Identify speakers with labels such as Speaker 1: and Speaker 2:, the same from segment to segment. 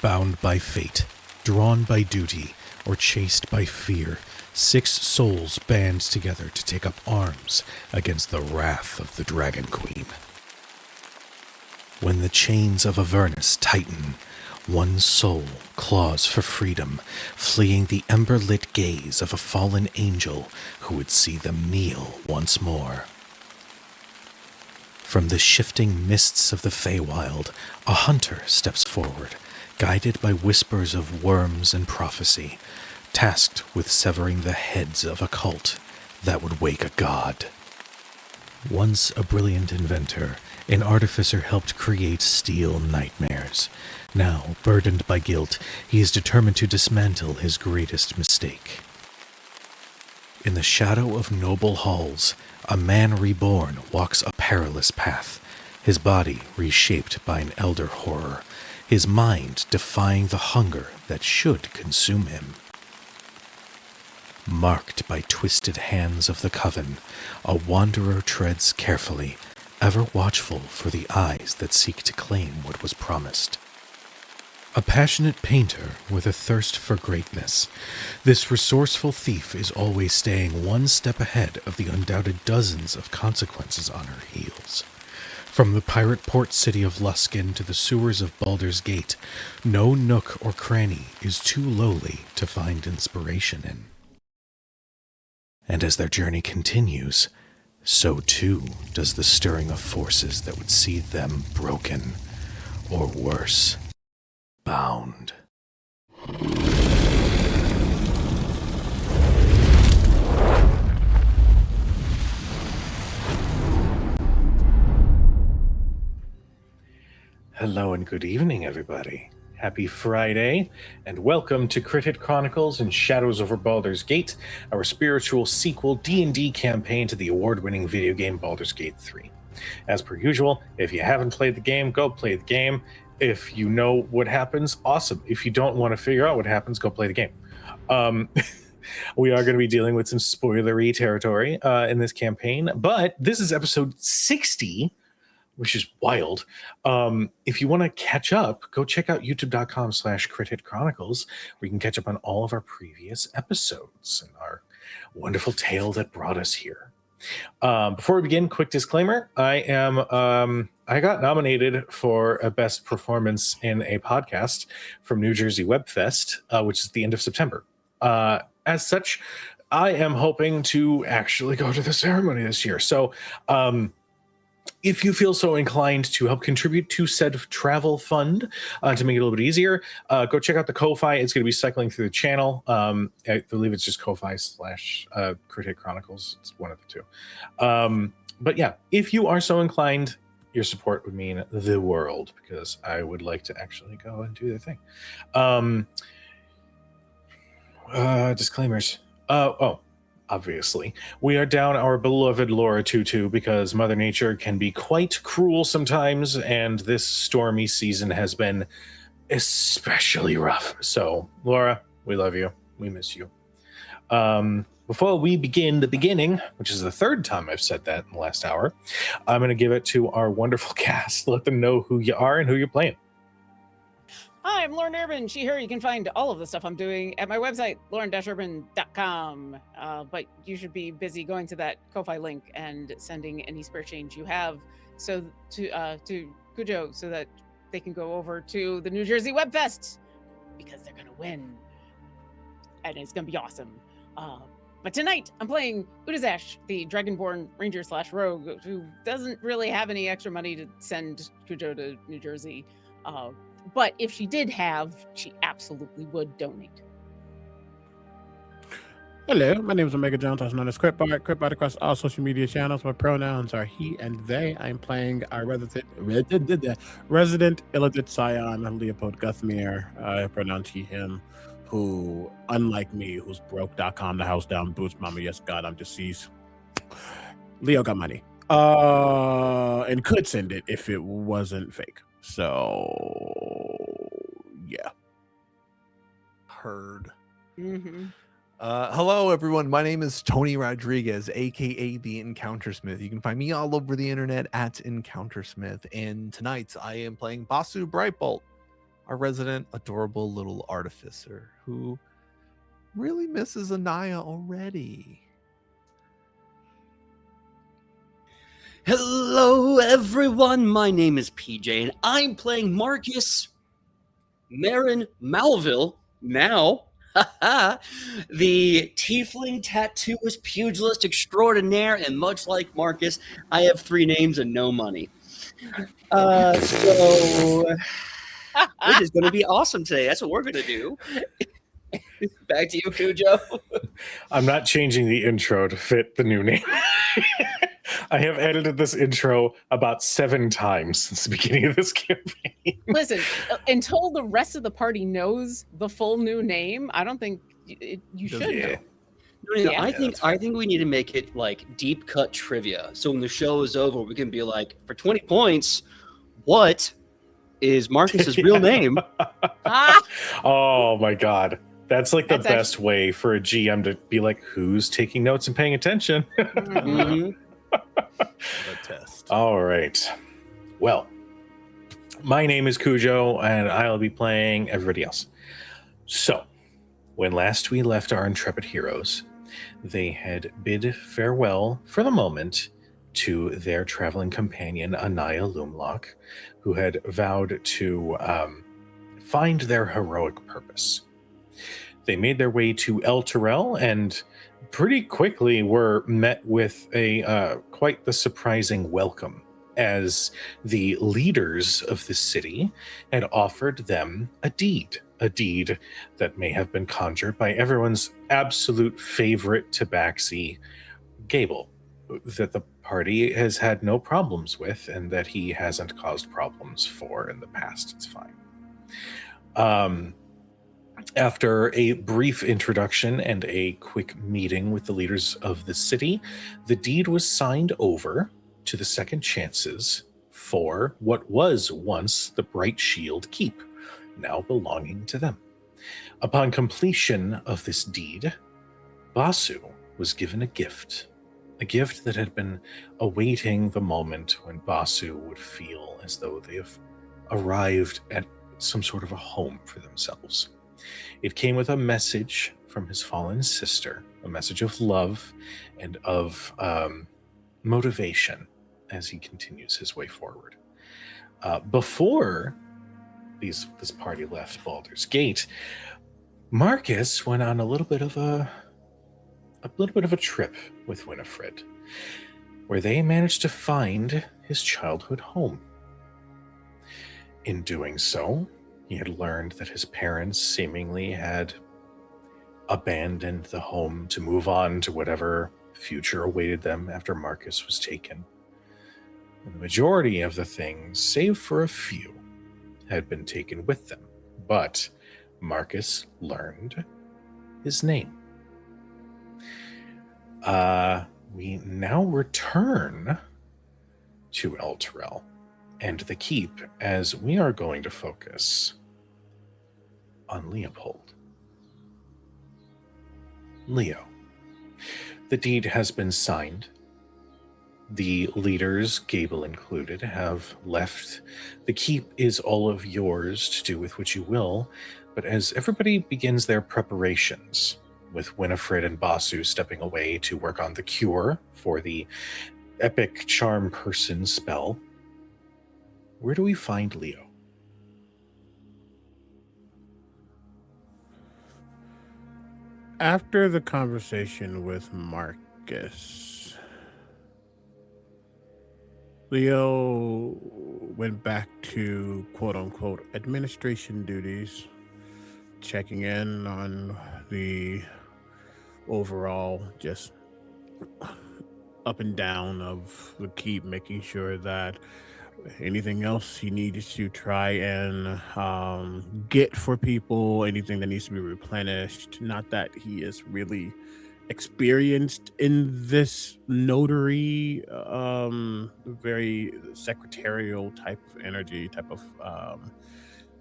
Speaker 1: Bound by fate, drawn by duty, or chased by fear, 6 souls band together to take up arms against the wrath of the Dragon Queen. When the chains of Avernus tighten, one soul claws for freedom, fleeing the ember-lit gaze of a fallen angel who would see them kneel once more. From the shifting mists of the Feywild, a hunter steps forward, guided by whispers of worms and prophecy, tasked with severing the heads of a cult that would wake a god. Once a brilliant inventor, an artificer helped create steel nightmares. Now, burdened by guilt, he is determined to dismantle his greatest mistake. In the shadow of noble halls, a man reborn walks a perilous path, his body reshaped by an elder horror, his mind defying the hunger that should consume him. Marked by twisted hands of the coven, a wanderer treads carefully, ever watchful for the eyes that seek to claim what was promised. A passionate painter with a thirst for greatness, this resourceful thief is always staying one step ahead of the undoubted dozens of consequences on her heels. From the pirate port city of Luskan to the sewers of Baldur's Gate, no nook or cranny is too lowly to find inspiration in. And as their journey continues, so too does the stirring of forces that would see them broken, or worse, bound. Hello and good evening, everybody. Happy Friday, and welcome to Chronicles and Shadows over Baldur's Gate, our spiritual sequel D&D campaign to the award-winning video game Baldur's Gate 3. As per usual, if you haven't played the game, go play the game. If you know what happens, awesome. If you don't want to figure out what happens, go play the game. We are going to be dealing with some spoilery territory in this campaign, but this is episode 60, which is wild. If you want to catch up, go check out youtube.com/CritHitChronicles, where you can catch up on all of our previous episodes and our wonderful tale that brought us here. Before we begin, quick disclaimer. I got nominated for a best performance in a podcast from New Jersey Web Fest, which is the end of September. As such, I am hoping to actually go to the ceremony this year. So, if you feel so inclined to help contribute to said travel fund to make it a little bit easier, go check out the Ko-Fi. It's going to be cycling through the channel. I believe it's just Ko-Fi/Crit Chronicles. It's one of the two. But yeah, if you are so inclined, your support would mean the world, because I would like to actually go and do the thing. Disclaimers. Obviously, we are down our beloved Laura Tutu because Mother Nature can be quite cruel sometimes, and this stormy season has been especially rough. So, Laura, we love you. We miss you. Before we begin the beginning, which is the third time I've said that in the last hour, I'm going to give it to our wonderful cast. Let them know who you are and who you're playing.
Speaker 2: Hi, I'm Lauren Urban, she, her. You can find all of the stuff I'm doing at my website, lauren-urban.com. But you should be busy going to that Ko-Fi link and sending any spare change you have to Cujo so that they can go over to the New Jersey Web Fest, because they're going to win. And it's going to be awesome. But tonight, I'm playing Udazash, the Dragonborn Ranger/Rogue, who doesn't really have any extra money to send Cujo to New Jersey. But if she did have, she absolutely would donate.
Speaker 3: Hello, my name is Omega Jones, also known as Critbart across all social media channels. My pronouns are he and they. I'm playing our resident Illithid scion, Leopold Guthmere. I pronounce he, him, who, unlike me, who's broke.com, the house down, boots mama, yes, God, I'm deceased. Leo got money. And could send it if it wasn't fake. So, yeah.
Speaker 4: Heard.
Speaker 2: Mm-hmm.
Speaker 4: Hello, everyone. My name is Tony Rodriguez, aka the Encountersmith. You can find me all over the internet at Encountersmith. And tonight I am playing Basu Brightbolt, our resident adorable little artificer who really misses Anaya already.
Speaker 5: Hello, everyone. My name is PJ, and I'm playing Marcus Marin Malville now. The tiefling tattooist pugilist extraordinaire, and much like Marcus, I have 3 names and no money. So this is going to be awesome today. That's what we're going to do. Back to you, Cujo.
Speaker 1: I'm not changing the intro to fit the new name. I have edited this intro about 7 times since the beginning of this campaign.
Speaker 2: Listen, until the rest of the party knows the full new name, I don't think you should know.
Speaker 5: No,
Speaker 2: Yeah.
Speaker 5: I think we need to make it like deep cut trivia. So when the show is over, we can be like, for 20 points, what is Marcus's real name?
Speaker 1: Oh my god. That's like the
Speaker 2: That's
Speaker 1: best way for a GM to be like, who's taking notes and paying attention?
Speaker 5: Mhm.
Speaker 3: The test.
Speaker 1: All right. Well, my name is Cujo, and I'll be playing everybody else. So, when last we left our intrepid heroes, they had bid farewell for the moment to their traveling companion, Anaya Loomlock, who had vowed to find their heroic purpose. They made their way to El Terrell and pretty quickly were met with a quite the surprising welcome, as the leaders of the city had offered them a deed that may have been conjured by everyone's absolute favorite tabaxi, Gable, that the party has had no problems with and that he hasn't caused problems for in the past. It's fine. After a brief introduction and a quick meeting with the leaders of the city, the deed was signed over to the Second Chances for what was once the Bright Shield Keep, now belonging to them. Upon completion of this deed, Basu was given a gift that had been awaiting the moment when Basu would feel as though they have arrived at some sort of a home for themselves. It came with a message from his fallen sister, a message of love and of motivation as he continues his way forward. Before this party left Baldur's Gate, Marcus went on a little bit of a trip with Winifred, where they managed to find his childhood home. In doing so, he had learned that his parents seemingly had abandoned the home to move on to whatever future awaited them after Marcus was taken. And the majority of the things, save for a few, had been taken with them. But Marcus learned his name. We now return to El Terrell and the Keep, as we are going to focus on Leopold. Leo. The deed has been signed. The leaders, Gable included, have left. The Keep is all of yours to do with what you will, but as everybody begins their preparations, with Winifred and Basu stepping away to work on the cure for the epic charm person spell, where do we find Leo?
Speaker 3: After the conversation with Marcus, Leo went back to quote-unquote administration duties, checking in on the overall just up and down of the Keep, making sure that anything else he needed to try and get for people, anything that needs to be replenished. Not that he is really experienced in this notary, very secretarial type of energy, type of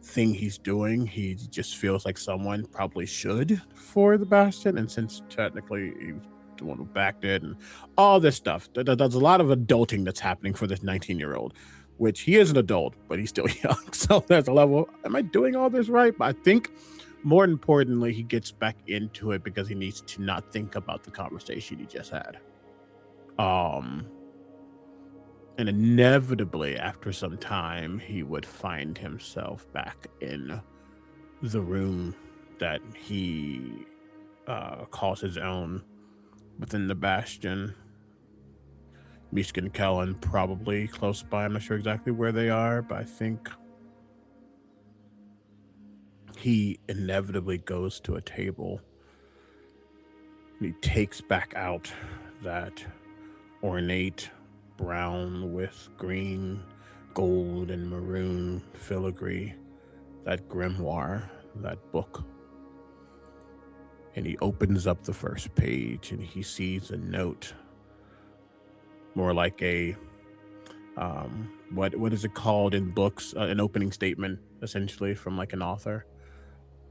Speaker 3: thing he's doing. He just feels like someone probably should for the Bastion, and since technically he was the one who backed it and all this stuff, there's a lot of adulting that's happening for this 19-year-old. which he is an adult, but he's still young. So there's a level, am I doing all this right? But I think more importantly, he gets back into it because he needs to not think about the conversation he just had. And inevitably, after some time, he would find himself back in the room that he calls his own within the Bastion. Mishka and Kellen probably close by. I'm not sure exactly where they are, but I think he inevitably goes to a table. He takes back out that ornate brown with green, gold, and maroon filigree, that grimoire, that book. And he opens up the first page and he sees a note, more like a what is it called in books? An opening statement, essentially, from like an author.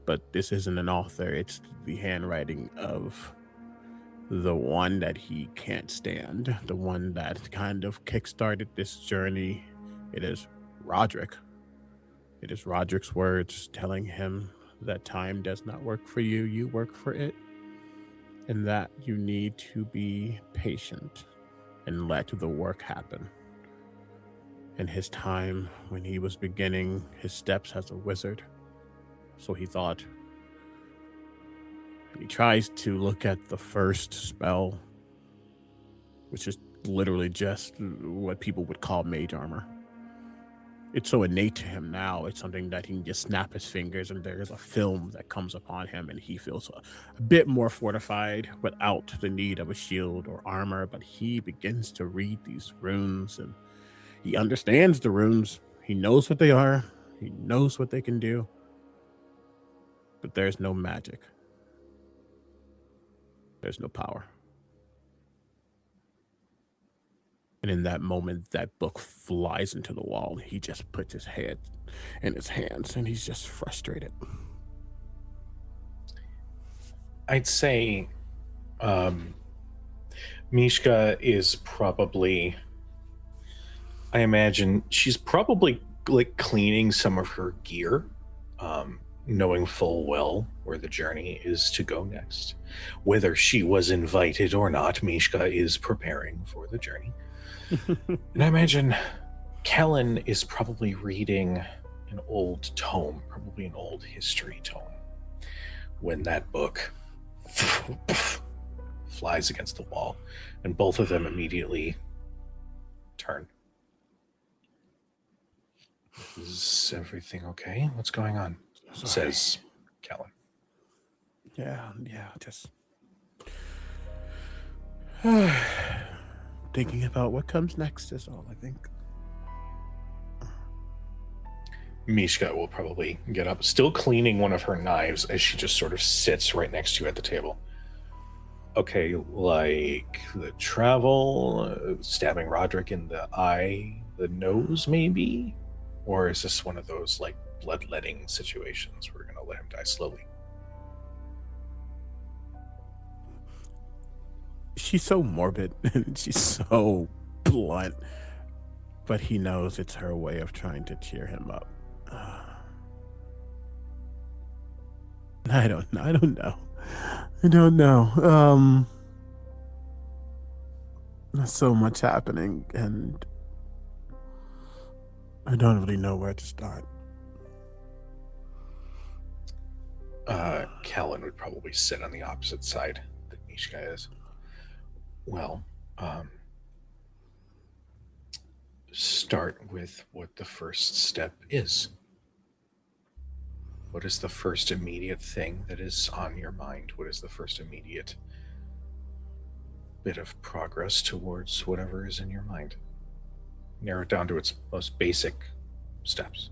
Speaker 3: But this isn't an author, it's the handwriting of the one that he can't stand, the one that kind of kickstarted this journey. It is Roderick. It is Roderick's words telling him that time does not work for you, you work for it, and that you need to be patient and let the work happen. In his time, when he was beginning his steps as a wizard, so he thought. And he tries to look at the first spell, which is literally just what people would call mage armor. It's so innate to him now. It's something that he can just snap his fingers and there's a film that comes upon him and he feels a bit more fortified without the need of a shield or armor. But he begins to read these runes and he understands the runes. He knows what they are. He knows what they can do. But there's no magic. There's no power. And in that moment, that book flies into the wall. He just puts his head in his hands and he's just frustrated.
Speaker 1: I'd say Mishka is probably, I imagine she's probably like cleaning some of her gear, knowing full well where the journey is to go next. Whether she was invited or not, Mishka is preparing for the journey. And I imagine Kellen is probably reading an old tome, probably an old history tome, when that book flies against the wall, and both of them immediately turn. Is everything okay? What's going on?
Speaker 3: Sorry.
Speaker 1: Says Kellen.
Speaker 3: Yeah, just thinking about what comes next is all, I think.
Speaker 1: Mishka will probably get up, still cleaning one of her knives as she just sort of sits right next to you at the table. Okay, like the travel, stabbing Roderick in the eye, the nose, maybe? Or is this one of those like bloodletting situations where we're going to let him die slowly?
Speaker 3: She's so morbid and she's so blunt, but he knows it's her way of trying to cheer him up. I don't know. There's so much happening and I don't really know where to start.
Speaker 1: Kellen would probably sit on the opposite side that Mishka is. Well, start with what the first step is. What is the first immediate thing that is on your mind? What is the first immediate bit of progress towards whatever is in your mind? Narrow it down to its most basic steps.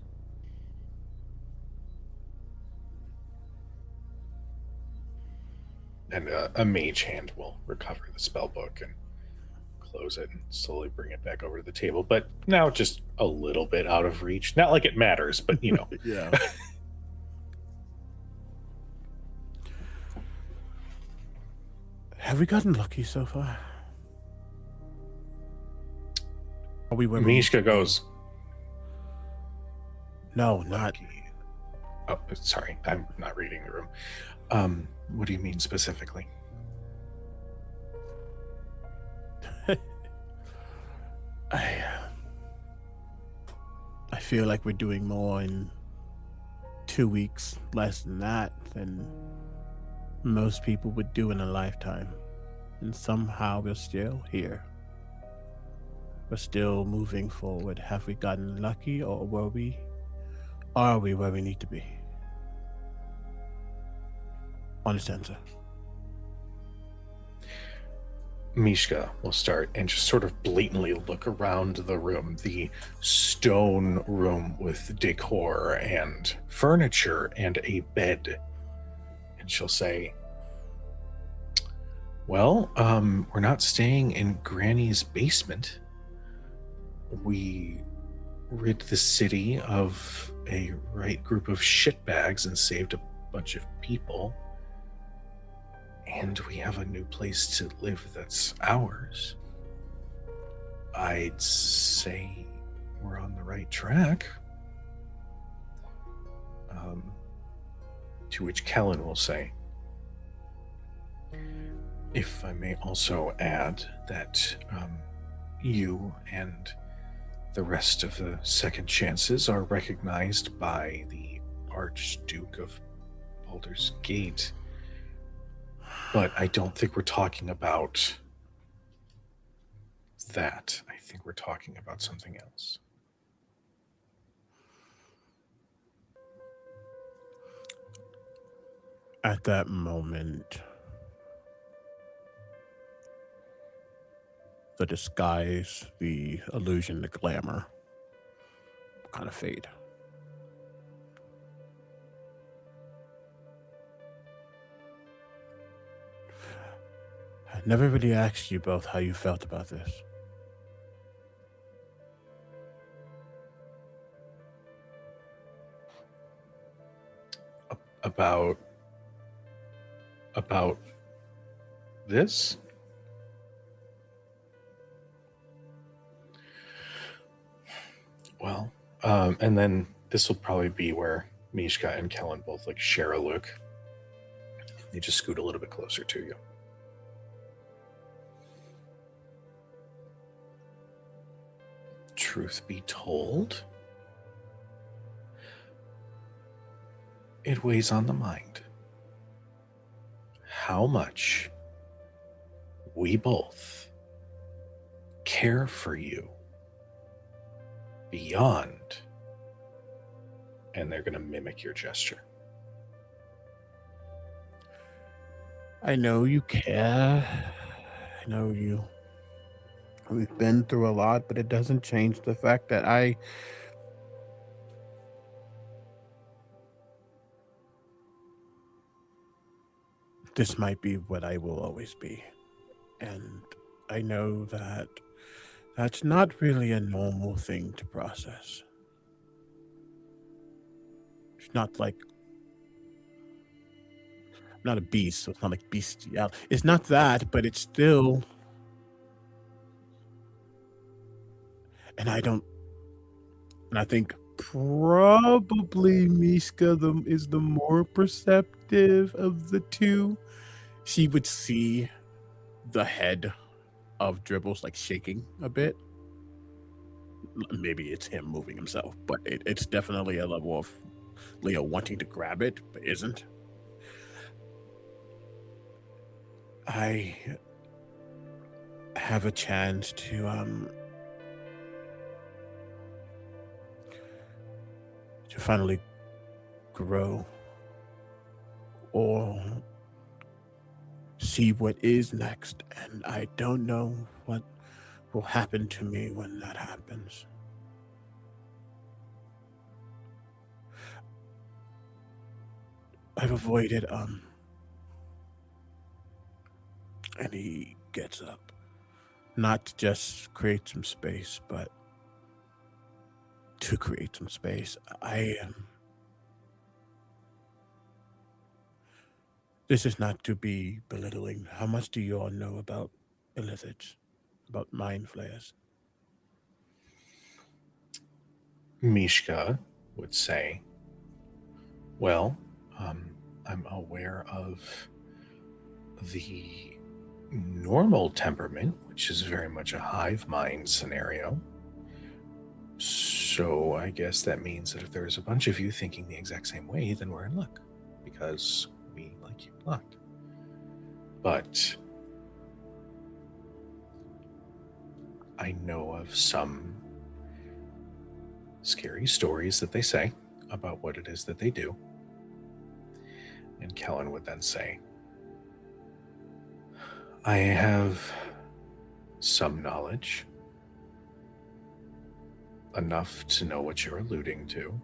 Speaker 1: And a mage hand will recover the spell book and close it and slowly bring it back over to the table. But now just a little bit out of reach. Not like it matters, but you know.
Speaker 3: Yeah. Have we gotten lucky so far? Are we where
Speaker 1: Mishka goes,
Speaker 3: No, not.
Speaker 1: lucky. Oh, sorry, I'm not reading the room. What do you mean specifically?
Speaker 3: I feel like we're doing more in 2 weeks, less than that, than most people would do in a lifetime. And somehow we're still here. We're still moving forward. Have we gotten lucky, or are we where we need to be? Honest answer.
Speaker 1: Mishka will start and just sort of blatantly look around the room, the stone room with decor and furniture and a bed. And she'll say, well, we're not staying in Granny's basement. We rid the city of a right group of shitbags and saved a bunch of people. And we have a new place to live that's ours. I'd say we're on the right track. To which Kellen will say, if I may also add that you and the rest of the second chances are recognized by the Archduke of Baldur's Gate. But I don't think we're talking about that. I think we're talking about something else.
Speaker 3: At that moment, the disguise, the illusion, the glamour kind of fade. I never really asked you both how you felt about this.
Speaker 1: About this? Well, and then this will probably be where Mishka and Kellen both like share a look. They just scoot a little bit closer to you. Truth be told, it weighs on the mind how much we both care for you beyond, and they're going to mimic your gesture.
Speaker 3: I know you care. I know we've been through a lot, but it doesn't change the fact that this might be what I will always be. And I know that that's not really a normal thing to process. It's not like, I'm not a beast, so it's not like bestiality. It's not that, but it's still, and I think probably Mishka is the more perceptive of the two. She would see the head of Dribbles like shaking a bit. Maybe it's him moving himself, but it's definitely a level of Leo wanting to grab it, but isn't. I have a chance to finally grow or see what is next, and I don't know what will happen to me when that happens. I've avoided and he gets up, not to just create some space, but to create some space. This is not to be belittling. How much do you all know about Illithid, about mind flayers?
Speaker 1: Mishka would say, well, I'm aware of the normal temperament, which is very much a hive mind scenario. So I guess that means that if there's a bunch of you thinking the exact same way, then we're in luck, because we like you a lot. But I know of some scary stories that they say about what it is that they do. And Kellen would then say, I have some knowledge, enough to know what you're alluding to.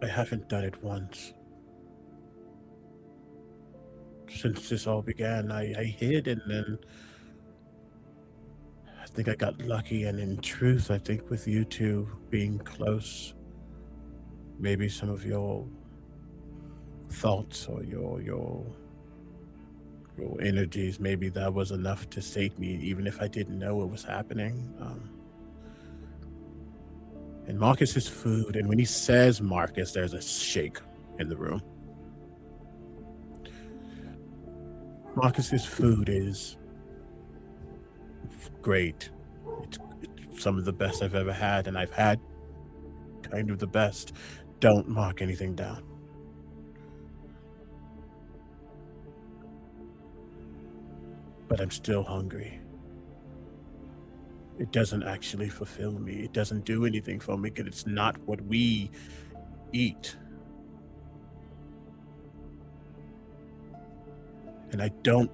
Speaker 3: I haven't done it once. Since this all began, I hid, and then I think I got lucky, and in truth, I think with you two being close, maybe some of your thoughts or your energies, maybe that was enough to sate me, even if I didn't know it was happening. And Marcus's food, and when he says Marcus, there's a shake in the room. Marcus's food is great. It's some of the best I've ever had, and I've had kind of the best. Don't mark anything down. But I'm still hungry. It doesn't actually fulfill me. It doesn't do anything for me because it's not what we eat. And I don't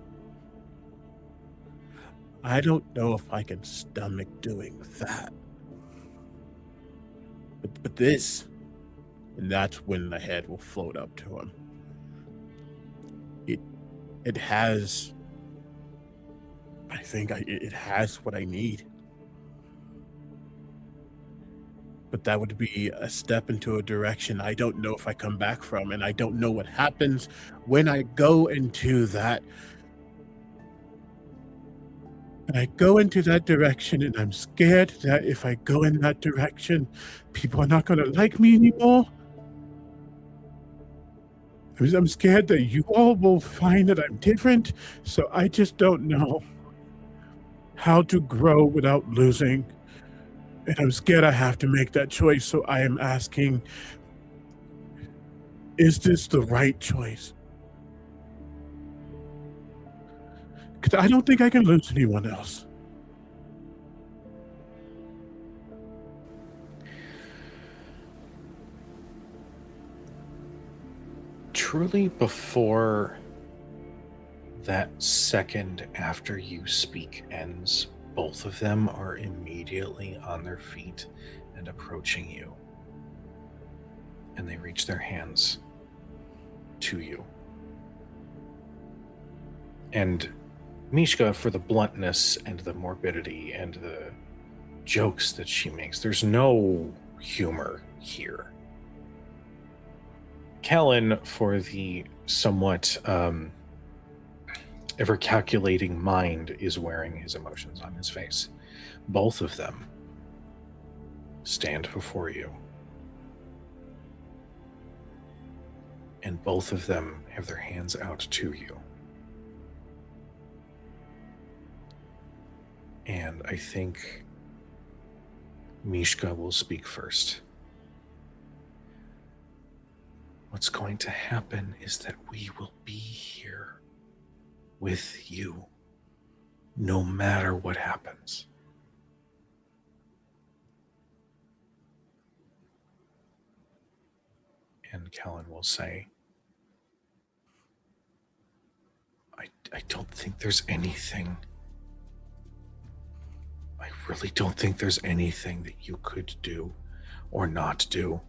Speaker 3: know if I can stomach doing that. But this, and that's when the head will float up to him. It has, I think it has what I need. But that would be a step into a direction I don't know if I come back from, and I don't know what happens when I go into that. And I go into that direction, and I'm scared that if I go in that direction, people are not going to like me anymore. I'm scared that you all will find that I'm different, so I just don't know how to grow without losing. And I'm scared I have to make that choice, so I am asking, is this the right choice? Because I don't think I can lose anyone else.
Speaker 1: Truly, before that second after you speak ends, both of them are immediately on their feet and approaching you. And they reach their hands to you. And Mishka, for the bluntness and the morbidity and the jokes that she makes, there's no humor here. Kellen, for the somewhat ever-calculating mind, is wearing his emotions on his face. Both of them stand before you. And both of them have their hands out to you. And I think Mishka will speak first. What's going to happen is that we will be here with you, no matter what happens. And Kellen will say, I don't think there's anything. I really don't think there's anything that you could do or not do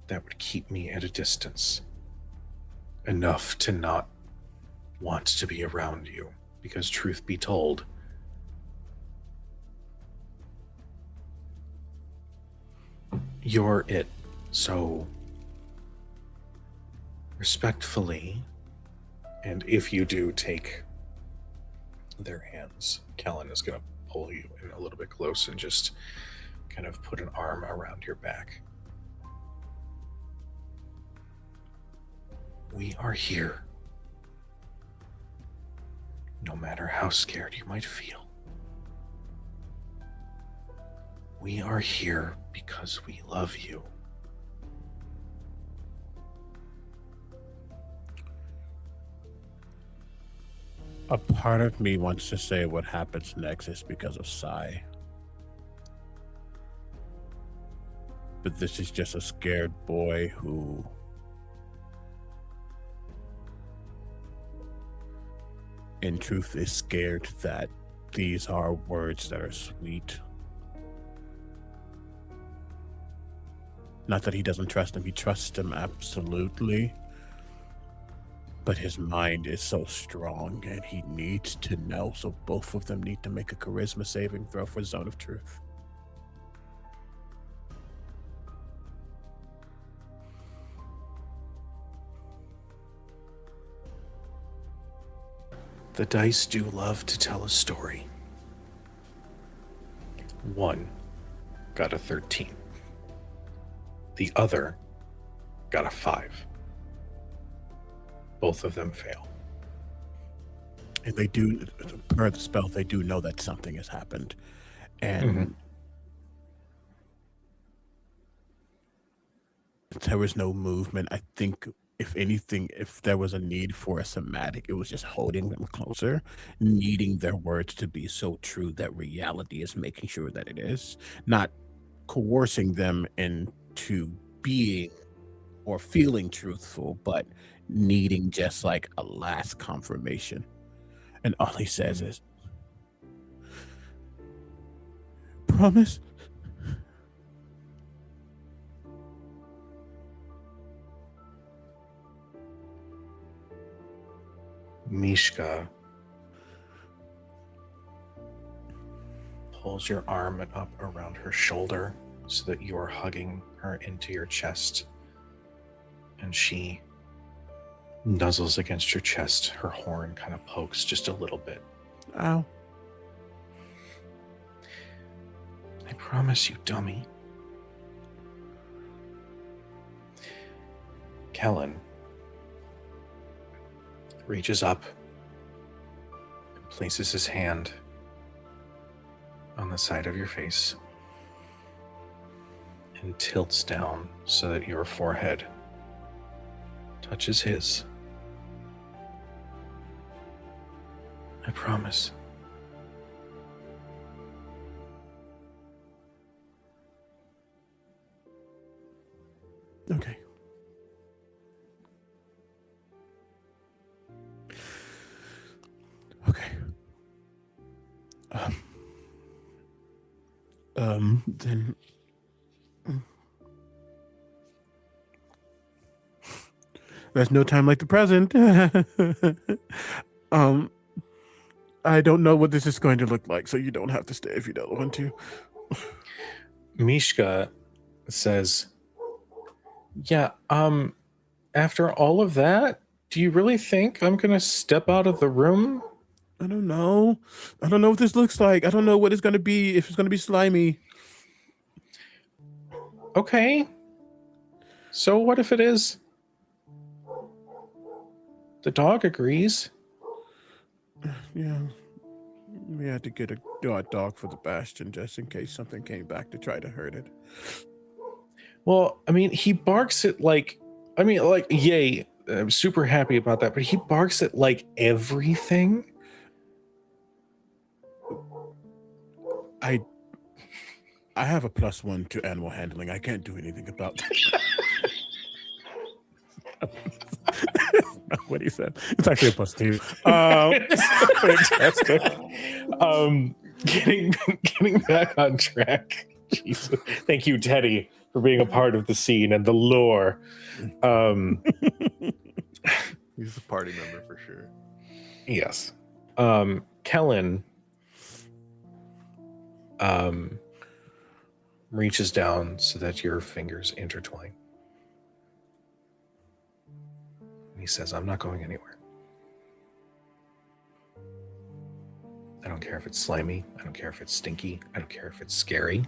Speaker 1: that would keep me at a distance enough to not want to be around you. Because truth be told, you're it. So respectfully, and if you do take their hands, Kellen is going to pull you in a little bit close and just kind of put an arm around your back. We are here. No matter how scared you might feel. We are here because we love you.
Speaker 3: A part of me wants to say what happens next is because of Sai. But this is just a scared boy who in truth is scared that these are words that are sweet. Not that he doesn't trust him, he trusts him absolutely. But his mind is so strong and he needs to know, so both of them need to make a charisma saving throw for Zone of Truth.
Speaker 1: The dice do love to tell a story. 1 got a 13. The other got a 5. Both of them fail.
Speaker 3: And they do, per the spell, they do know that something has happened. And there was no movement. I think, if anything, if there was a need for a somatic, it was just holding them closer, needing their words to be so true that reality is making sure that it is, not coercing them into being or feeling truthful, but needing just like a last confirmation. And all he says is, promise?
Speaker 1: Mishka pulls your arm up around her shoulder so that you are hugging her into your chest. And she nuzzles against your chest. Her horn kind of pokes just a little bit.
Speaker 3: Ow.
Speaker 1: I promise you, dummy. Kellen reaches up and places his hand on the side of your face and tilts down so that your forehead touches his. I promise.
Speaker 3: Okay. Okay. Then there's no time like the present. I don't know what this is going to look like, so you don't have to stay if you don't want to.
Speaker 1: Mishka says, yeah, after all of that, do you really think I'm gonna step out of the room?
Speaker 3: I don't know. I don't know what this looks like. I don't know what it's going to be, if it's going to be slimy.
Speaker 1: Okay. So what if it is? The dog agrees.
Speaker 3: Yeah. We had to get a dog for the Bastion just in case something came back to try to hurt it.
Speaker 1: Well, I mean, he barks at yay. I'm super happy about that, but he barks at like everything.
Speaker 3: I have a +1 to animal handling. I can't do anything about that. What he said. It's actually a +2.
Speaker 1: Fantastic. Getting back on track. Jesus. Thank you, Teddy, for being a part of the scene and the lore.
Speaker 4: He's a party member for sure.
Speaker 1: Yes. Kellen reaches down so that your fingers intertwine. And he says, I'm not going anywhere. I don't care if it's slimy. I don't care if it's stinky. I don't care if it's scary.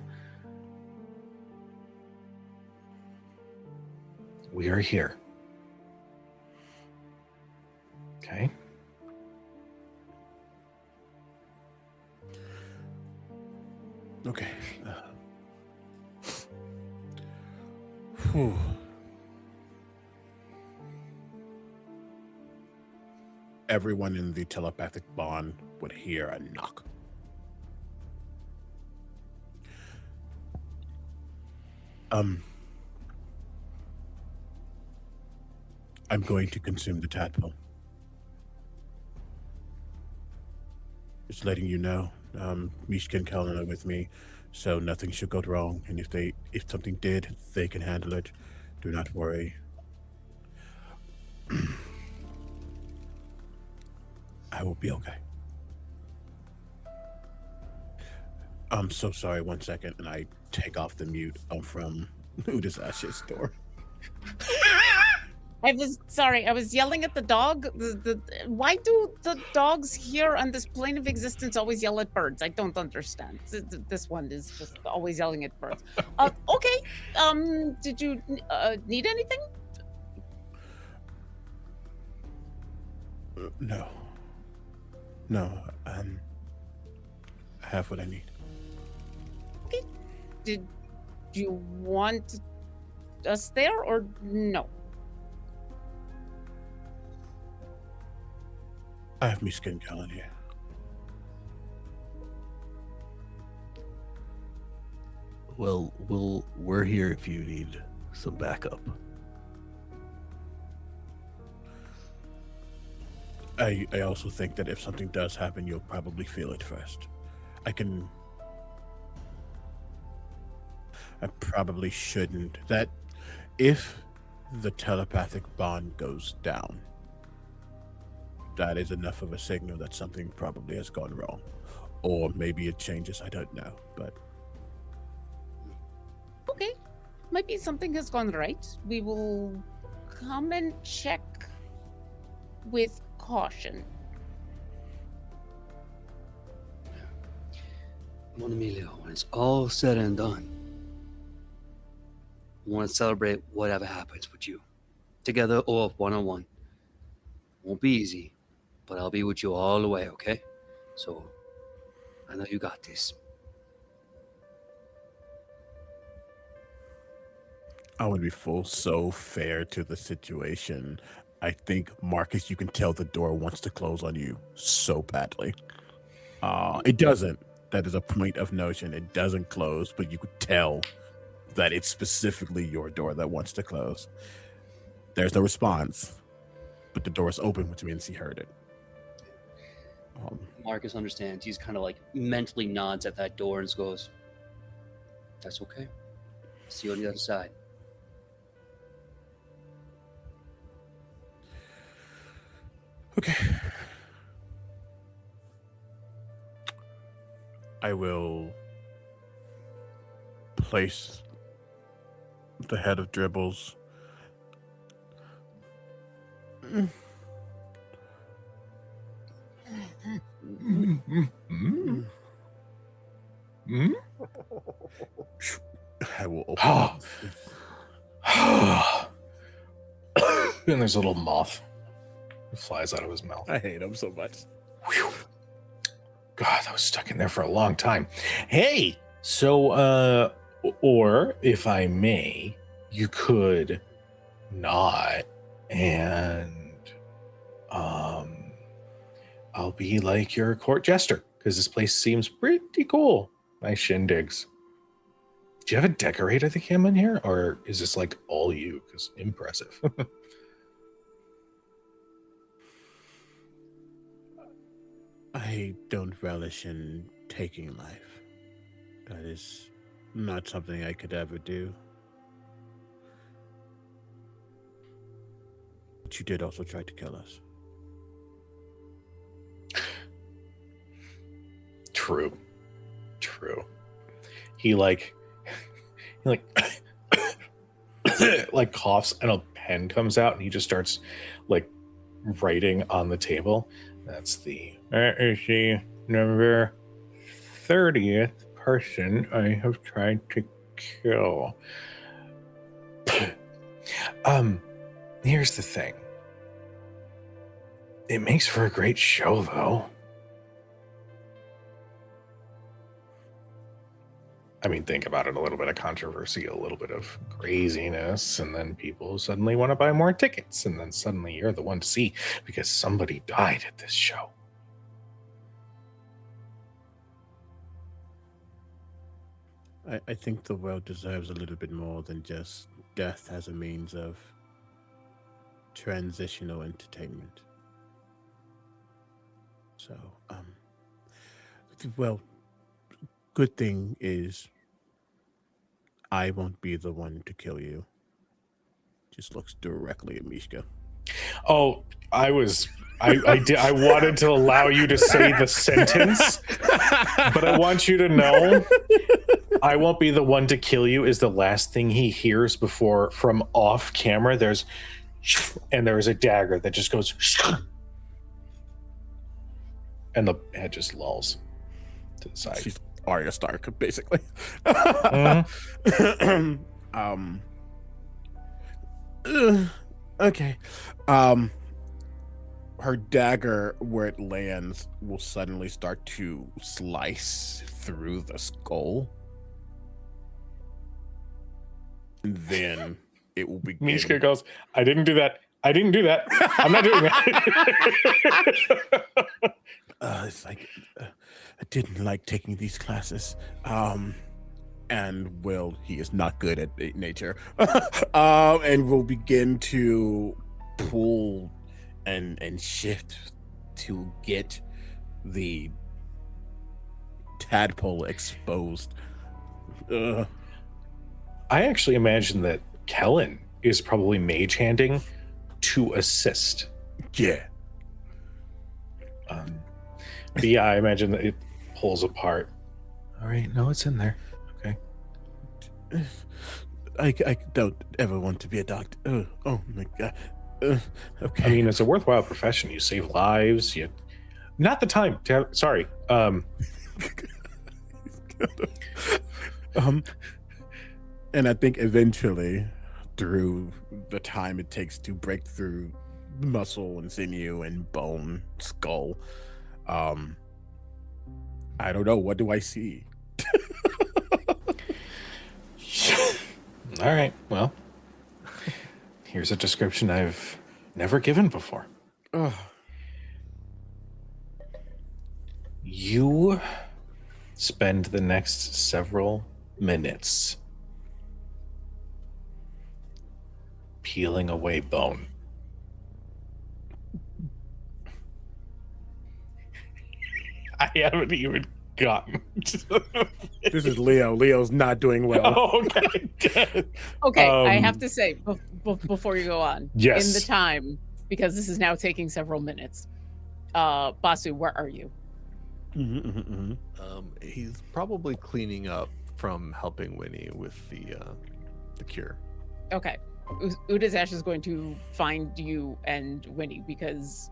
Speaker 1: We are here. Okay.
Speaker 3: Okay. Whew. Everyone in the telepathic bond would hear a knock. I'm going to consume the tadpole. Just letting you know, Mishka and Kellen are with me, so nothing should go wrong. And if something did, they can handle it. Do not worry. I will be okay. I'm so sorry. 1 second, and I take off the mute from Uda's Ash's door.
Speaker 2: I was yelling at the dog. Why do the dogs here on this plane of existence always yell at birds? I don't understand. This one is just always yelling at birds. Okay. Did you need anything?
Speaker 3: No. I have what I need.
Speaker 2: Okay. Did you want us there or no?
Speaker 3: I have Mishka and Kellen here.
Speaker 4: Well, we're here if you need some backup.
Speaker 3: I also think that if something does happen, you'll probably feel it first. I probably shouldn't. That if the telepathic bond goes down, that is enough of a signal that something probably has gone wrong. Or maybe it changes, I don't know, but...
Speaker 2: Okay. Might be something has gone right. We will come and check with caution.
Speaker 5: Mon Emilio, when it's all said and done, I want to celebrate whatever happens with you. Together or one-on-one. Won't be easy, but I'll be with you all the way, okay? So, I know you got this.
Speaker 3: I would be so fair to the situation. I think, Marcus, you can tell the door wants to close on you so badly. It doesn't. That is a point of notion. It doesn't close, but you could tell that it's specifically your door that wants to close. There's no response, but the door is open, which means he heard it.
Speaker 5: Marcus understands. He's kind of like mentally nods at that door and goes, "That's okay. See you on the other side."
Speaker 3: Okay. I will place the head of Dribbles. I will open up.
Speaker 1: And there's a little moth that flies out of his mouth.
Speaker 3: I hate him so much.
Speaker 1: Whew. God, that was stuck in there for a long time. Hey, so, or if I may, you could not, and, I'll be like your court jester, because this place seems pretty cool. Nice shindigs. Do you have a decorator that came in here, or is this like all you? Because impressive.
Speaker 3: I don't relish in taking life. That is not something I could ever do. But you did also try to kill us.
Speaker 1: True. He like like coughs and a pen comes out and he just starts like writing on the table. That's the number 30th person I have tried to kill. Here's the thing. It makes for a great show, though. I mean, think about it, a little bit of controversy, a little bit of craziness, and then people suddenly want to buy more tickets, and then suddenly you're the one to see because somebody died at this show.
Speaker 3: I think the world deserves a little bit more than just death as a means of transitional entertainment. So, well, good thing is I won't be the one to kill you. Just looks directly at Mishka.
Speaker 1: Oh, I wanted to allow you to say the sentence, but I want you to know I won't be the one to kill you is the last thing he hears before from off camera. There's a dagger that just goes and the head just lolls to the side.
Speaker 3: She's Arya Stark, basically. Okay. Her dagger, where it lands, will suddenly start to slice through the skull. And then it will begin.
Speaker 1: Mishka goes, I didn't do that. I'm not doing that.
Speaker 3: It's like, I didn't like taking these classes. And Will, he is not good at nature. And will begin to pull and shift to get the tadpole exposed.
Speaker 1: I actually imagine that Kellen is probably mage handing to assist.
Speaker 3: Yeah.
Speaker 1: But yeah, I imagine that it pulls apart. All right, no, it's in there. Okay.
Speaker 3: I don't ever want to be a doctor. Oh my god. Okay.
Speaker 1: I mean, it's a worthwhile profession. You save lives. Not the time. Sorry.
Speaker 3: And I think eventually, through the time it takes to break through muscle and sinew and bone, skull, I don't know. What do I see?
Speaker 1: All right. Well, here's a description I've never given before. You spend the next several minutes peeling away bone. I haven't even gotten to
Speaker 3: This is Leo. Leo's not doing well.
Speaker 1: Oh, okay. Good.
Speaker 2: Okay, I have to say before you go on,
Speaker 1: Yes.
Speaker 2: in the time, because this is now taking several minutes, Basu, where are you?
Speaker 4: He's probably cleaning up from helping Winnie with the cure.
Speaker 2: Okay. Udazash is going to find you and Winnie because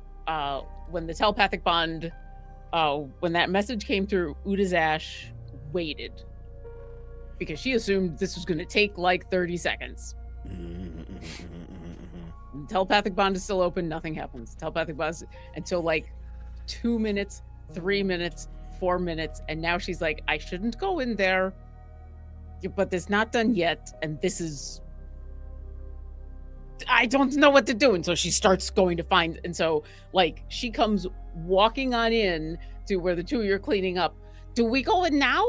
Speaker 2: when the telepathic bond, when that message came through, Udazash waited because she assumed this was going to take like 30 seconds. The telepathic bond is still open. Nothing happens. Telepathic bond until like 2 minutes, 3 minutes, 4 minutes. And now she's like, I shouldn't go in there, but it's not done yet. And this is, I don't know what to do. And so she starts going to find, and so like she comes walking on in to where the two of you are cleaning up. Do we go in now?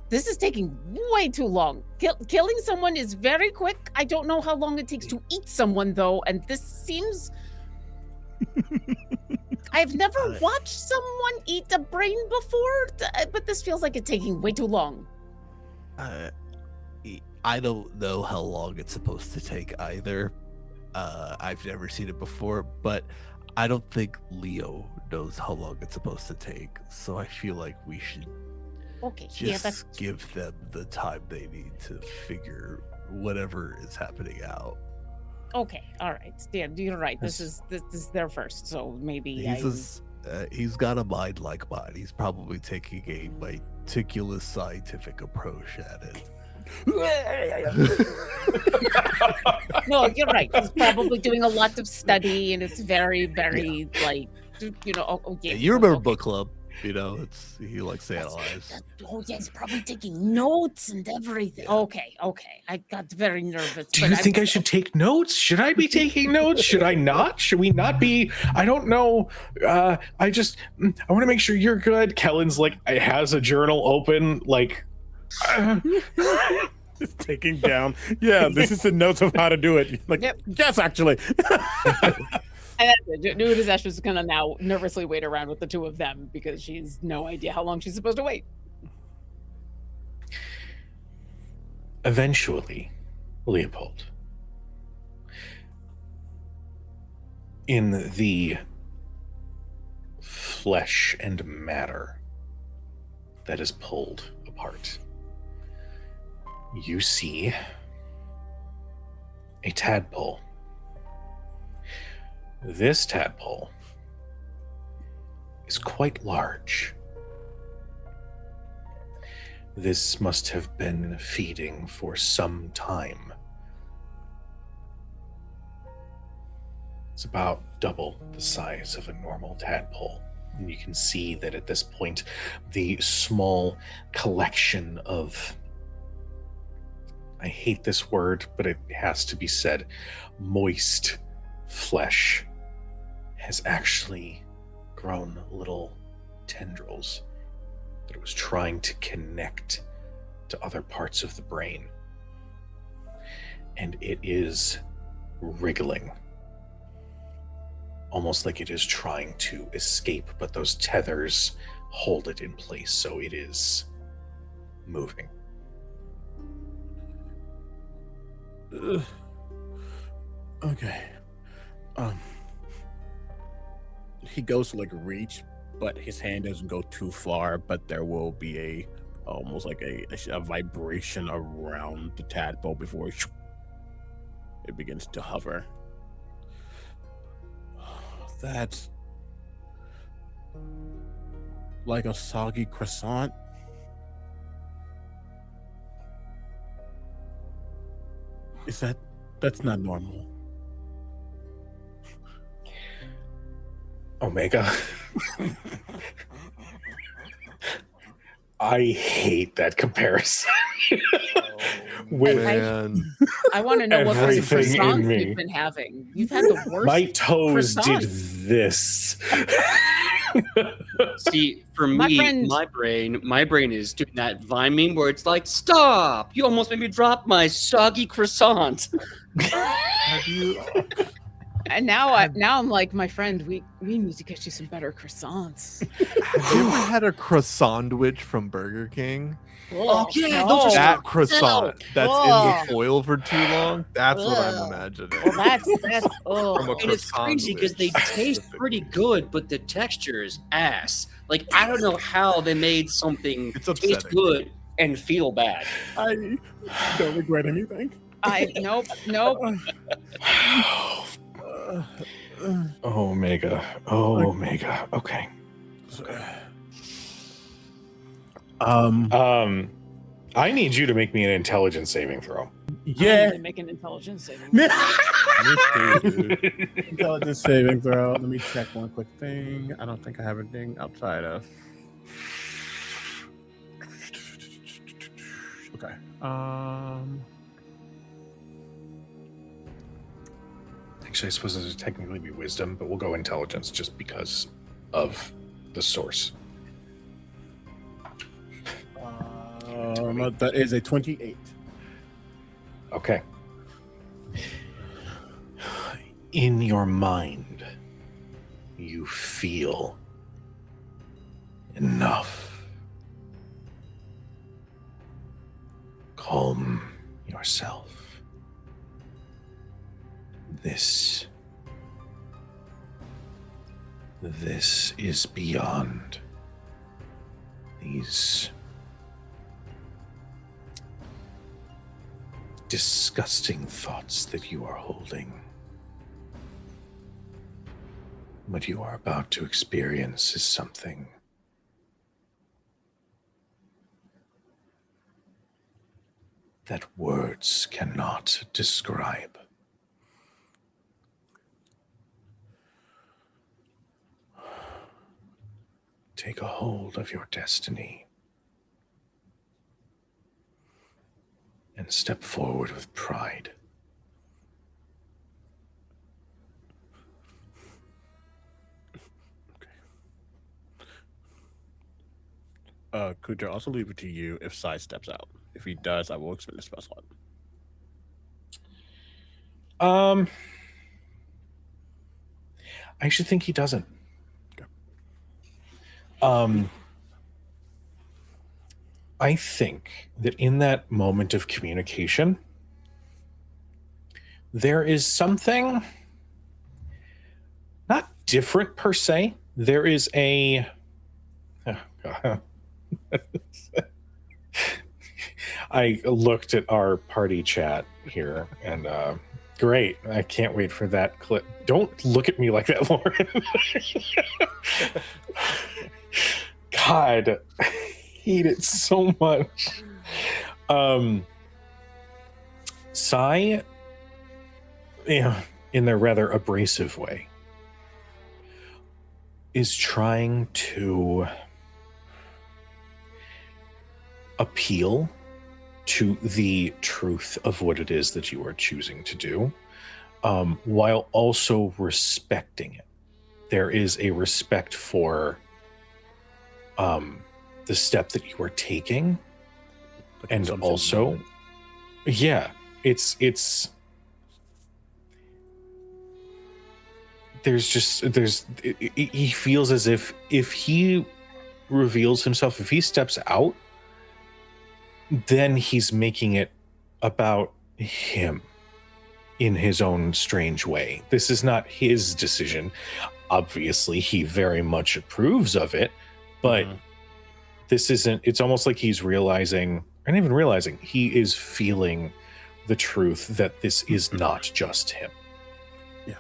Speaker 2: This is taking way too long. Killing someone is very quick. I don't know how long it takes to eat someone though. And this seems, I've never watched someone eat a brain before, but this feels like it's taking way too long.
Speaker 4: I don't know how long it's supposed to take either. I've never seen it before, but I don't think Leo knows how long it's supposed to take. So I feel like we should just give them the time they need to figure whatever is happening out.
Speaker 2: Okay, all right. Yeah, you're right. This is their first, so maybe
Speaker 4: He's got a mind like mine. He's probably taking a meticulous scientific approach at it.
Speaker 2: No, you're right. He's probably doing a lot of study, and it's very, very like, yeah.
Speaker 4: You remember
Speaker 2: okay.
Speaker 4: book club? He likes to analyze.
Speaker 2: Oh, yeah, he's probably taking notes and everything.
Speaker 4: Yeah.
Speaker 2: Okay. I got very nervous.
Speaker 1: Do you think I should take notes? Should I be taking notes? Should I not? Should we not be? I don't know. I want to make sure you're good. Kellen's like, has a journal open, like.
Speaker 3: Just taking down. Yeah, this is the notes of how to do it. Like,
Speaker 2: Yep.
Speaker 3: yes, actually.
Speaker 2: And that's it. New Disaster is going to now nervously wait around with the two of them because she's no idea how long she's supposed to wait.
Speaker 1: Eventually, Leopold, in the flesh and matter that is pulled apart, you see a tadpole. This tadpole is quite large. This must have been feeding for some time. It's about double the size of a normal tadpole. And you can see that at this point, the small collection of, I hate this word, but it has to be said, moist flesh has actually grown little tendrils that it was trying to connect to other parts of the brain. And it is wriggling, almost like it is trying to escape, but those tethers hold it in place, so it is moving.
Speaker 3: Okay. He goes to like reach, but his hand doesn't go too far, but there will be almost like a vibration around the tadpole before it begins to hover. That's like a soggy croissant. That's not normal.
Speaker 1: Omega. I hate that comparison. With
Speaker 4: Man,
Speaker 2: I want to know what kind of
Speaker 1: Everything in
Speaker 2: croissants
Speaker 1: me.
Speaker 2: you've been having. You've had the worst.
Speaker 1: my toes did
Speaker 2: croissants.
Speaker 1: this.
Speaker 5: See, for
Speaker 2: My
Speaker 5: me,
Speaker 2: friend-
Speaker 5: my brain is doing that Vine meme where it's like, stop! You almost made me drop my soggy croissant.
Speaker 4: have you?
Speaker 2: And now I'm like, my friend, we need to get you some better croissants.
Speaker 4: Have you ever had a croissant from Burger King?
Speaker 5: Oh, yeah,
Speaker 2: no.
Speaker 5: those are
Speaker 4: That croissant that's in
Speaker 2: Ugh.
Speaker 4: the foil for too long. That's what I'm
Speaker 2: Ugh.
Speaker 4: imagining.
Speaker 2: Well, that's oh.
Speaker 4: From a
Speaker 5: And it's crazy because they
Speaker 4: croissant
Speaker 5: taste pretty good, but the texture is ass. Like, I don't know how they made something
Speaker 4: It's
Speaker 5: taste
Speaker 4: upsetting.
Speaker 5: good and feel bad.
Speaker 3: I don't regret anything.
Speaker 2: Nope.
Speaker 1: Omega. Omega. Okay. I need you to make me an intelligence saving throw.
Speaker 3: Yeah.
Speaker 2: Make an intelligence saving.
Speaker 3: Me too, dude. Intelligence saving throw. Let me check one quick thing. I don't think I have anything outside of. Okay.
Speaker 1: Actually, I suppose this would technically be wisdom, but we'll go intelligence just because of the source.
Speaker 3: That is a 28.
Speaker 1: Okay. In your mind, you feel enough. Calm yourself. This is beyond these disgusting thoughts that you are holding. What you are about to experience is something that words cannot describe. Take a hold of your destiny and step forward with pride.
Speaker 3: Kuja, also leave it to you if Sai steps out. If he does, I will expend a spell slot.
Speaker 1: I actually think he doesn't.
Speaker 3: Okay.
Speaker 1: I think that in that moment of communication, there is something not different per se. There is a I looked at our party chat here and great. I can't wait for that clip. Don't look at me like that, Lauren. God, I hate it so much. Sai, in their rather abrasive way, is trying to appeal to the truth of what it is that you are choosing to do, while also respecting it. There is a respect for the step that you are taking, and also, yeah, there's he feels as if he reveals himself, if he steps out, then he's making it about him in his own strange way. This is not his decision. Obviously, he very much approves of it, but this isn't, it's almost like he's realizing, or not even realizing, he is feeling the truth that this is not just him.
Speaker 3: Yeah.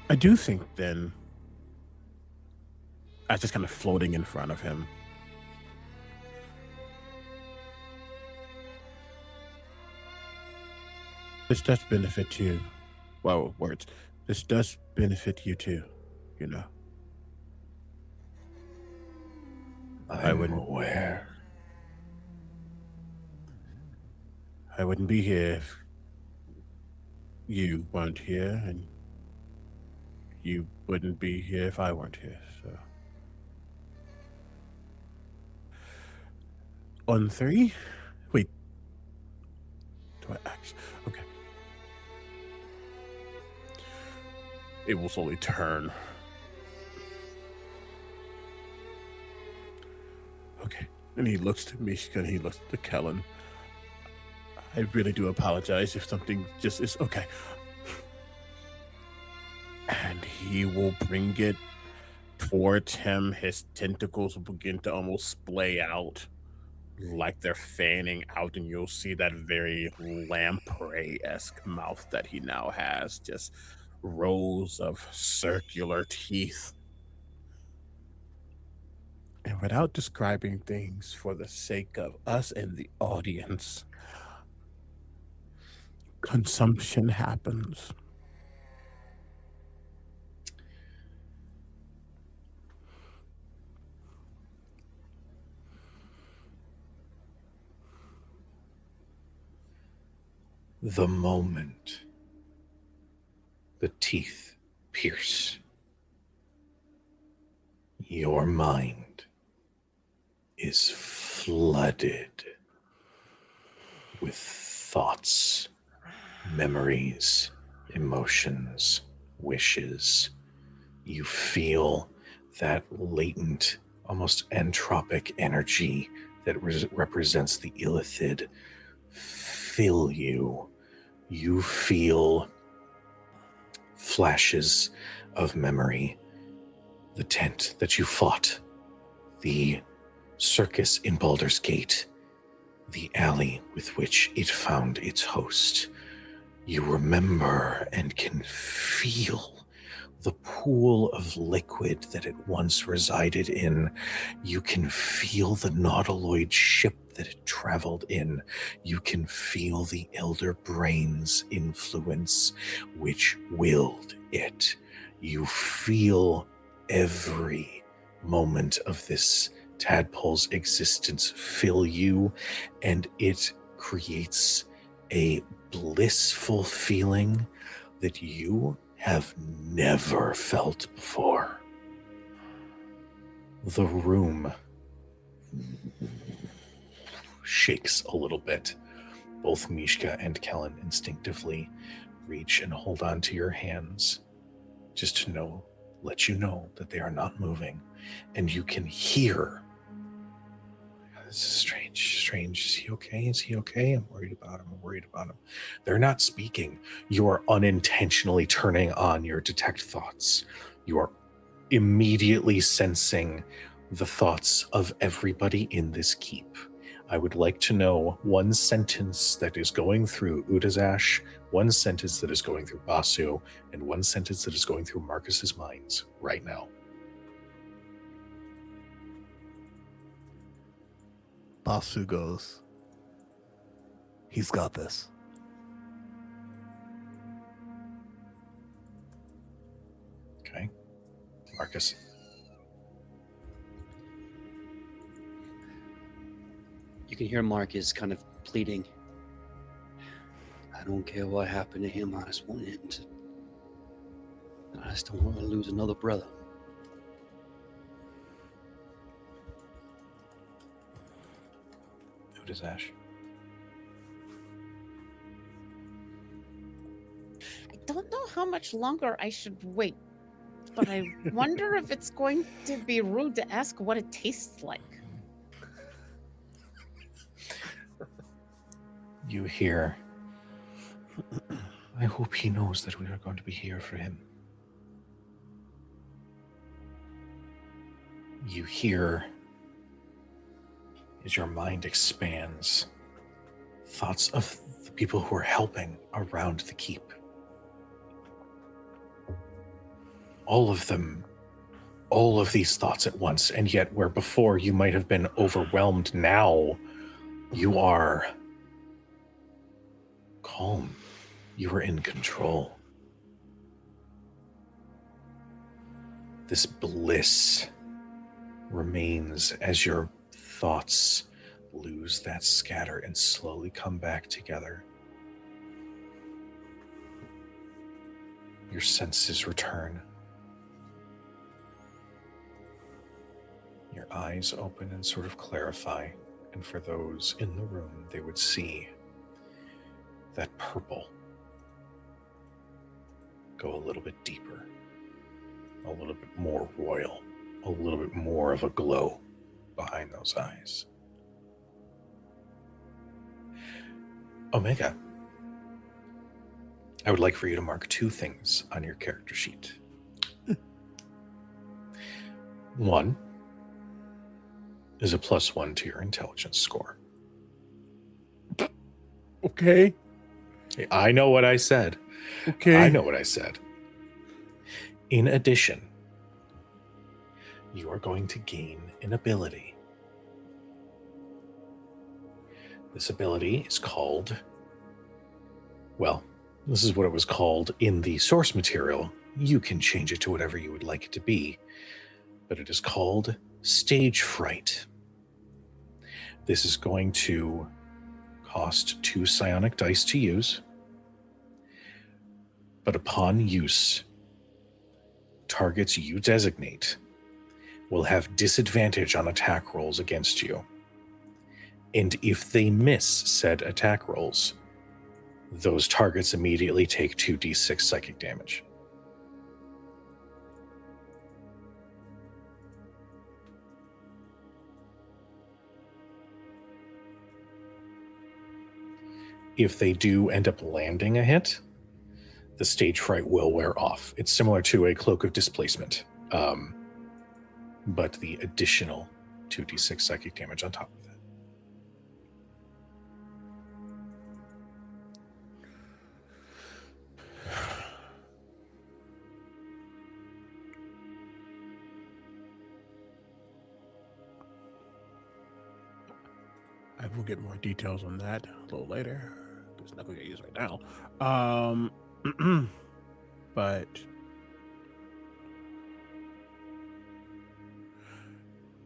Speaker 3: I do think then, as just kind of floating in front of him, this does benefit you. Well, words. This does benefit you too, you know.
Speaker 1: I'm aware.
Speaker 3: I wouldn't be here if you weren't here, and you wouldn't be here if I weren't here, so. On 3? Wait. Do I actually? Okay. It will slowly turn. Okay. And he looks to Mishka and he looks to Kellen. I really do apologize if something just is okay. And he will bring it towards him. His tentacles will begin to almost splay out like they're fanning out, and you'll see that very lamprey-esque mouth that he now has, just rows of circular teeth. And without describing things for the sake of us and the audience, consumption happens.
Speaker 1: The moment the teeth pierce, your mind is flooded with thoughts, memories, emotions, wishes. You feel that latent, almost entropic energy that represents the Illithid fill you. You feel flashes of memory. The tent that you fought, the circus in Baldur's Gate, the alley with which it found its host. You remember and can feel the pool of liquid that it once resided in. You can feel the nautiloid ship that it traveled in. You can feel the Elder Brain's influence, which willed it. You feel every moment of this tadpole's existence fill you, and it creates a blissful feeling that you have never felt before. The room shakes a little bit. Both Mishka and Kellen instinctively reach and hold on to your hands, just to let you know that they are not moving. And you can hear, this is strange. Is he okay? Is he okay? I'm worried about him. They're not speaking. You are unintentionally turning on your detect thoughts. You are immediately sensing the thoughts of everybody in this keep. I would like to know one sentence that is going through Udazash, one sentence that is going through Basu, and one sentence that is going through Marcus's minds right now.
Speaker 4: Basu goes, he's got this.
Speaker 1: Okay. Marcus.
Speaker 5: You can hear Marcus kind of pleading. I don't care what happened to him. I just want him to. I just don't want to lose another brother.
Speaker 1: Udazash.
Speaker 2: I don't know how much longer I should wait, but I wonder if it's going to be rude to ask what it tastes like.
Speaker 1: You hear, I hope he knows that we are going to be here for him. You hear, as your mind expands, thoughts of the people who are helping around the keep. All of them, all of these thoughts at once, and yet where before you might have been overwhelmed, now you are calm. You are in control. This bliss remains as your thoughts lose that scatter and slowly come back together. Your senses return. Your eyes open and sort of clarify, and for those in the room, they would see that purple go a little bit deeper, a little bit more royal, a little bit more of a glow behind those eyes. Omega, I would like for you to mark two things on your character sheet. One is a +1 to your intelligence score.
Speaker 3: Okay.
Speaker 1: I know what I said.
Speaker 3: Okay.
Speaker 1: I know what I said. In addition, you are going to gain an ability. This ability is called, well, this is what it was called in the source material. You can change it to whatever you would like it to be, but it is called Stage Fright. This is going to cost 2 psionic dice to use, but upon use, targets you designate will have disadvantage on attack rolls against you. And if they miss said attack rolls, those targets immediately take 2d6 psychic damage. If they do end up landing a hit, the stage fright will wear off. It's similar to a cloak of displacement, but the additional 2d6 psychic damage on top of it.
Speaker 3: we'll get more details on that a little later. It's not going to get used right now. But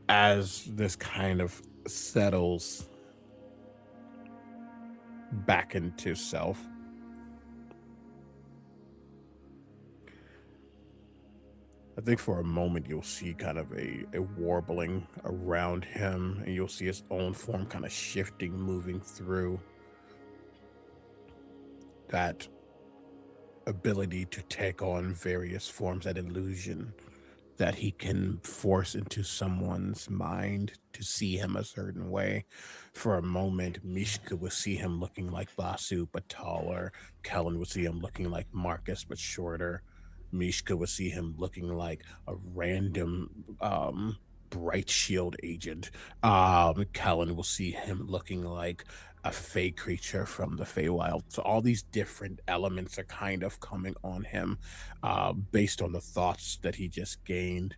Speaker 3: as this kind of settles back into self, I think for a moment you'll see kind of a warbling around him, and you'll see his own form kind of shifting, moving through that ability to take on various forms, that illusion that he can force into someone's mind to see him a certain way. For a moment, Mishka would see him looking like Basu, but taller. Kellen would see him looking like Marcus, but shorter. Mishka would see him looking like a random bright shield agent. Kellen will see him looking like a fey creature from the Feywild. So all these different elements are kind of coming on him based on the thoughts that he just gained.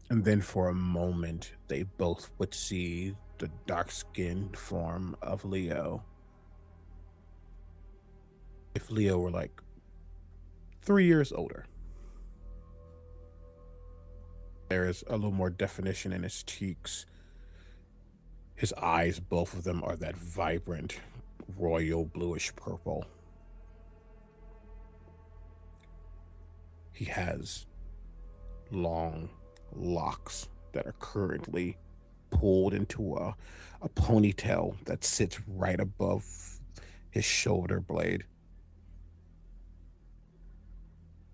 Speaker 3: And then for a moment, they both would see the dark-skinned form of Leo. If Leo were like 3 years older. There is a little more definition in his cheeks. His eyes, both of them, are that vibrant, royal bluish purple. He has long locks that are currently pulled into a ponytail that sits right above his shoulder blade.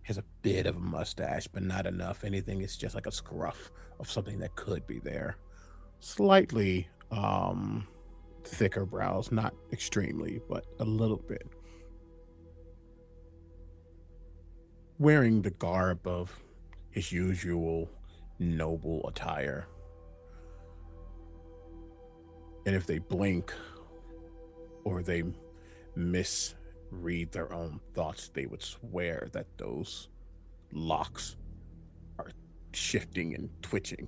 Speaker 3: He has a bit of a mustache, but not enough. Anything, it's just like a scruff of something that could be there. Slightly thicker brows, not extremely, but a little bit. Wearing the garb of his usual noble attire. And if they blink or they misread their own thoughts, they would swear that those locks are shifting and twitching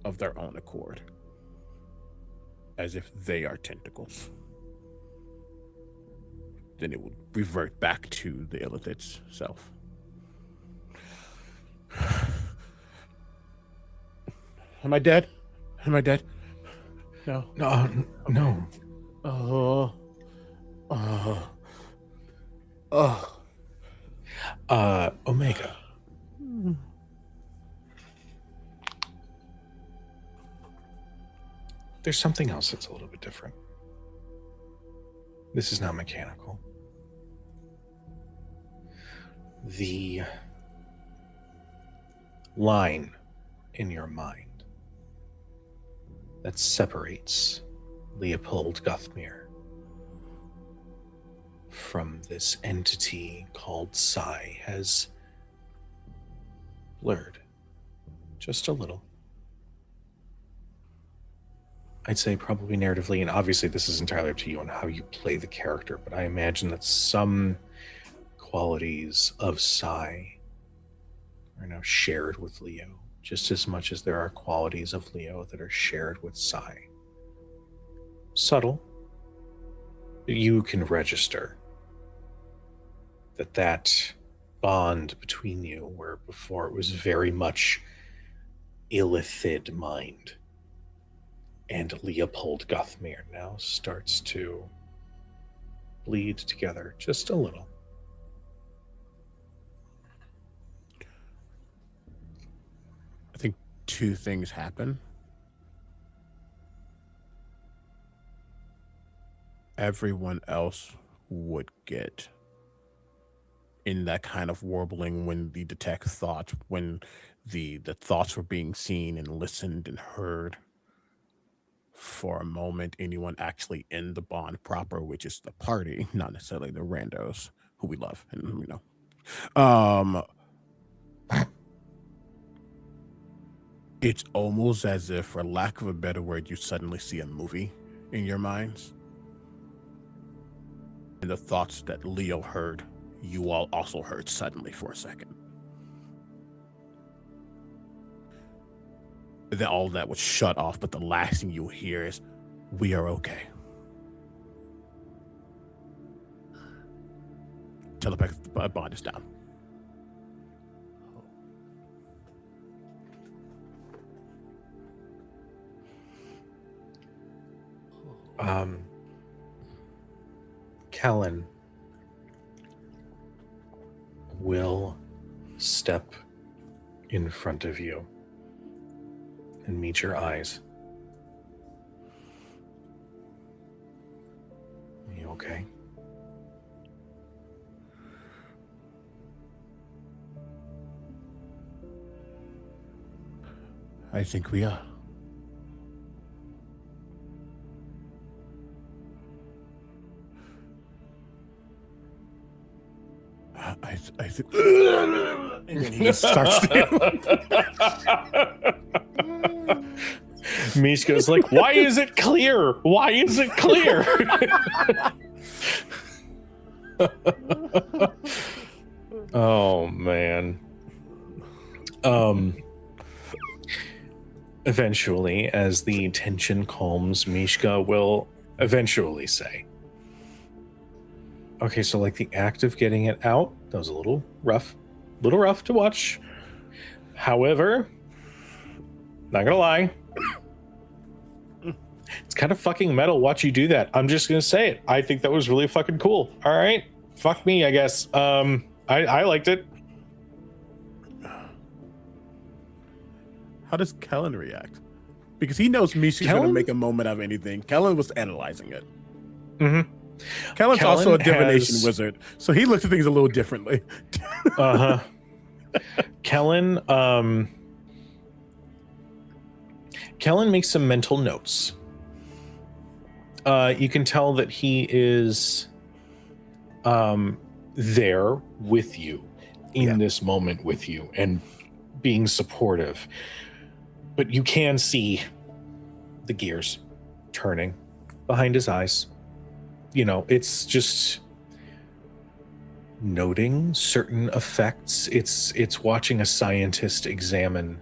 Speaker 3: of their own accord, as if they are tentacles. Then it would revert back to the Illithid's self. Am I dead? Am I dead? No.
Speaker 1: No. Omega. There's something else that's a little bit different. This is not mechanical. The line in your mind that separates Leopold Guthmere from this entity called Psi has blurred just a little. I'd say probably narratively, and obviously this is entirely up to you on how you play the character, but I imagine that some qualities of Psi are now shared with Leo, just as much as there are qualities of Leo that are shared with Psi. Subtle, but you can register that bond between you, where before it was very much Illithid mind and Leopold Guthmere, now starts to bleed together just a little.
Speaker 3: I think two things happen. Everyone else would get in that kind of warbling when the detect thoughts, when the thoughts were being seen and listened and heard. For a moment, anyone actually in the bond proper, which is the party, not necessarily the randos who we love, and it's almost as if, for lack of a better word, you suddenly see a movie in your minds, and the thoughts that Leo heard, you all also heard suddenly for a second. Then all that was shut off, but the last thing you'll hear is, "We are okay. telepathic bond is down.
Speaker 1: Kellen will step in front of you and meet your eyes. Are you okay?
Speaker 3: I think we are. I think. And then he starts
Speaker 1: Mishka's like, why is it clear? Why is it clear? Oh, man. Eventually, as the tension calms, Mishka will eventually say, okay, so like the act of getting it out, that was a little rough to watch. However, not gonna lie, it's kind of fucking metal watch you do that. I'm just gonna say it. I think that was really fucking cool. All right, fuck me, I guess. I liked it.
Speaker 3: How does Kellen react? Because he knows Misha's going to make a moment of anything. Kellen was analyzing it.
Speaker 1: Mm-hmm.
Speaker 3: Kellen's also a divination wizard, so he looks at things a little differently.
Speaker 1: Uh-huh. Kellen makes some mental notes. You can tell that he is there with you in this moment with you and being supportive. But you can see the gears turning behind his eyes. You know, it's just noting certain effects. It's watching a scientist examine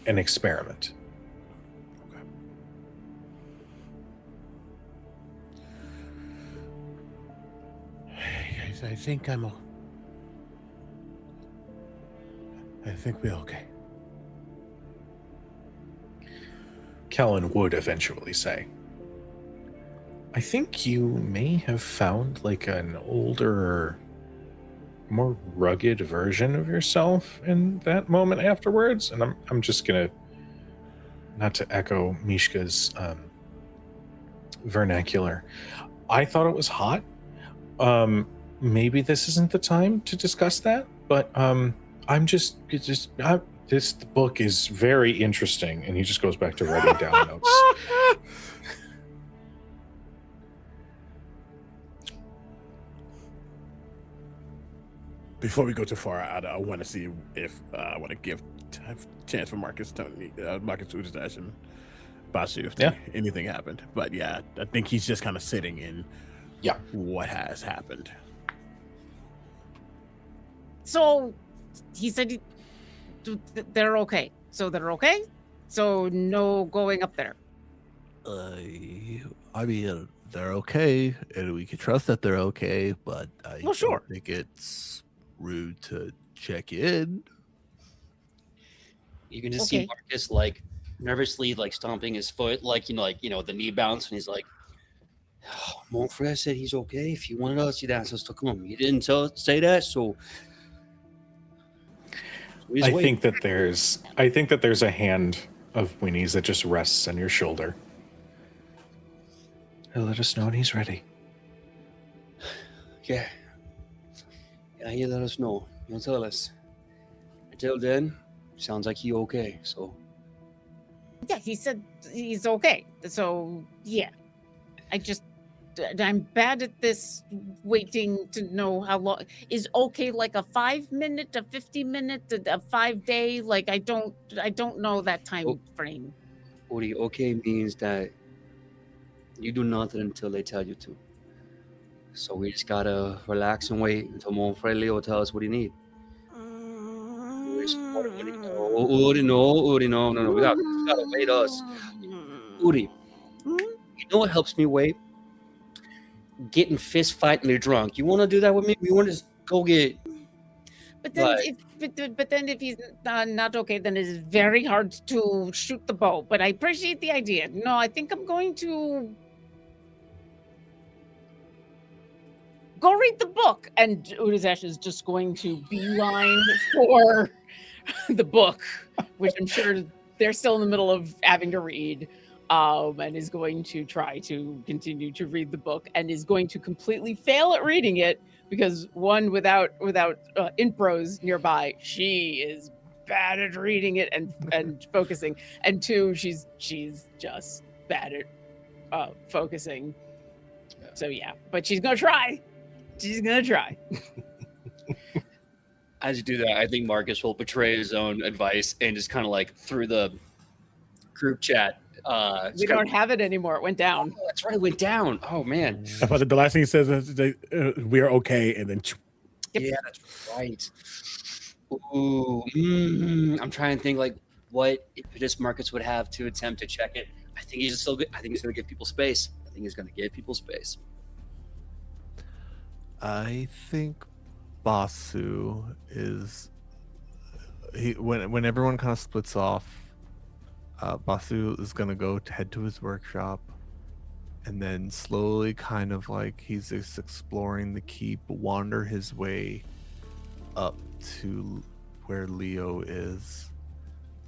Speaker 1: an experiment.
Speaker 3: Okay. I think we're okay.
Speaker 1: Kellen would eventually say, I think you may have found like an older, more rugged version of yourself in that moment afterwards. And I'm just gonna, not to echo Mishka's vernacular, I thought it was hot. Maybe this isn't the time to discuss that, but this book is very interesting, and he just goes back to writing down notes.
Speaker 3: Before we go too far, I want to see if I want to give chance for Marcus Udash and Basu if anything happened. But yeah, I think he's just kind of sitting in what has happened.
Speaker 2: So he said they're okay. So they're okay? So no going up there.
Speaker 4: I mean, they're okay, and we can trust that they're okay, but I don't think it's rude to check in.
Speaker 5: You can just see Marcus like nervously like stomping his foot, like the knee bounce, and he's like, oh, Montfrere said he's okay. If he wanted us, he'd ask us to come. He didn't say that, so
Speaker 1: I think that there's a hand of Winnie's that just rests on your shoulder. He'll let us know when he's ready.
Speaker 5: Yeah, he'll let us know. He'll tell us. Until then, sounds like he's okay. So
Speaker 2: yeah, he said he's okay. So yeah, I'm bad at this, waiting to know how long is okay. Like a 5 minute, a 50 minute, a 5 day. Like I don't know that time frame.
Speaker 5: Uri, okay means that you do nothing until they tell you to. So we just gotta relax and wait until Montfrere Leo tell us what he need. Uri, no. We gotta wait us. Uri, you know what helps me wait? get in fist fight and they're drunk. You want to do that with me? We want to just go get.
Speaker 2: But then,
Speaker 5: But-
Speaker 2: but then if he's not okay, then it is very hard to shoot the bow. But I appreciate the idea. No, I think I'm going to go read the book. And Udazesh is just going to beeline for the book, which I'm sure they're still in the middle of having to read. And is going to try to continue to read the book and is going to completely fail at reading it because one, without intros nearby, she is bad at reading it and focusing, and two, she's just bad at focusing. So yeah, but she's gonna try. She's gonna try.
Speaker 5: As you do that, I think Marcus will betray his own advice and just kind of like through the group chat.
Speaker 2: We don't have it anymore. It went down.
Speaker 5: Oh, that's right. It went down. Oh man.
Speaker 3: I thought the last thing he says is we're okay, and then
Speaker 2: Yep.
Speaker 5: Yeah, that's right. Ooh, I'm trying to think like what impetus Marcus would have to attempt to check it. I think he's still good. I think he's going to give people space.
Speaker 4: I think Basu is when everyone kind of splits off. Basu is gonna go to head to his workshop, and then slowly, kind of like he's just exploring the keep, wander his way up to where Leo is,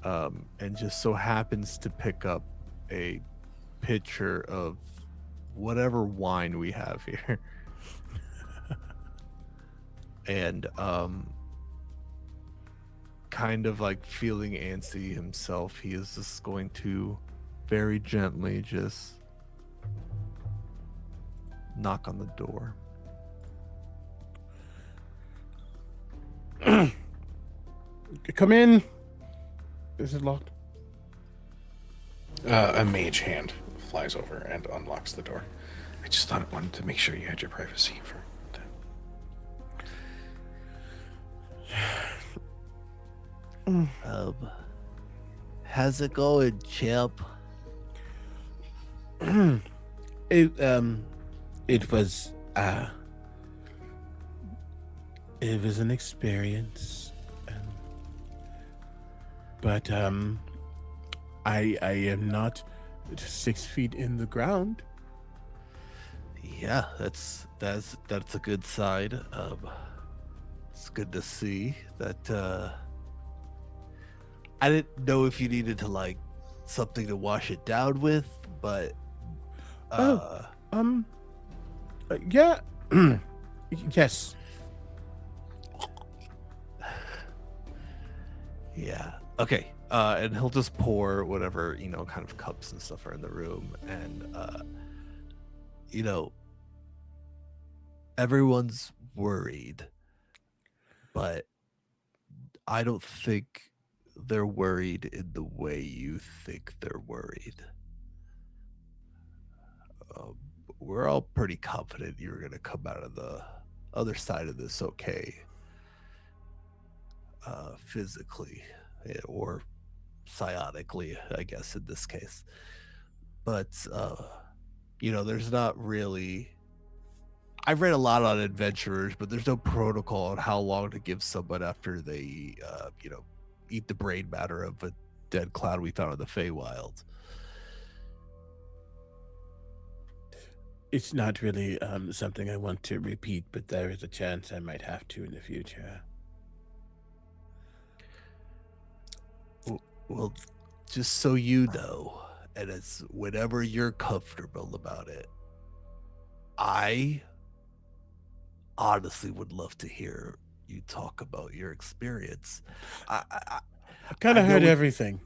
Speaker 4: and just so happens to pick up a pitcher of whatever wine we have here. And kind of like feeling antsy himself, he is just going to very gently just knock on the door.
Speaker 3: come in. This is locked.
Speaker 1: A mage hand flies over and unlocks the door. I just thought I wanted to make sure you had your privacy for that.
Speaker 4: How's it going, champ?
Speaker 3: It was an experience, but I am not 6 feet in the ground.
Speaker 4: Yeah, that's a good sign. It's good to see that. I didn't know if you needed to like something to wash it down with, but
Speaker 3: yeah. Yes.
Speaker 4: Yeah. Okay. And he'll just pour whatever, kind of cups and stuff are in the room. And, everyone's worried, but I don't think they're worried in the way you think they're worried. We're all pretty confident you're going to come out of the other side of this okay. Physically or psionically, I guess, in this case. But, there's not really... I've read a lot on adventurers, but there's no protocol on how long to give someone after they, eat the brain matter of a dead cloud we found in the Feywild.
Speaker 3: It's not really something I want to repeat, but there is a chance I might have to in the future.
Speaker 4: Well, just so you know, and it's whenever you're comfortable about it, I honestly would love to hear you talk about your experience.
Speaker 3: I kind of heard everything.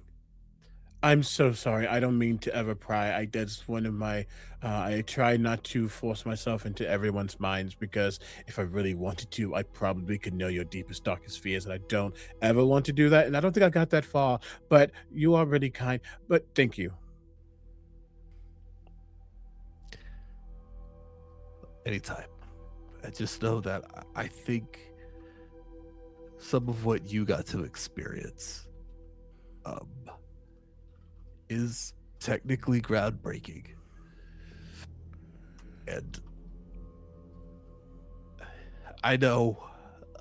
Speaker 3: I'm so sorry. I don't mean to ever pry. That's one of my. I try not to force myself into everyone's minds, because if I really wanted to, I probably could know your deepest, darkest fears, and I don't ever want to do that. And I don't think I got that far. But you are really kind. But thank you.
Speaker 4: Anytime. I just know that I think some of what you got to experience is technically groundbreaking. And I know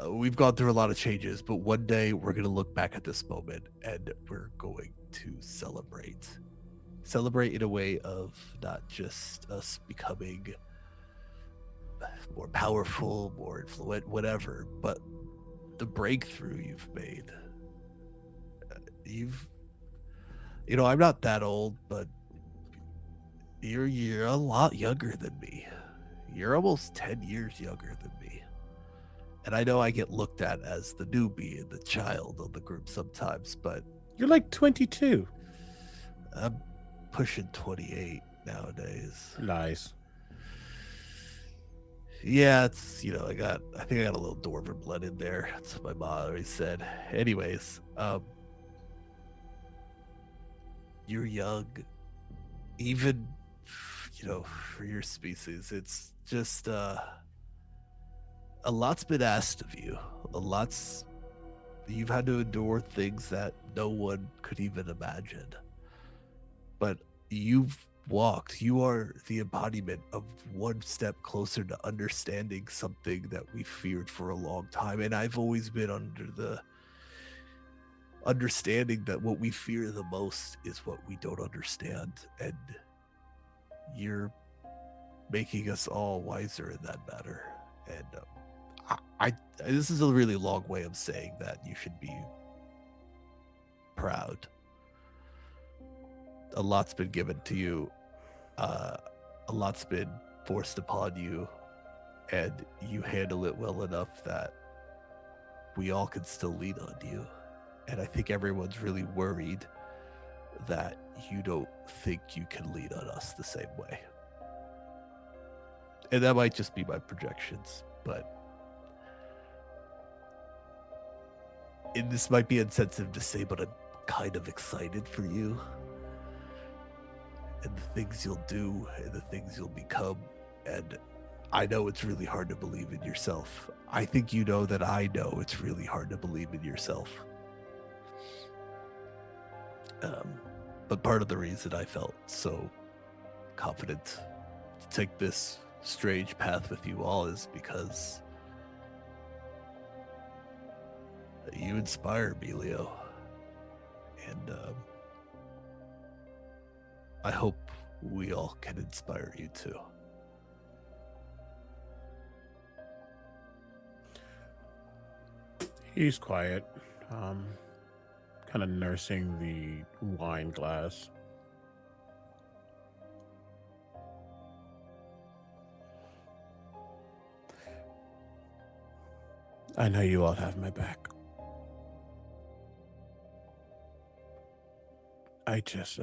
Speaker 4: we've gone through a lot of changes, but one day we're going to look back at this moment and we're going to celebrate. Celebrate in a way of not just us becoming more powerful, more influential, whatever, but the breakthrough you've made. I'm not that old, but you're a lot younger than me. You're almost 10 years younger than me. And I know I get looked at as the newbie and the child of the group sometimes, but
Speaker 3: You're like 22.
Speaker 4: I'm pushing 28 nowadays.
Speaker 3: Nice.
Speaker 4: Yeah, it's, I think I got a little dwarven blood in there. That's what my mom always said. Anyways, you're young. Even, for your species, it's just, a lot's been asked of you. You've had to endure things that no one could even imagine. But you are the embodiment of one step closer to understanding something that we feared for a long time. And I've always been under the understanding that what we fear the most is what we don't understand. And you're making us all wiser in that matter. And this is a really long way of saying that you should be proud. A lot's been given to you. A lot's been forced upon you, and you handle it well enough that we all can still lean on you. And I think everyone's really worried that you don't think you can lean on us the same way. And that might just be my projections, but and this might be insensitive to say, but I'm kind of excited for you and the things you'll do and the things you'll become. And I know it's really hard to believe in yourself. I think you know that I know it's really hard to believe in yourself. But part of the reason I felt so confident to take this strange path with you all is because you inspire me, Leo. And I hope we all can inspire you too.
Speaker 3: He's quiet, kind of nursing the wine glass. I know you all have my back. I just,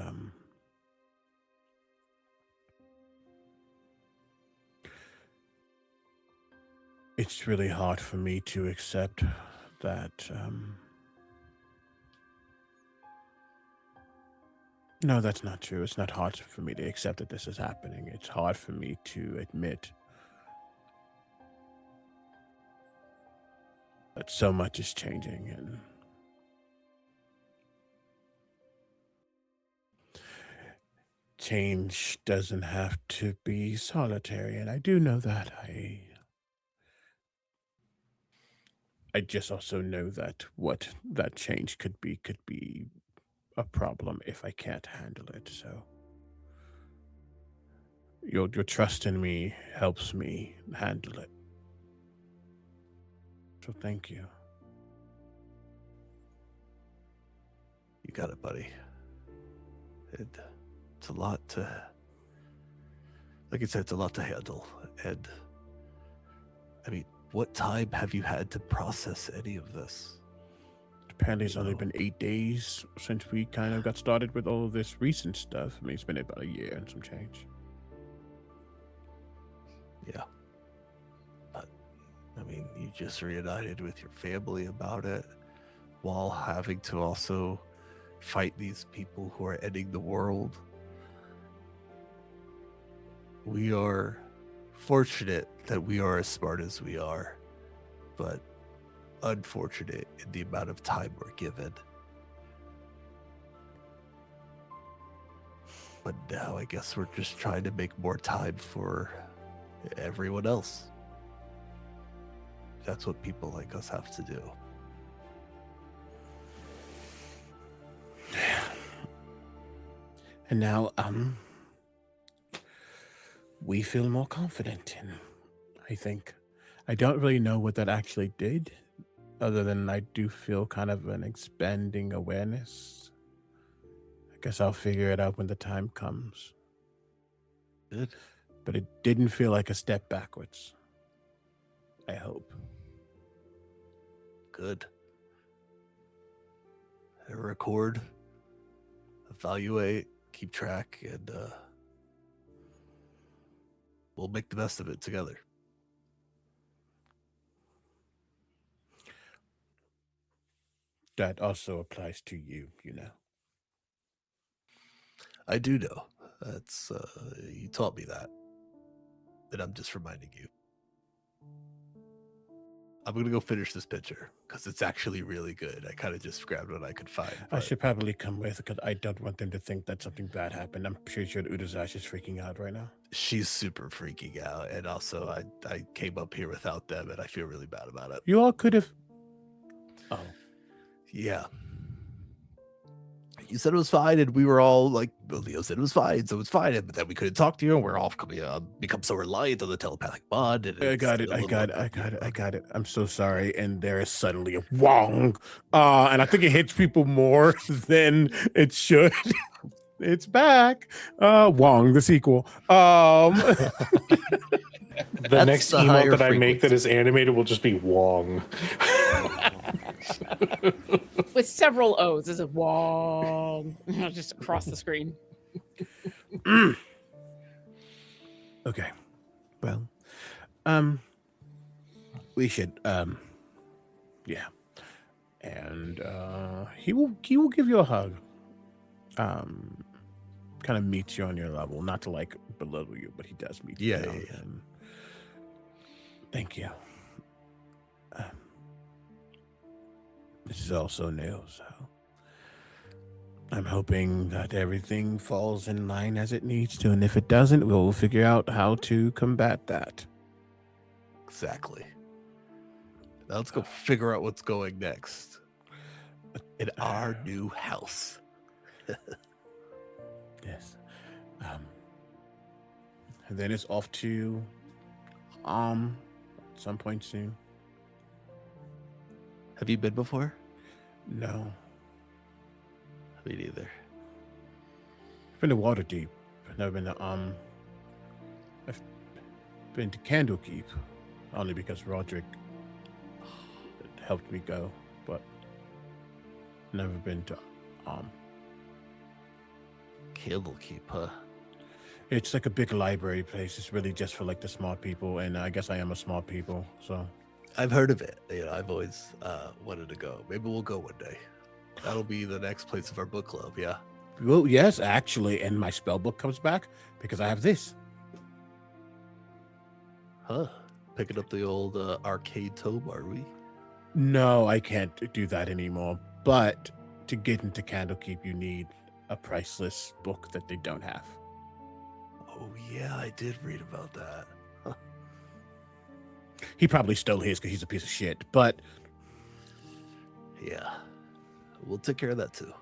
Speaker 3: it's really hard for me to accept that, no, that's not true. It's not hard for me to accept that this is happening. It's hard for me to admit that so much is changing, and change doesn't have to be solitary, and I do know that. I just also know that what that change could be a problem if I can't handle it. So your trust in me helps me handle it. So thank you.
Speaker 4: You got it, buddy. It's a lot to, like I said, it's a lot to handle. And I mean, what time have you had to process any of this?
Speaker 3: Apparently it's only been 8 days since we kind of got started with all of this recent stuff. I mean, it's been about a year and some change.
Speaker 4: Yeah. But, I mean, you just reunited with your family about it while having to also fight these people who are ending the world. We are fortunate that we are as smart as we are, but unfortunate in the amount of time we're given. But now I guess we're just trying to make more time for everyone else. That's what people like us have to do.
Speaker 3: And now, we feel more confident in, I think. I don't really know what that actually did, other than I do feel kind of an expanding awareness. I guess I'll figure it out when the time comes.
Speaker 4: Good.
Speaker 3: But it didn't feel like a step backwards. I hope.
Speaker 4: Good. Record, evaluate, keep track, and we'll make the best of it together.
Speaker 3: That also applies to you, you know.
Speaker 4: I do know. That's you taught me that. And I'm just reminding you. I'm gonna go finish this picture because it's actually really good. I kind of just grabbed what I could find.
Speaker 3: I should probably come with because I don't want them to think that something bad happened. I'm pretty sure Udazash is freaking out right now.
Speaker 4: She's super freaking out, and also I came up here without them, and I feel really bad about it.
Speaker 3: You all could have. Oh,
Speaker 4: yeah. You said it was fine, and we were all like, well, Leo said it was fine, so it's fine. But then we couldn't talk to you, and we're all become so reliant on the telepathic bond. And
Speaker 3: I got it. I'm so sorry. And there is suddenly a wong, and I think it hits people more than it should. It's back. Wong, the sequel.
Speaker 1: The next emote that I make that is animated will just be Wong.
Speaker 2: With several O's. Is it Wong? Just across the screen.
Speaker 3: Okay. Well, we should, yeah. And he will give you a hug. Kind of meets you on your level, not to like belittle you, but he does meet you.
Speaker 4: Yeah.
Speaker 3: And thank you. This is also new, so I'm hoping that everything falls in line as it needs to, and if it doesn't, we'll figure out how to combat that.
Speaker 4: Exactly. Now let's go figure out what's going next in our new house.
Speaker 3: Yes. And then it's off to at some point soon.
Speaker 4: Have you been before?
Speaker 3: No.
Speaker 4: Me neither.
Speaker 3: I've been to Waterdeep. I've never been to I've been to Candlekeep, only because Roderick helped me go, but never been to
Speaker 4: Candlekeep, huh?
Speaker 3: It's like a big library place. It's really just for like the smart people, and I guess I am a smart people, so
Speaker 4: I've heard of it. I've always wanted to go. Maybe we'll go one day. That'll be the next place of our book club, yeah.
Speaker 3: Well, yes, actually, and my spell book comes back because I have this.
Speaker 4: Huh. Picking up the old arcade tome, are we?
Speaker 3: No, I can't do that anymore. But to get into Candlekeep, you need a priceless book that they don't have.
Speaker 4: Oh, yeah, I did read about that. Huh.
Speaker 3: He probably stole his because he's a piece of shit, but
Speaker 4: Yeah. We'll take care of that, too.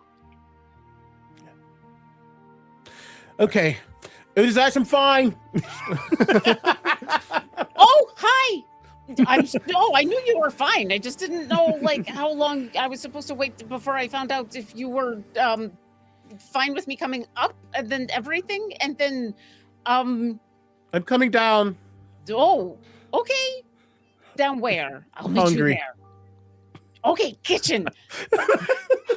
Speaker 3: okay. Is that some fine?
Speaker 2: Oh, hi. I knew you were fine. I just didn't know like how long I was supposed to wait before I found out if you were fine with me coming up and then everything and then
Speaker 3: I'm coming down.
Speaker 2: oh, okay. Down where? I'll meet
Speaker 3: Hungry.
Speaker 2: you there. Okay, kitchen.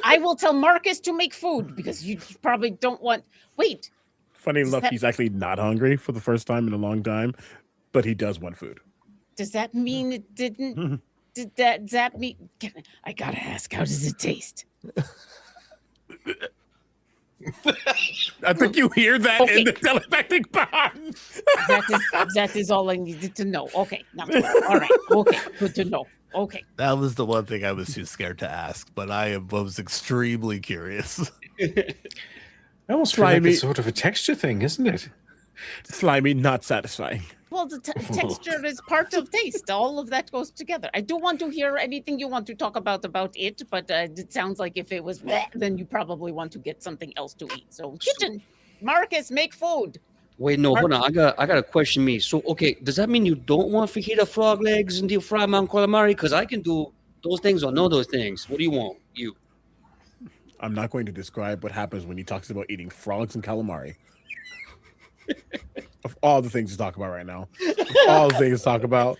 Speaker 2: I will tell Marcus to make food because you probably don't want. Wait,
Speaker 3: Funny
Speaker 2: Does
Speaker 3: enough,
Speaker 2: that-
Speaker 3: he's actually not hungry for the first time in a long time, but he does want food.
Speaker 2: does that mean it didn't? Does that mean? I gotta ask. How does it taste?
Speaker 3: I think you hear that
Speaker 2: Okay.
Speaker 3: in the telepathic bond.
Speaker 2: That is all I needed to know. Okay, not to worry. All right. Okay, good to know. Okay.
Speaker 4: That was the one thing I was too scared to ask, but I was extremely curious.
Speaker 1: I almost feel like
Speaker 3: Slimy.
Speaker 1: it's sort of a texture thing, isn't it?
Speaker 3: Slimy, not satisfying.
Speaker 2: Well, the texture is part of taste. All of that goes together. I don't want to hear anything you want to talk about it, but it sounds like if it was bleh, then you probably want to get something else to eat. So, kitchen, Marcus, make food.
Speaker 5: Wait, no, hold on. I got a question. Me. So, okay, does that mean you don't want fajita frog legs and deep fried mount calamari? Because I can do those things or know those things. What do you want? You.
Speaker 3: I'm not going to describe what happens when he talks about eating frogs and calamari. Of all the things to talk about right now, all the things to talk about.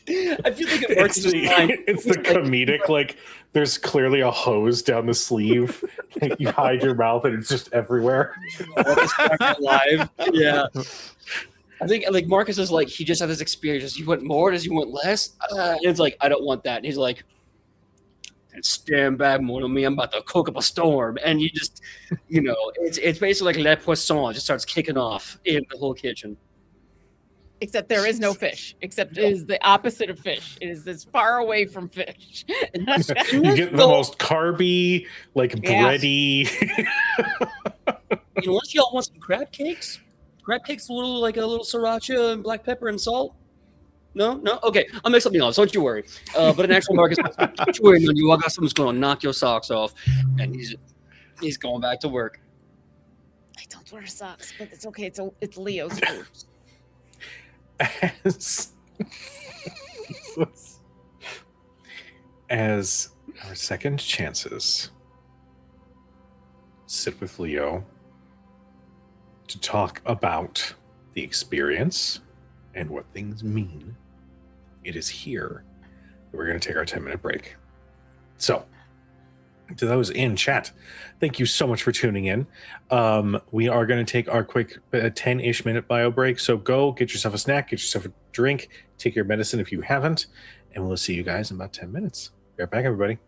Speaker 5: I feel like it works just fine.
Speaker 1: It's the comedic, like there's clearly a hose down the sleeve. Like, you hide your mouth and it's just everywhere.
Speaker 5: Alive. Yeah. I think like Marcus is like, he just had this experience. Does he want more? Does he want less? And it's like, I don't want that. And he's like, stand back more than me. I'm about to cook up a storm. And you just, it's basically like Le Poisson. It just starts kicking off in the whole kitchen.
Speaker 2: Except there is no fish. Except it is the opposite of fish. It is as far away from fish.
Speaker 1: You get the most carby, like bready.
Speaker 5: Unless y'all want some crab cakes. Crab cakes, a little sriracha and black pepper and salt. No? Okay, I'll make something else. Don't you worry. But an actual Marcus, don't you worry, man. I got something's going to knock your socks off. And he's going back to work.
Speaker 2: I don't wear socks, but it's okay. It's Leo's food.
Speaker 1: As our second chances sit with Leo to talk about the experience and what things mean, it is here that we're going to take our 10-minute break. So, to those in chat, thank you so much for tuning in. We are going to take our quick 10-ish minute bio break. So go get yourself a snack, get yourself a drink, take your medicine if you haven't, and we'll see you guys in about 10 minutes. Be right back, everybody.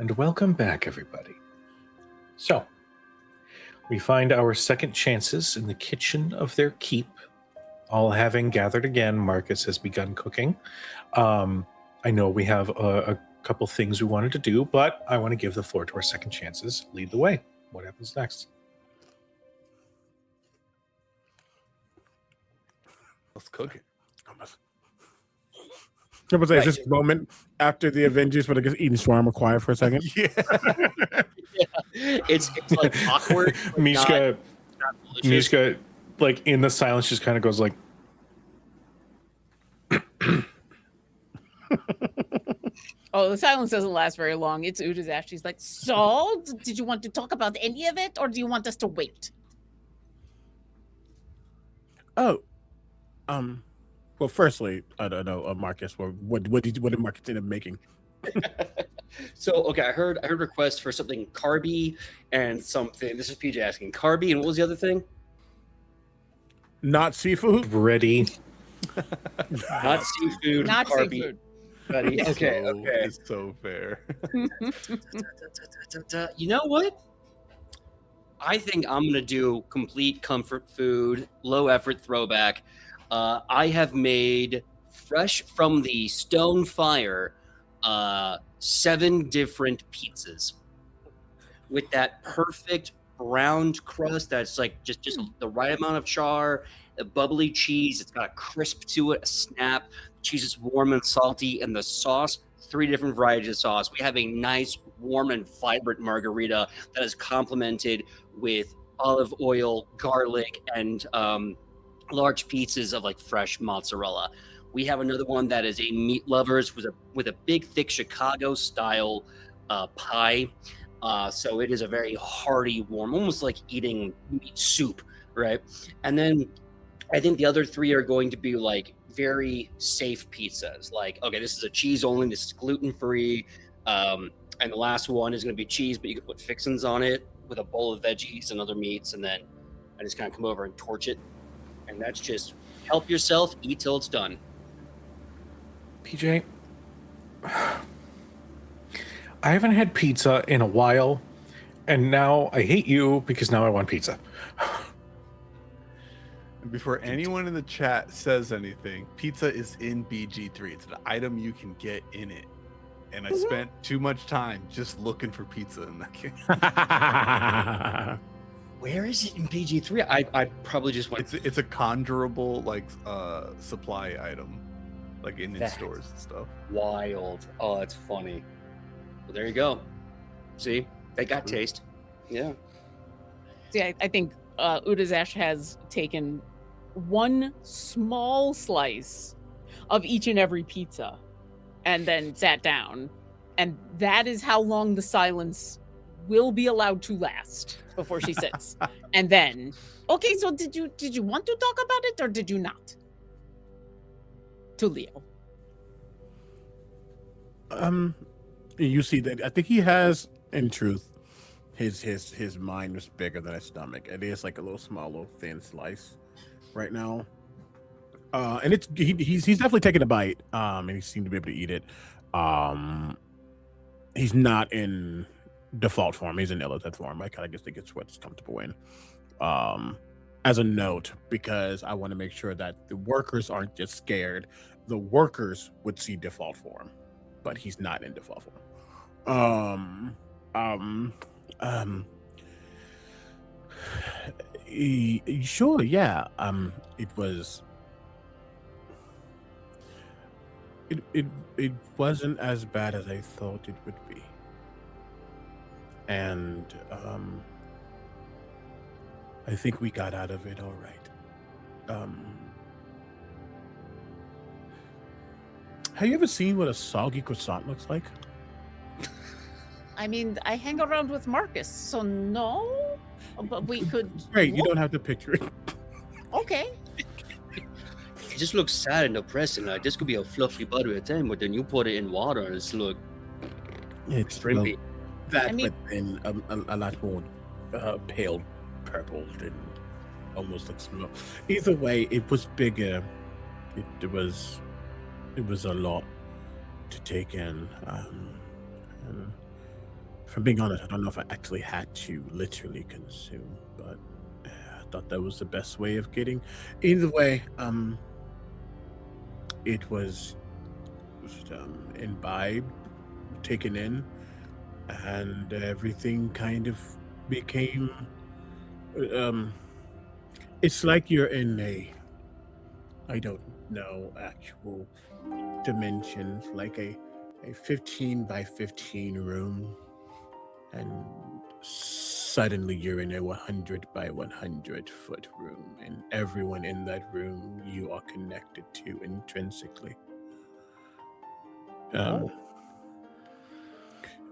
Speaker 1: And welcome back, everybody. So, we find our second chances in the kitchen of their keep. All having gathered again, Marcus has begun cooking. I know we have a couple things we wanted to do, but I want to give the floor to our second chances. Lead the way. What happens next?
Speaker 4: Let's cook it.
Speaker 3: I was like, is this moment after the Avengers where they get eating shawarma quiet for a second?
Speaker 4: Yeah.
Speaker 5: It's like awkward. but
Speaker 1: Mishka,
Speaker 5: not delicious.
Speaker 1: Mishka, like in the silence, just kind of goes like,
Speaker 2: Oh, the silence doesn't last very long. It's Uda's Ash. She's like, so, did you want to talk about any of it, or do you want us to wait?
Speaker 3: Oh, well, firstly, I don't know, Marcus. What did Marcus end up making?
Speaker 5: So okay, I heard requests for something carby and something. This is PJ asking carby, and what was the other thing?
Speaker 3: Not seafood.
Speaker 1: ready.
Speaker 5: Not seafood.
Speaker 2: Not
Speaker 5: carby.
Speaker 2: seafood.
Speaker 5: Buddy. Okay,
Speaker 4: So-
Speaker 5: okay.
Speaker 4: It's so fair.
Speaker 5: You know what? I think I'm gonna do complete comfort food, low effort throwback. I have made fresh from the stone fire 7 different pizzas with that perfect browned crust that's like just the right amount of char, the bubbly cheese. It's got a crisp to it, a snap. The cheese is warm and salty, and the sauce, 3 different varieties of sauce. We have a nice, warm, and vibrant margarita that is complemented with olive oil, garlic, and large pieces of like fresh mozzarella. We have another one that is a meat lovers with a big, thick Chicago style pie. So it is a very hearty, warm, almost like eating meat soup, right? And then I think the other 3 are going to be like very safe pizzas. Like, okay, this is a cheese only, this is gluten free, and the last one is going to be cheese, but you can put fixins on it with a bowl of veggies and other meats, and then I just kind of come over and torch it, and that's just help yourself, eat till it's done.
Speaker 1: PJ, I haven't had pizza in a while, and now I hate you because now I want pizza.
Speaker 4: And before anyone in the chat says anything, pizza is in BG3. It's an item you can get in it. And I spent too much time just looking for pizza in that game.
Speaker 5: Where is it in PG3? I probably just went.
Speaker 4: It's a conjurable like supply item, like in
Speaker 5: That-
Speaker 4: stores and stuff.
Speaker 5: Wild. Oh, that's funny. Well, there you go. See, they got taste. Yeah.
Speaker 2: See, I think Uda's Ash has taken one small slice of each and every pizza and then sat down. And that is how long the silence will be allowed to last before she sits. And then, okay, so did you want to talk about it or did you not? To Leo.
Speaker 3: You see that I think he has, in truth, his mind was bigger than his stomach. It is like a little small, little thin slice right now. And it's he's definitely taking a bite. And he seemed to be able to eat it. He's not in default form. He's in Illithid form. I kind of guess think it's what's comfortable in. As a note, because I want to make sure that the workers aren't just scared. The workers would see default form, but he's not in default form. Sure, yeah. It wasn't as bad as I thought it would be. And I think we got out of it all right. Have you ever seen what a soggy croissant looks like?
Speaker 2: I mean, I hang around with Marcus, so no, but we could.
Speaker 3: Great, you don't have to picture it.
Speaker 2: Okay.
Speaker 5: It just looks sad and depressing. Like this could be a fluffy buttery thing, but then you put it in water and it's look
Speaker 3: It's
Speaker 5: shrimpy.
Speaker 3: that,
Speaker 2: I mean-
Speaker 3: but then a lot more pale purple and almost like smoke. Either way, it was bigger. It was a lot to take in. And For being honest, I don't know if I actually had to literally consume, but I thought that was the best way of getting. Either way, it was imbibed, taken in, and everything kind of became. It's like you're in I don't know, actual dimensions, like a 15 by 15 room, and suddenly you're in a 100 by 100 foot room, and everyone in that room you are connected to intrinsically.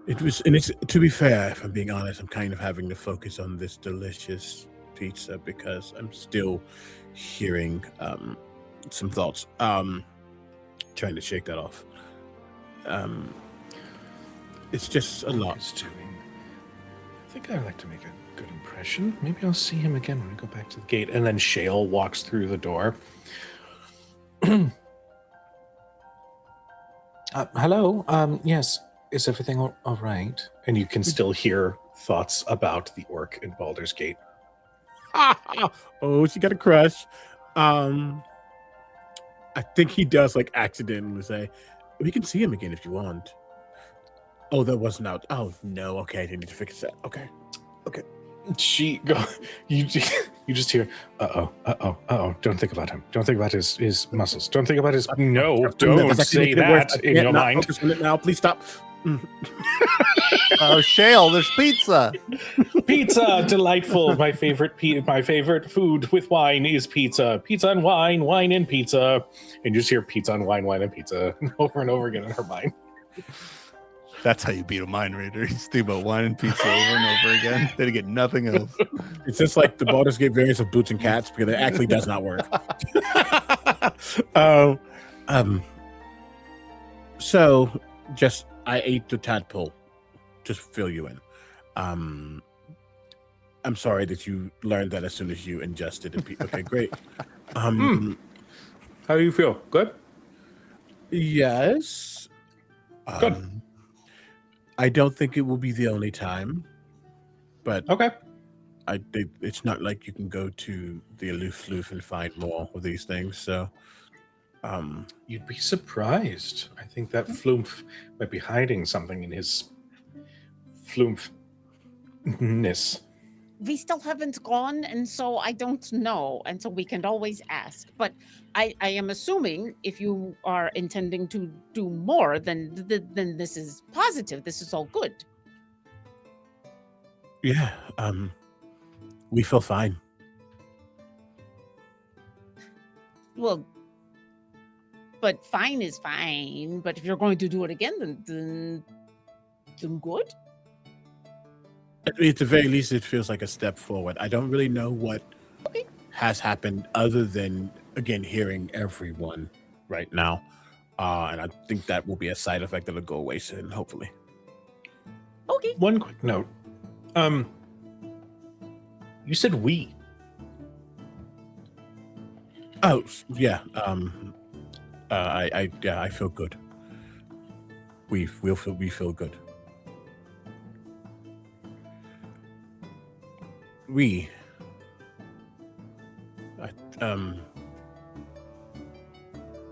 Speaker 3: It was, and it's, to be fair, if I'm being honest, I'm kind of having to focus on this delicious pizza because I'm still hearing some thoughts. Trying to shake that off. It's just a lot.
Speaker 1: Is doing. I think I'd like to make a good impression. Maybe I'll see him again when we go back to the gate. And then Shale walks through the door. Hello. Yes. Is everything all right? And you can still hear thoughts about the orc in Baldur's Gate.
Speaker 3: Oh, she got a crush. I think he does like accidentally say, "We can see him again if you want." Oh, that wasn't out. Oh no. Okay, I didn't need to fix that. Okay.
Speaker 1: She go. You just hear. Don't think about him. Don't think about his muscles. Don't think about his. No, don't say that in your mind.
Speaker 3: Focus on it now. Please stop.
Speaker 4: Oh, Shale, there's pizza.
Speaker 1: Pizza, delightful. My favorite food with wine is pizza. Pizza and wine, wine and pizza. And you just hear pizza and wine and pizza over and over again in her mind.
Speaker 4: That's how you beat a mind reader. You just think about wine and pizza over and over again. They get nothing else.
Speaker 3: It's just like the Baldur's Gate variants of Boots and Cats because it actually does not work. So just I ate the tadpole. Just fill you in. I'm sorry that you learned that as soon as you ingested it. Okay, great.
Speaker 1: How do you feel? Good?
Speaker 3: Yes.
Speaker 1: Good.
Speaker 3: I don't think it will be the only time, but
Speaker 1: Okay.
Speaker 3: It's not like you can go to the Aloof Floof and find more of these things. So,
Speaker 1: You'd be surprised. I think that Flumph might be hiding something in his Flumphness.
Speaker 2: We still haven't gone, and so I don't know, and so we can always ask. But I am assuming if you are intending to do more, then this is positive. This is all good.
Speaker 3: yeah, we feel fine.
Speaker 2: Well, but fine is fine. But if you're going to do it again, then good.
Speaker 3: At the very least, it feels like a step forward. I don't really know what has happened other than, again, hearing everyone right now. And I think that will be a side effect that'll go away soon, hopefully.
Speaker 2: Okay.
Speaker 1: One quick note. You said we.
Speaker 3: Oh, yeah. I feel good. We feel good.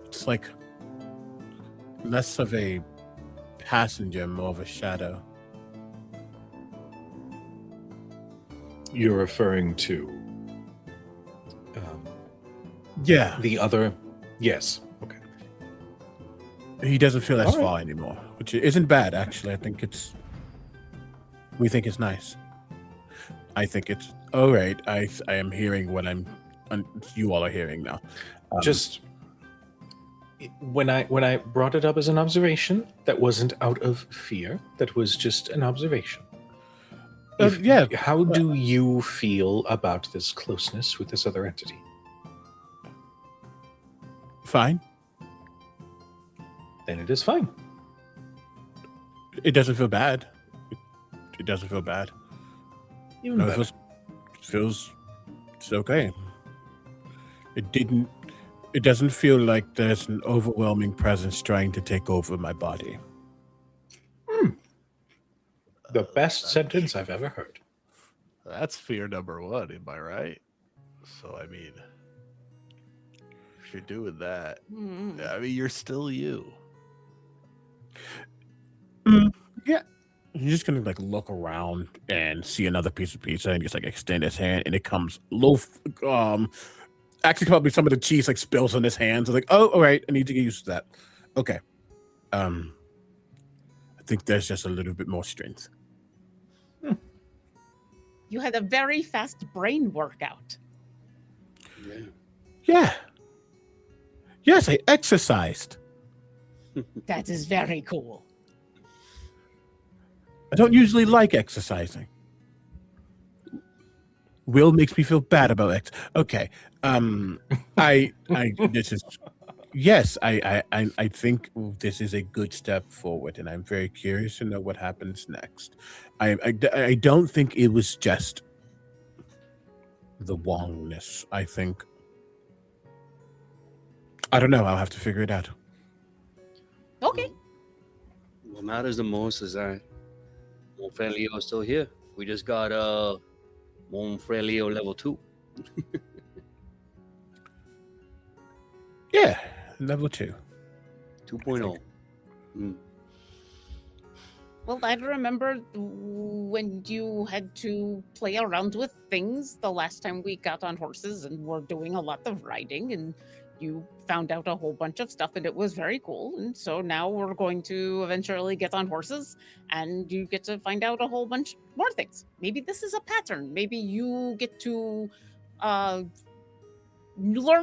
Speaker 3: It's like less of a passenger, more of a shadow.
Speaker 1: You're referring to
Speaker 3: Yeah,
Speaker 1: the other. Yes. Okay.
Speaker 3: he doesn't feel as
Speaker 1: All right.
Speaker 3: far anymore, which isn't bad actually. We think it's nice. I think it's all right. I am hearing what you all are hearing now.
Speaker 1: Just when I brought it up as an observation, that wasn't out of fear. That was just an observation.
Speaker 3: Yeah.
Speaker 1: How do you feel about this closeness with this other entity?
Speaker 3: Fine.
Speaker 1: Then it is fine.
Speaker 3: It doesn't feel bad. It doesn't feel bad.
Speaker 1: Even
Speaker 3: No,
Speaker 1: better.
Speaker 3: it feels it's okay. It doesn't feel like there's an overwhelming presence trying to take over my body.
Speaker 1: The best
Speaker 4: That's-
Speaker 1: sentence I've ever heard.
Speaker 4: That's fear number one, am I right? So, I mean, if you're doing that,
Speaker 2: Hmm.
Speaker 4: I mean, you're still you.
Speaker 3: Yeah. He's just gonna like look around and see another piece of pizza and just like extend his hand and it comes actually probably some of the cheese like spills on his hands. Like, oh, all right, I need to get used to that. Okay. I think there's just a little bit more strength.
Speaker 2: You had a very fast brain workout.
Speaker 5: Yeah.
Speaker 3: Yeah. Yes, I exercised.
Speaker 2: That is very cool.
Speaker 3: I don't usually like exercising. Will makes me feel bad about Okay. This is yes, I think this is a good step forward, and I'm very curious to know what happens next. I don't think it was just the Wongness. I think I don't know. I'll have to figure it out.
Speaker 2: Okay.
Speaker 5: What matters the most is that Mon Frere Leo is still here. We just got Mon Frere Leo level 2.
Speaker 3: Yeah, level 2.
Speaker 5: 2.0.
Speaker 2: Well, I remember when you had to play around with things the last time we got on horses and were doing a lot of riding, and you found out a whole bunch of stuff, and it was very cool. And so now we're going to eventually get on horses, and you get to find out a whole bunch more things. Maybe this is a pattern. Maybe you get to learn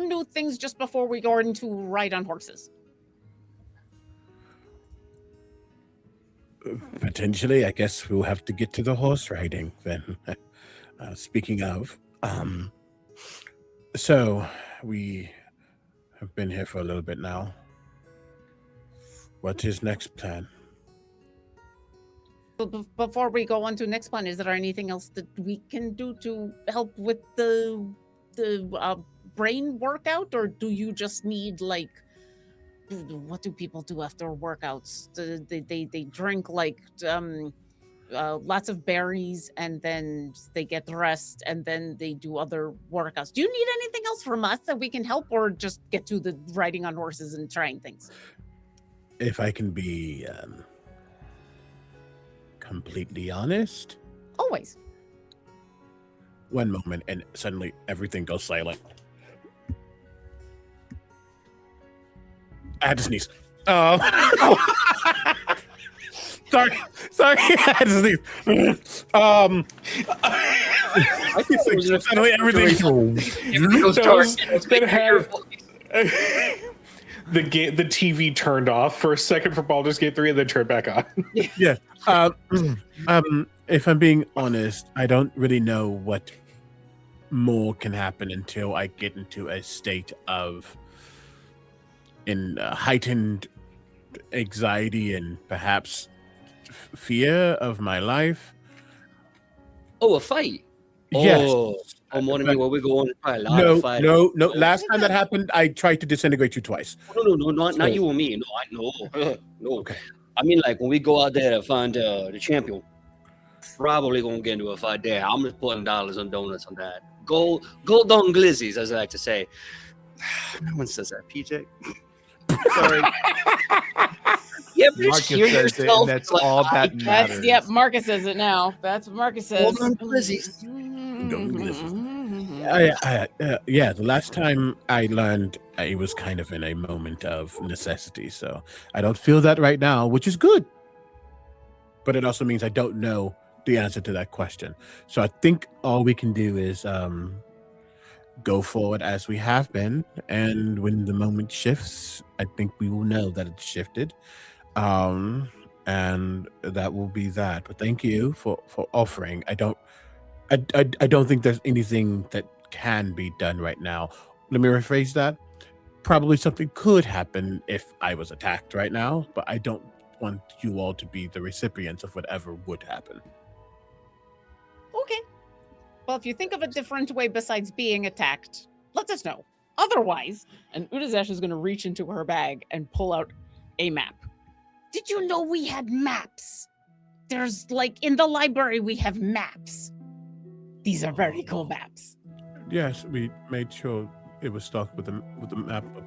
Speaker 2: new things just before we go into ride on horses.
Speaker 3: Potentially, I guess we'll have to get to the horse riding then. Speaking of, so we have been here for a little bit now. What's his next plan?
Speaker 2: Before we go on to next plan, is there anything else that we can do to help with the brain workout, or do you just need like? What do people do after workouts? They drink like lots of berries, and then they get rest, and then they do other workouts. Do you need anything else from us that we can help, or just get to the riding on horses and trying things?
Speaker 3: If I can be completely honest.
Speaker 2: Always.
Speaker 3: One moment, and suddenly everything goes silent. I had to sneeze. Sorry, I had to sneeze.
Speaker 5: I think it was
Speaker 3: Suddenly everything.
Speaker 1: The TV turned off for a second for Baldur's Gate 3 and then turned back on.
Speaker 3: Yeah. If I'm being honest, I don't really know what more can happen until I get into a state of heightened anxiety and perhaps fear of my life.
Speaker 5: Oh, a fight.
Speaker 3: Yes.
Speaker 5: Oh, I'm wondering where we're going. Probably a lot of fighting.
Speaker 3: No. Last time that happened, I tried to disintegrate you twice.
Speaker 5: No, not you and me. No, I know. No.
Speaker 3: Okay.
Speaker 5: I mean, like when we go out there to find the champion, probably gonna get into a fight there. I'm just putting dollars on donuts on that. Go down glizzies, as I like to say. No one says that, PJ. Sorry. Yeah, but
Speaker 4: Marcus
Speaker 5: hear
Speaker 4: says it,
Speaker 5: yourself,
Speaker 4: and that's
Speaker 5: like,
Speaker 4: all that
Speaker 2: That's
Speaker 4: matters.
Speaker 2: yep. Marcus says it now. That's what Marcus says.
Speaker 5: Hold on, glizzies.
Speaker 3: Yeah, the last time I learned, it was kind of in a moment of necessity. So I don't feel that right now, which is good. But it also means I don't know the answer to that question. So I think all we can do is go forward as we have been. And when the moment shifts, I think we will know that it's shifted. And that will be that. But thank you for offering. I don't think there's anything that can be done right now. Let me rephrase that. Probably something could happen if I was attacked right now, but I don't want you all to be the recipients of whatever would happen.
Speaker 2: Okay. Well, if you think of a different way besides being attacked, let us know. Otherwise, and Udazesh is going to reach into her bag and pull out a map. Did you know we had maps? there's like in the library we have maps. These are very cool maps.
Speaker 3: Yes, we made sure it was stocked with the map of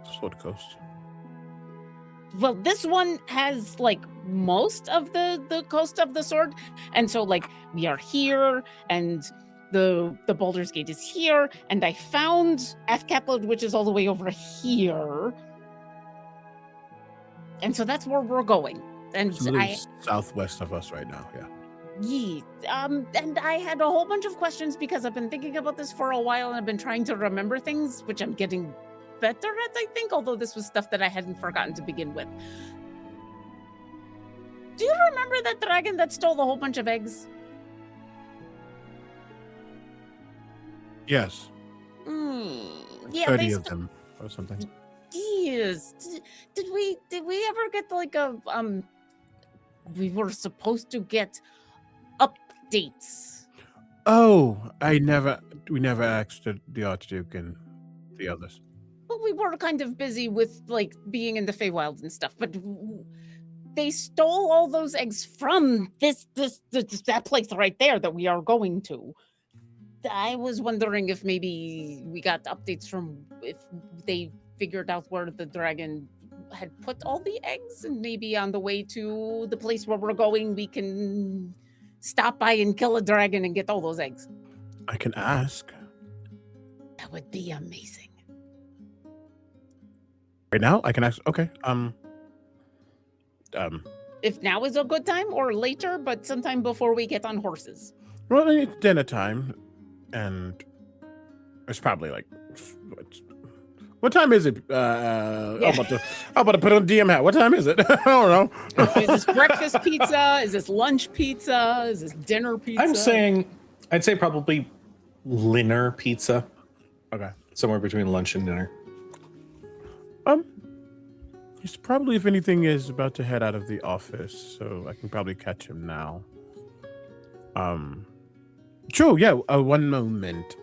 Speaker 3: the Sword Coast.
Speaker 2: Well, this one has like most of the coast of the sword, and so like we are here, and the Baldur's Gate is here, and I found Athkaplan, which is all the way over here, and so that's where we're going. And
Speaker 3: It's a little southwest of us right now. Yeah.
Speaker 2: and I had a whole bunch of questions because I've been thinking about this for a while, and I've been trying to remember things, which I'm getting better at, I think, although this was stuff that I hadn't forgotten to begin with. Do you remember that dragon that stole a whole bunch of eggs?
Speaker 3: Yes.
Speaker 2: Yeah,
Speaker 3: 30 of them or something.
Speaker 2: Yes. Did we ever get like a we were supposed to get updates.
Speaker 3: Oh, we never asked the Archduke and the others.
Speaker 2: Well, we were kind of busy with like being in the Feywild and stuff, but they stole all those eggs from that place right there that we are going to. I was wondering if maybe we got updates from if they figured out where the dragon had put all the eggs, and maybe on the way to the place where we're going, we can stop by and kill a dragon and get all those eggs.
Speaker 3: I can ask.
Speaker 2: That would be amazing.
Speaker 3: Right now, I can ask. Okay.
Speaker 2: If now is a good time or later, but sometime before we get on horses.
Speaker 3: Well, it's dinner time, and it's probably like what time is it? I'm about to put on DM hat. What time is it? I don't know.
Speaker 2: Is this breakfast pizza? Is this lunch pizza? Is this dinner pizza?
Speaker 1: I'd say probably dinner pizza.
Speaker 3: Okay.
Speaker 1: Somewhere between lunch and dinner.
Speaker 3: He's probably, if anything, is about to head out of the office, so I can probably catch him now. Sure, yeah, one moment.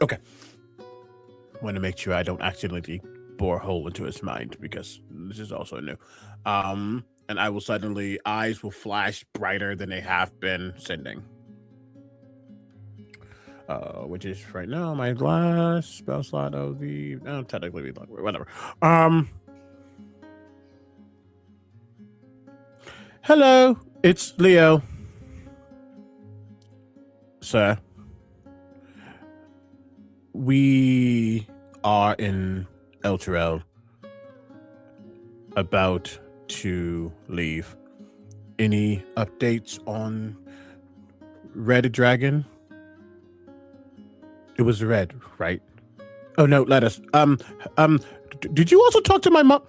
Speaker 3: Okay. Want to make sure I don't accidentally bore a hole into his mind, because this is also new. And I will suddenly, eyes will flash brighter than they have been sending. Which is right now my last spell slot of the technically whatever. Hello, it's Leo. Sir. We are in Elturel, about to leave. Any updates on Red Dragon? It was red, right? Oh no, let us. Did you also talk to my mom?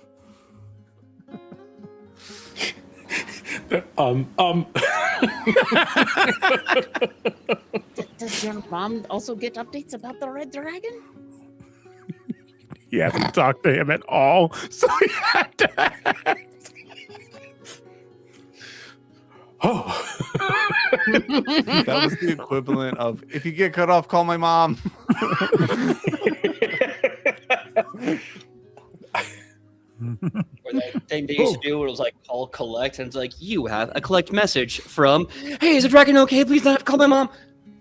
Speaker 2: Does your mom also get updates about the Red Dragon?
Speaker 3: He hasn't talked to him at all, so he had to ask.
Speaker 1: Oh.
Speaker 6: That was the equivalent of, if you get cut off, call my mom.
Speaker 5: Or that thing they used to do where it was like call collect, and it's like, you have a collect message from, hey, is the dragon okay? Please not call my mom.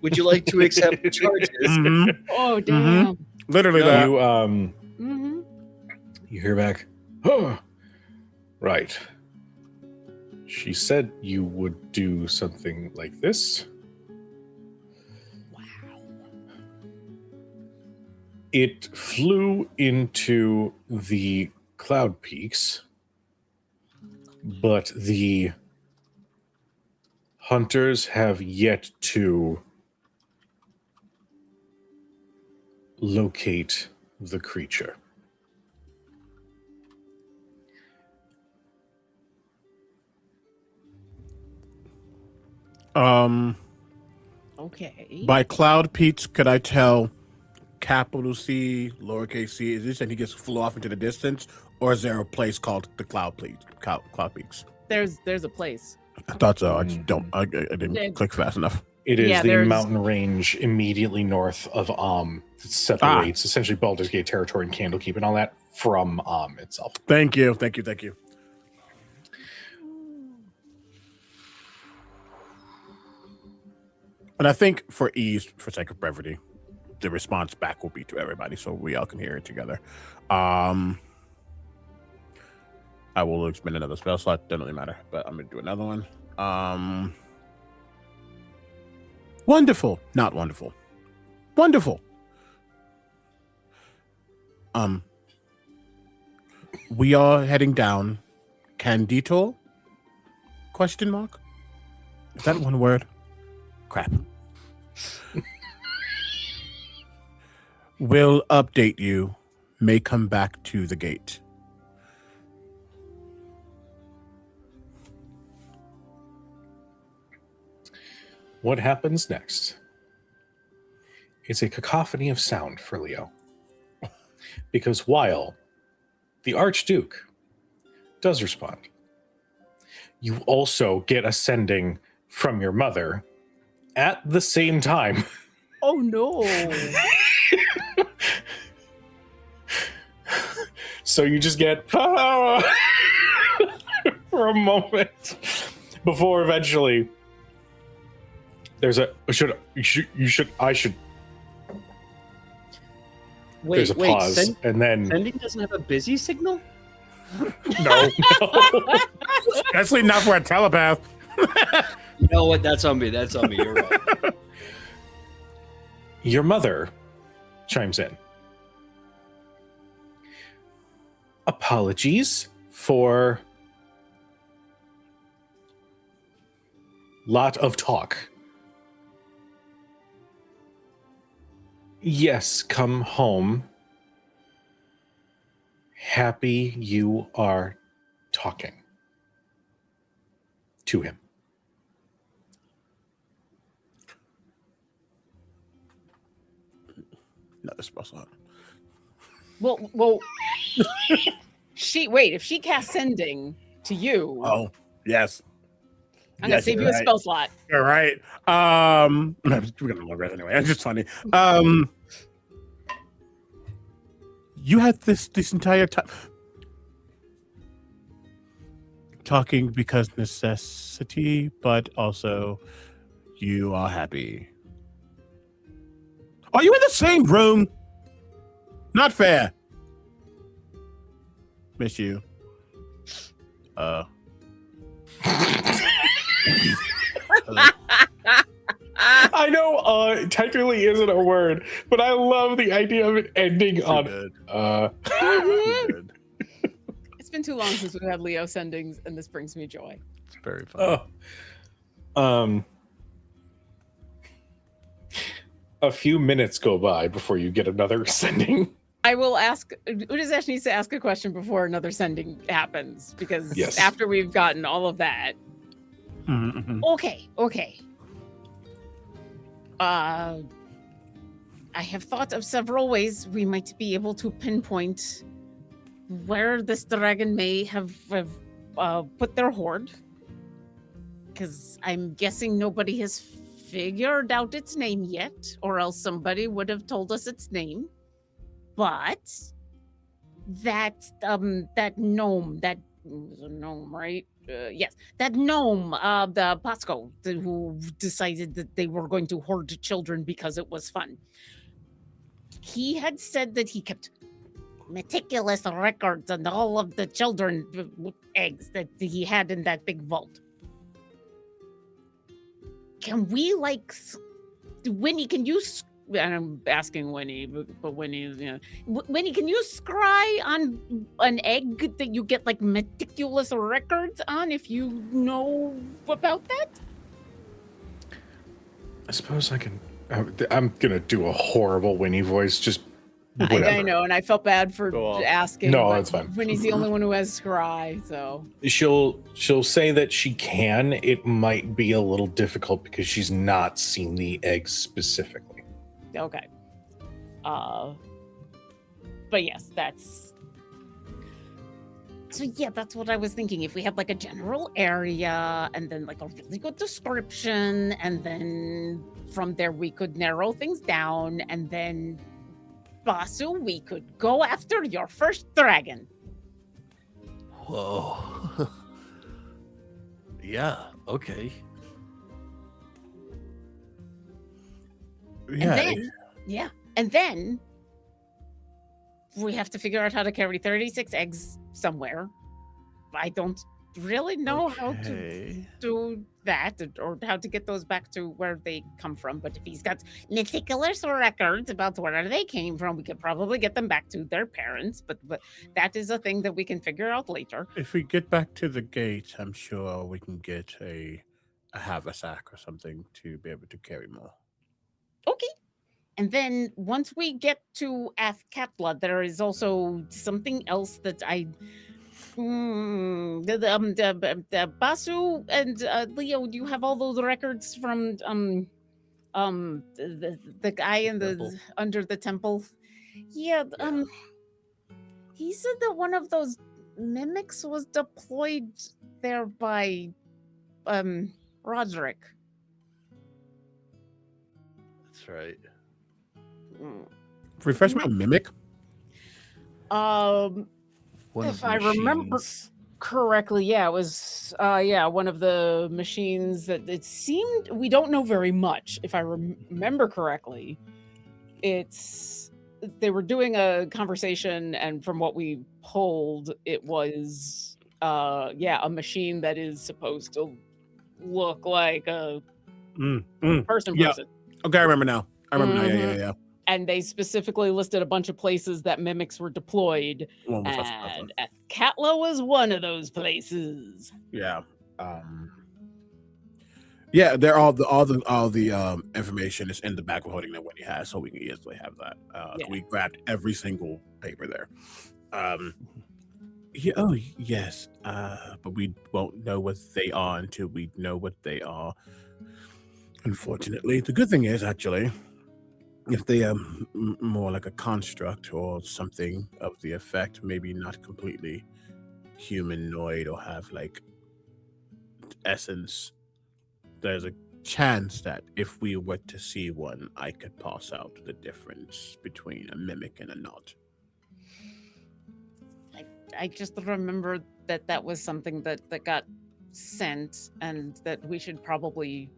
Speaker 5: Would you like to accept charges?
Speaker 3: Mm-hmm.
Speaker 2: Oh, damn.
Speaker 3: Literally
Speaker 1: No,
Speaker 3: that.
Speaker 1: you you hear back. Oh, right. She said you would do something like this.
Speaker 2: Wow.
Speaker 1: It flew into the cloud peaks, but the hunters have yet to locate the creature.
Speaker 2: Okay.
Speaker 3: By cloud peaks, could I tell capital C, lowercase c? Is this and he just flew off into the distance, or is there a place called the cloud peaks? Cloud peaks.
Speaker 2: There's a place.
Speaker 3: I thought so. I just don't. I didn't click fast enough.
Speaker 1: It is
Speaker 2: Yeah,
Speaker 1: the
Speaker 2: there's-
Speaker 1: mountain range immediately north of It separates essentially Baldur's Gate territory and Candlekeep and all that from itself.
Speaker 3: Thank you. And I think for ease, for sake of brevity, the response back will be to everybody, so we all can hear it together. I will expend another spell slot. Doesn't really matter, but I'm gonna do another one. Wonderful, not wonderful. Wonderful. We are heading down Candito? Question mark? Is that one word? Crap. We'll update you. May come back to the gate.
Speaker 1: What happens next? It's a cacophony of sound for Leo. Because while the Archduke does respond, you also get a sending from your mother at the same time.
Speaker 2: Oh no.
Speaker 1: So you just get for a moment before eventually there's a I should there's a pause and then
Speaker 5: Sending doesn't have a busy signal?
Speaker 3: No. Especially not for a telepath.
Speaker 5: You know what? That's on me. You're right.
Speaker 1: Your mother chimes in. Apologies for lot of talk. Yes, come home. Happy you are talking to him.
Speaker 3: Another spell slot.
Speaker 2: Well, if she casts sending to you,
Speaker 3: Oh, yes.
Speaker 2: I'm gonna save you a spell slot.
Speaker 3: You're right. We're gonna look at it anyway. It's just funny. You had this entire time talking because necessity, but also you are happy. Are you in the same room? Not fair. Miss you.
Speaker 1: I know technically isn't a word, but I love the idea of it ending on
Speaker 4: Good.
Speaker 2: It's been too long since we've had Leo sendings, and this brings me joy.
Speaker 4: It's very fun.
Speaker 1: A few minutes go by before you get another sending.
Speaker 2: I will ask. Udizesh needs to ask a question before another sending happens, because
Speaker 1: Yes.
Speaker 2: after we've gotten all of that.
Speaker 3: Mm-hmm.
Speaker 2: Okay. I have thought of several ways we might be able to pinpoint where this dragon may have put their hoard. Because I'm guessing nobody has figured out its name yet, or else somebody would have told us its name. But that gnome, that was a gnome, right? Yes, that gnome, the Pasco, who decided that they were going to hoard children because it was fun. He had said that he kept meticulous records on all of the children eggs that he had in that big vault. Can we, Winnie, can you... And I'm asking Winnie, but Winnie, Winnie, can you scry on an egg that you get meticulous records on if you know about that?
Speaker 1: I suppose I can. I'm gonna do a horrible Winnie voice. Just whatever.
Speaker 2: I know, and I felt bad for asking.
Speaker 1: No,
Speaker 2: but
Speaker 1: that's fine.
Speaker 2: Winnie's the only one who has scry, so
Speaker 1: She'll say that she can. It might be a little difficult because she's not seen the eggs specifically.
Speaker 2: okay. But yes, that's. So yeah, that's what I was thinking. If we had a general area and then a really good description, and then from there we could narrow things down, and then Basu, we could go after your first dragon.
Speaker 4: Whoa. Yeah, okay.
Speaker 3: Yeah.
Speaker 2: And then we have to figure out how to carry 36 eggs somewhere. I don't really know how to
Speaker 4: Okay.
Speaker 2: do that or how to get those back to where they come from. But if he's got meticulous records about where they came from, we could probably get them back to their parents. But that is a thing that we can figure out later.
Speaker 3: If we get back to the gate, I'm sure we can get a haversack or something to be able to carry more.
Speaker 2: Okay. And then once we get to Athkatla, there is also something else that the Basu and Leo, do you have all those records from the guy in
Speaker 5: Temple.
Speaker 2: under the temple? Yeah, he said that one of those mimics was deployed there by Roderick.
Speaker 4: That's right.
Speaker 3: Refresh my mimic.
Speaker 4: One
Speaker 2: If
Speaker 4: of the
Speaker 2: I remember
Speaker 4: machines.
Speaker 2: correctly, yeah, it was one of the machines that it seemed, we don't know very much. If I remember correctly, they were doing a conversation, and from what we pulled, it was a machine that is supposed to look like a person.
Speaker 3: Yeah. Okay, I remember now.
Speaker 2: Mhm.
Speaker 3: Yeah.
Speaker 2: And they specifically listed a bunch of places that mimics were deployed,
Speaker 3: One was us,
Speaker 2: and Athkatla was one of those places.
Speaker 3: yeah. Yeah, they're all the information is in the back of holding that Wendy has, so we can easily have that.
Speaker 2: Yeah.
Speaker 3: We grabbed every single paper there. Yes. But we won't know what they are until we know what they are. Unfortunately, the good thing is actually, if they are more like a construct or something of the effect, maybe not completely humanoid or have like essence, there's a chance that if we were to see one, I could pass out the difference between a mimic and a not.
Speaker 2: I just remember that was something that got sent, and that we should probably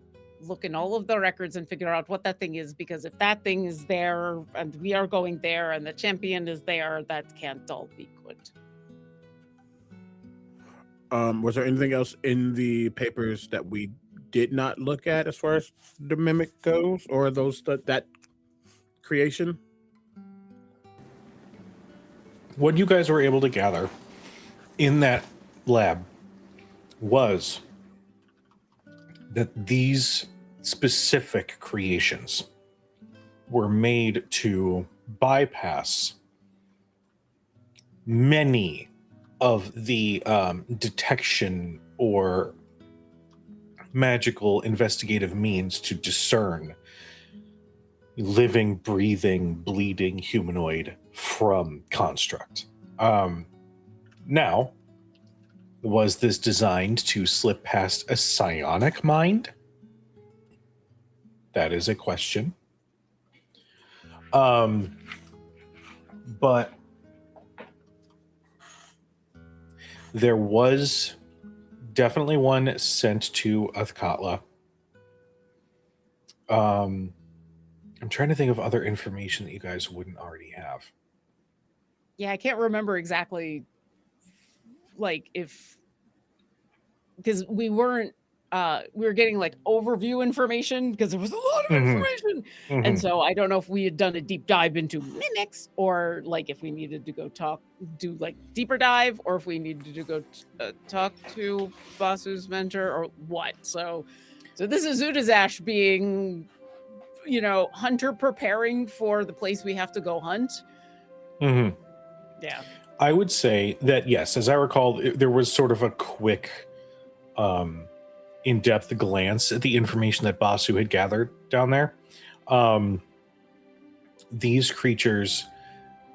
Speaker 2: look in all of the records and figure out what that thing is, because if that thing is there and we are going there and the champion is there, that can't all be good.
Speaker 3: Was there anything else in the papers that we did not look at as far as the mimic goes, or those that creation?
Speaker 1: What you guys were able to gather in that lab was that these specific creations were made to bypass many of the detection or magical investigative means to discern living, breathing, bleeding humanoid from construct. Now, was this designed to slip past a psionic mind? That is a question. But there was definitely one sent to Athkatla. I'm trying to think of other information that you guys wouldn't already have.
Speaker 2: Yeah, I can't remember exactly, like, because we were getting like overview information because there was a lot of information. And so I don't know if we had done a deep dive into mimics, or like if we needed to go do like deeper dive, or if we needed to go talk to Basu's mentor or what. So this is Udazash being, hunter preparing for the place we have to go hunt. Yeah.
Speaker 1: I would say that, yes, as I recall, there was sort of a quick in-depth glance at the information that Basu had gathered down there. These creatures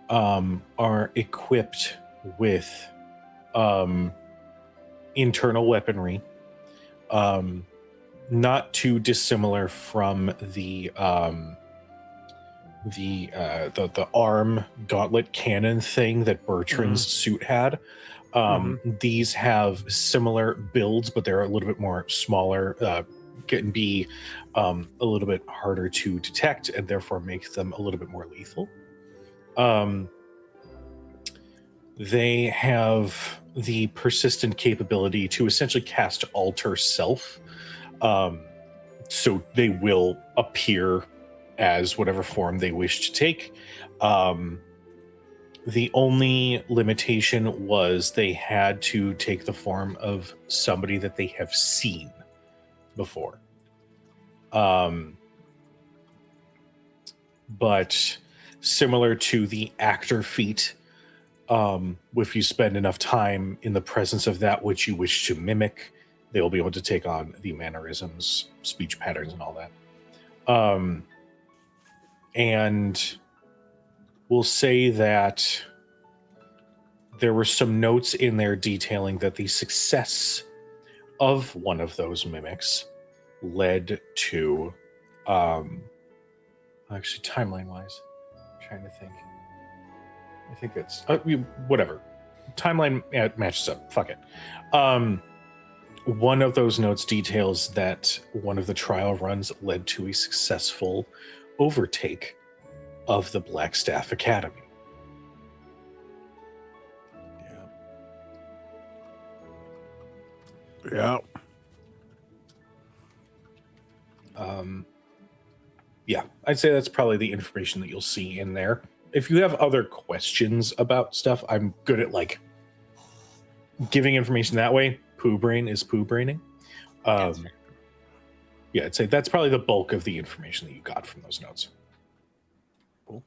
Speaker 1: are equipped with internal weaponry, not too dissimilar from the arm gauntlet cannon thing that Bertrand's suit had. These have similar builds, but they're a little bit more smaller, can be a little bit harder to detect and therefore make them a little bit more lethal. They have the persistent capability to essentially cast Alter Self. So they will appear as whatever form they wish to take. The only limitation was they had to take the form of somebody that they have seen before. But similar to the actor feat, if you spend enough time in the presence of that which you wish to mimic, they will be able to take on the mannerisms, speech patterns, and all that. And we'll say that there were some notes in there detailing that the success of one of those mimics led to, actually, timeline-wise, I'm trying to think. I think it's whatever. Timeline matches up. Fuck it. One of those notes details that one of the trial runs led to a successful overtake of the Blackstaff Academy.
Speaker 3: Yeah.
Speaker 1: Yeah, I'd say that's probably the information that you'll see in there. If you have other questions about stuff, I'm good at like giving information that way. Poo brain is poo braining. Yeah, I'd say that's probably the bulk of the information that you got from those notes.
Speaker 3: Cool.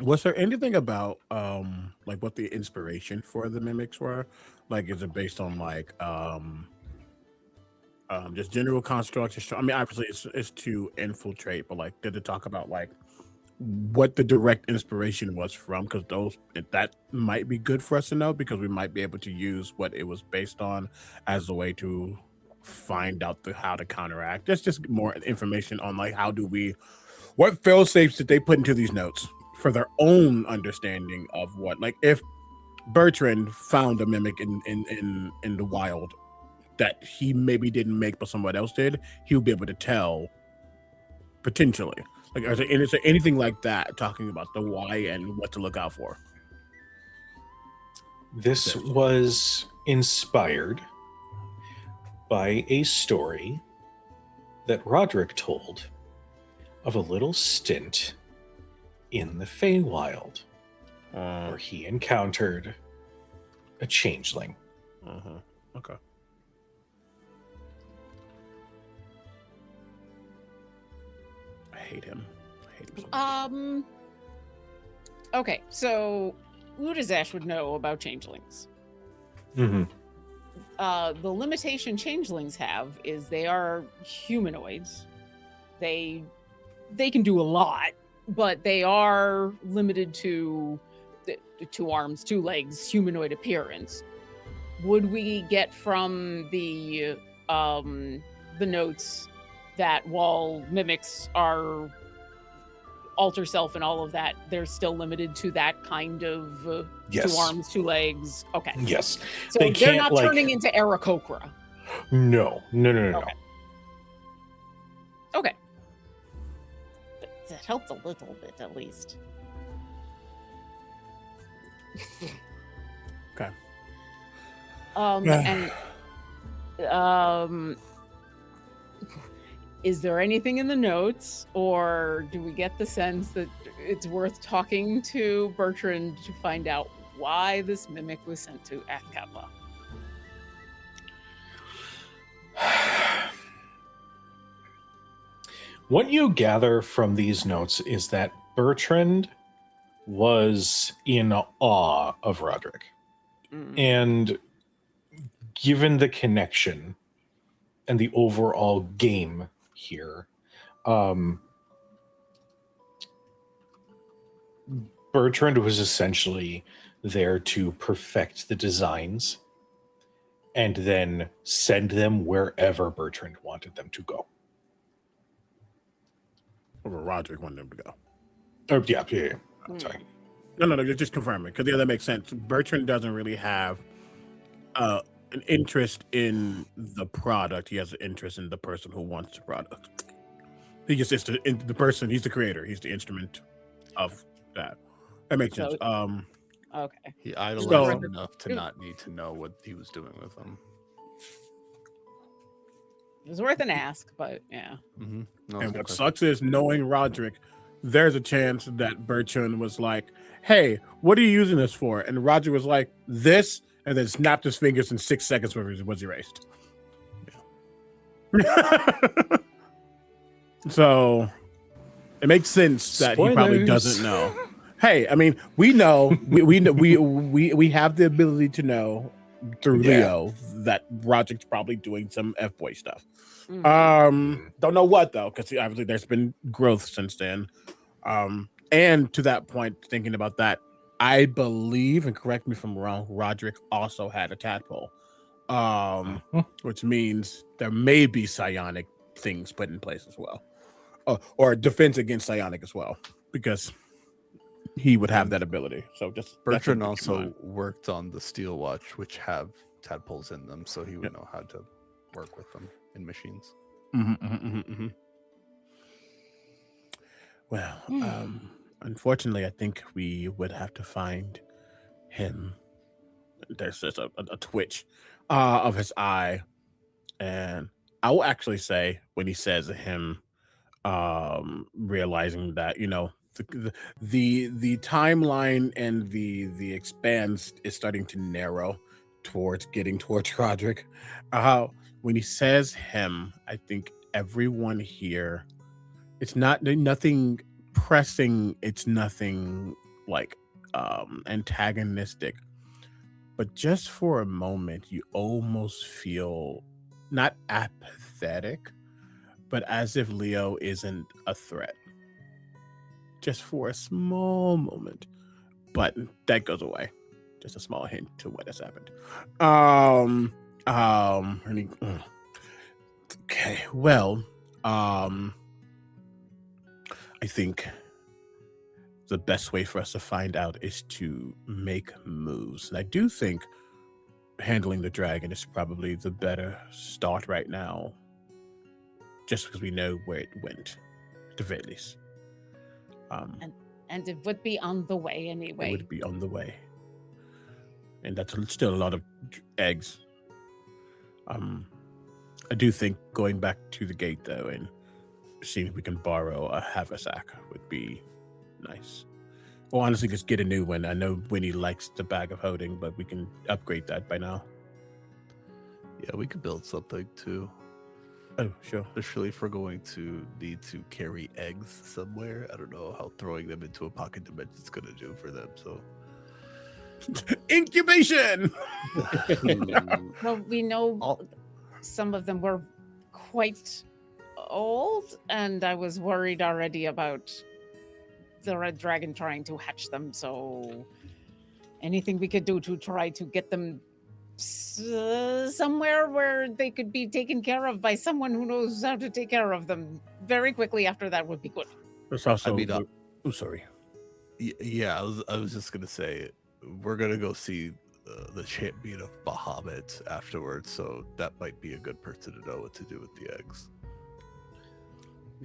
Speaker 3: Was there anything about like what the inspiration for the mimics were? Like, is it based on like just general constructs? I mean, obviously it's to infiltrate, but like, did it talk about like what the direct inspiration was from? Because that might be good for us to know, because we might be able to use what it was based on as a way to find out how to counteract. That's just more information on like what fail safes did they put into these notes for their own understanding of what, like, if Bertrand found a mimic in the wild that he maybe didn't make but someone else did, he would be able to tell potentially. Like, is there anything like that talking about the why and what to look out for?
Speaker 1: This was inspired by a story that Roderick told of a little stint in the Feywild where he encountered a changeling.
Speaker 3: Okay. I hate him so much.
Speaker 2: Okay, so Ludazash would know about changelings.
Speaker 1: Mm-hmm.
Speaker 2: The limitation changelings have is they are humanoids. They can do a lot, but they are limited to 2 arms, 2 legs, humanoid appearance. Would we get from the notes that while mimics are alter self and all of that, they're still limited to that kind of
Speaker 1: Yes.
Speaker 2: 2 arms, 2 legs? Okay.
Speaker 1: Yes.
Speaker 2: So
Speaker 1: They
Speaker 2: they're
Speaker 1: can't,
Speaker 2: not
Speaker 1: like-
Speaker 2: turning into Aarakocra.
Speaker 1: No.
Speaker 2: Okay. That helps a little bit, at least.
Speaker 3: Okay.
Speaker 2: Is there anything in the notes, or do we get the sense that it's worth talking to Bertrand to find out why this mimic was sent to Athkatla?
Speaker 1: What you gather from these notes is that Bertrand was in awe of Roderick. And given the connection and the overall game here, Bertrand was essentially there to perfect the designs and then send them wherever Bertrand wanted them to go.
Speaker 3: Or Roderick wanted them to go.
Speaker 1: Oh, yeah. I'm sorry.
Speaker 3: No, just confirming, because that makes sense. Bertrand doesn't really have an interest in the product. He has an interest in the person who wants the product. He just is the person. He's the creator. He's the instrument of that. That makes sense.
Speaker 2: Okay.
Speaker 6: He idolized
Speaker 3: So-
Speaker 6: him enough to not need to know what he was doing with them.
Speaker 2: It was worth an ask, but yeah.
Speaker 6: Mm-hmm. No,
Speaker 3: And
Speaker 6: it's
Speaker 3: what
Speaker 6: okay.
Speaker 3: sucks is knowing Roderick, there's a chance that Bertrand was like, "Hey, what are you using this for?" And Roger was like, "This," and then snapped his fingers in 6 seconds where it was erased. So it makes sense that he probably
Speaker 1: Spoilers.
Speaker 3: doesn't know. Hey, I mean, we know we have the ability to know through
Speaker 1: Yeah.
Speaker 3: Leo that Roderick's probably doing some F-boy stuff.
Speaker 2: Mhm.
Speaker 3: Don't know what though, because obviously there's been growth since then. And to that point, thinking about that, I believe, and correct me if I'm wrong, Roderick also had a tadpole, which means there may be psionic things put in place as well, or defense against psionic as well, because he would have that ability. So just that's
Speaker 6: Bertrand
Speaker 3: something to keep in
Speaker 6: also worked on the Steel Watch, which have tadpoles in them, so he would know how to work with them in machines.
Speaker 3: mind. Well, unfortunately, I think we would have to find him. There's just a twitch of his eye, and I will actually say when he says him, realizing that the timeline and the expanse is starting to narrow towards getting towards Roderick. When he says him, I think everyone here, it's nothing pressing, it's nothing like antagonistic, but just for a moment you almost feel not apathetic, but as if Leo isn't a threat, just for a small moment. But that goes away. Just a small hint to what has happened. Okay, well, I think the best way for us to find out is to make moves. And I do think handling the dragon is probably the better start right now, just because we know where it went, at the very least.
Speaker 2: And it would be on the way
Speaker 3: It
Speaker 2: anyway.
Speaker 3: would be on the way. And that's still a lot of eggs. I do think going back to the gate, though, and seeing if we can borrow a haversack would be nice. Or honestly, just get a new one. I know Winnie likes the bag of holding, but we can upgrade that by now.
Speaker 4: Yeah, we could build something too.
Speaker 3: Oh, sure.
Speaker 4: Especially if we're going to need to carry eggs somewhere. I don't know how throwing them into a pocket dimension is going to do for them. So
Speaker 3: Incubation!
Speaker 2: Well, we know some of them were quite old, and I was worried already about the red dragon trying to hatch them. So anything we could do to try to get them somewhere where they could be taken care of by someone who knows how to take care of them very quickly after that would be good.
Speaker 3: There's also.
Speaker 4: I mean,
Speaker 3: oh, sorry.
Speaker 4: Yeah, I was just gonna say we're gonna go see the champion of Bahamut afterwards, so that might be a good person to know what to do with the eggs.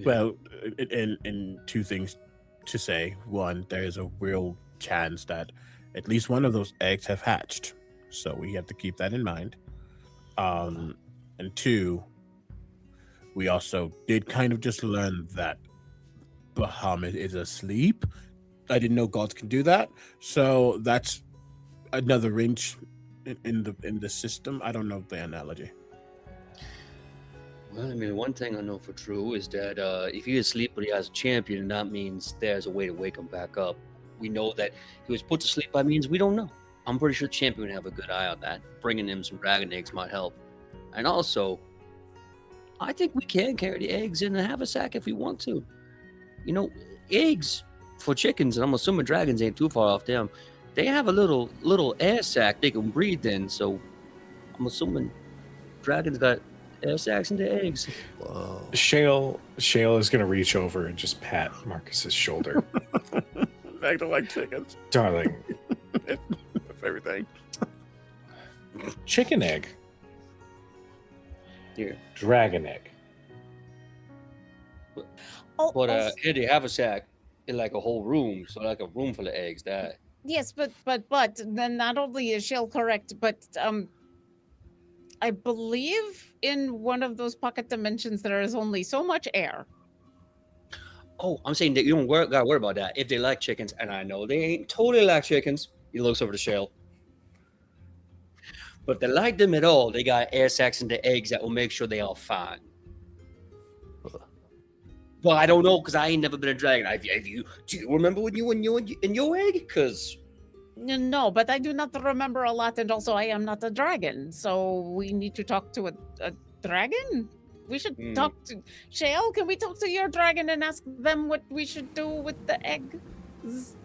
Speaker 3: Well, and two things to say. One, there is a real chance that at least one of those eggs have hatched, so we have to keep that in mind. And two, we also did kind of just learn that Bahamut is asleep. I didn't know gods can do that, so that's another wrench in the system. I don't know the analogy.
Speaker 5: Well, I mean, one thing I know for true is that if he's asleep but he has a champion, that means there's a way to wake him back up. We know that he was put to sleep by means we don't know. I'm pretty sure the champion would have a good eye on that. Bringing him some dragon eggs might help. And also, I think we can carry the eggs in the haversack if we want to. You know, eggs for chickens, and I'm assuming dragons ain't too far off them, they have a little air sac they can breathe in. So I'm assuming dragons got air sacs in their eggs.
Speaker 4: Whoa.
Speaker 1: Shale is going to reach over and just pat Marcus's shoulder.
Speaker 3: Acting like chickens.
Speaker 1: Darling,
Speaker 3: Everything.
Speaker 1: chicken egg.
Speaker 5: Yeah.
Speaker 1: dragon egg.
Speaker 2: Oh,
Speaker 5: But
Speaker 2: also-
Speaker 5: here they have a shack in like a whole room, so like a room full of eggs. That
Speaker 2: yes, but then not only is Shell correct, but I believe in one of those pocket dimensions there is only so much air.
Speaker 5: I'm saying that you don't gotta worry about that. If they like chickens, and I know they ain't totally like chickens, he looks over the shell. But they like them at all. They got air sacs in the eggs that will make sure they are fine. Well, I don't know because I ain't never been a dragon. Do you remember when you were in your egg? Because
Speaker 2: No, but I do not remember a lot, and also I am not a dragon, so we need to talk to a dragon. We should talk to Shale. Can we talk to your dragon and ask them what we should do with the eggs?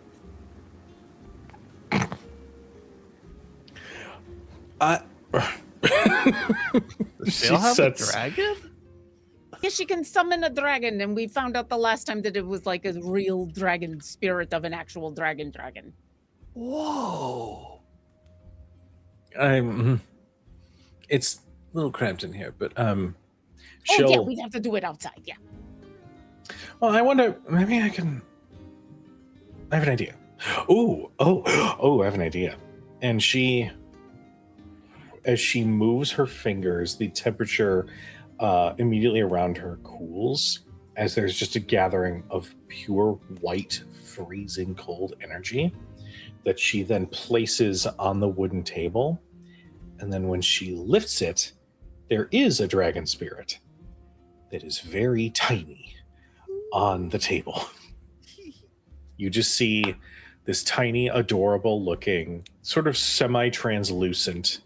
Speaker 4: They'll have a dragon?
Speaker 2: Yes, she can summon a dragon, and we found out the last time that it was like a real dragon spirit of an actual dragon.
Speaker 4: Whoa.
Speaker 1: It's a little cramped in here, but
Speaker 2: Oh
Speaker 1: she'll.
Speaker 2: yeah, we'd have to do it outside. Yeah.
Speaker 1: Well, I wonder. Maybe I can. I have an idea. Oh! I have an idea. And as she moves her fingers, the temperature immediately around her cools, as there's just a gathering of pure white, freezing cold energy that she then places on the wooden table. And then when she lifts it, there is a dragon spirit that is very tiny on the table. You just see this tiny, adorable looking, sort of semi-translucent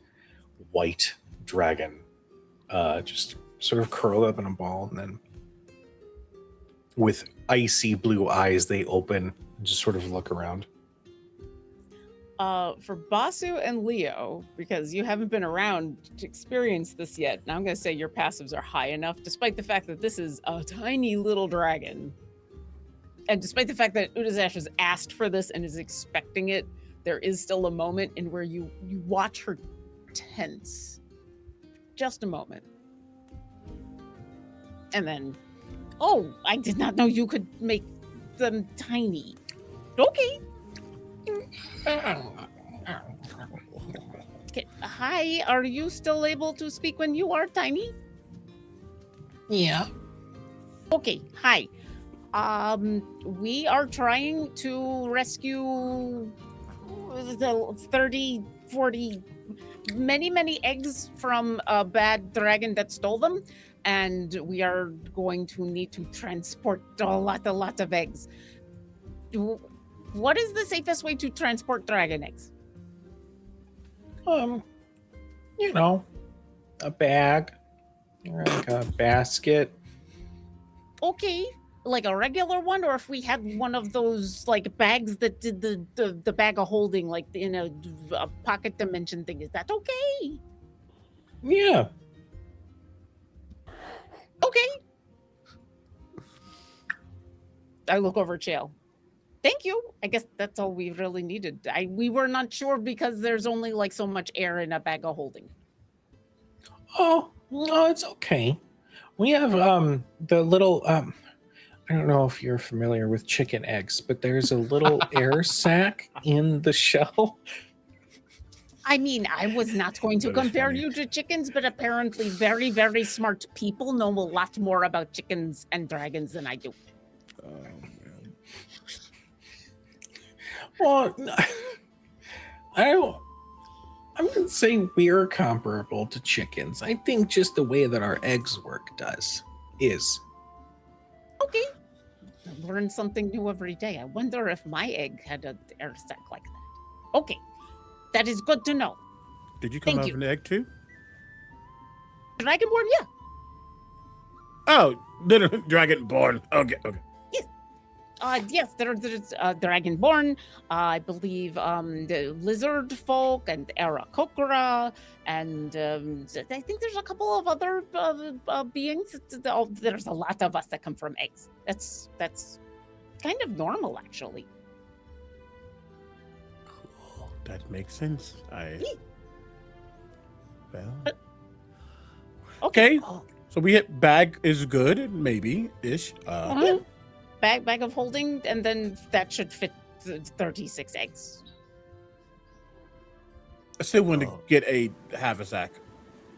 Speaker 1: white dragon just sort of curled up in a ball, and then with icy blue eyes, they open and just sort of look around.
Speaker 2: For Basu and Leo, because you haven't been around to experience this yet, and I'm going to say your passives are high enough, despite the fact that this is a tiny little dragon. And despite the fact that Udazash has asked for this and is expecting it, there is still a moment in where you watch her tense. Just a moment. And then, oh, I did not know you could make them tiny. Okay. Okay. Hi, are you still able to speak when you are tiny?
Speaker 1: Yeah.
Speaker 2: Okay, hi. We are trying to rescue the 30, 40, many eggs from a bad dragon that stole them, and we are going to need to transport a lot of eggs. What is the safest way to transport dragon eggs?
Speaker 1: You know, a bag or like a basket.
Speaker 2: Okay, like a regular one, or if we had one of those like bags that did the bag of holding, like in a pocket dimension thing, is that okay?
Speaker 1: Yeah.
Speaker 2: Okay. I look over at Chael. Thank you. I guess that's all we really needed. We were not sure because there's only like so much air in a bag of holding.
Speaker 1: Oh, no, it's okay. We have the little I don't know if you're familiar with chicken eggs, but there's a little air sac in the shell.
Speaker 2: I mean, I was not going to
Speaker 3: That is
Speaker 2: compare
Speaker 3: funny.
Speaker 2: you to chickens, but apparently very, very smart people know a lot more about chickens and dragons than I do.
Speaker 3: Oh, man.
Speaker 1: Well, I wouldn't say we're comparable to chickens. I think just the way that our eggs work is.
Speaker 2: Okay. I learn something new every day. I wonder if my egg had an air sac like that. Okay. That is good to know.
Speaker 3: Did you come
Speaker 2: Thank
Speaker 3: out
Speaker 2: you.
Speaker 3: of an egg too?
Speaker 2: Dragonborn, yeah.
Speaker 3: Oh, Dragonborn. Okay.
Speaker 2: Yes, there's Dragonborn, I believe the lizard folk and Aarakocra, and I think there's a couple of other beings. There's a lot of us that come from eggs. That's kind of normal, actually.
Speaker 3: That makes sense. Well, Okay,
Speaker 4: Oh,
Speaker 3: so we hit bag is good, maybe ish.
Speaker 2: Uh-huh. Bag of holding, and then that should fit 36 eggs.
Speaker 3: I still want to
Speaker 4: Oh.
Speaker 3: get a half a sack,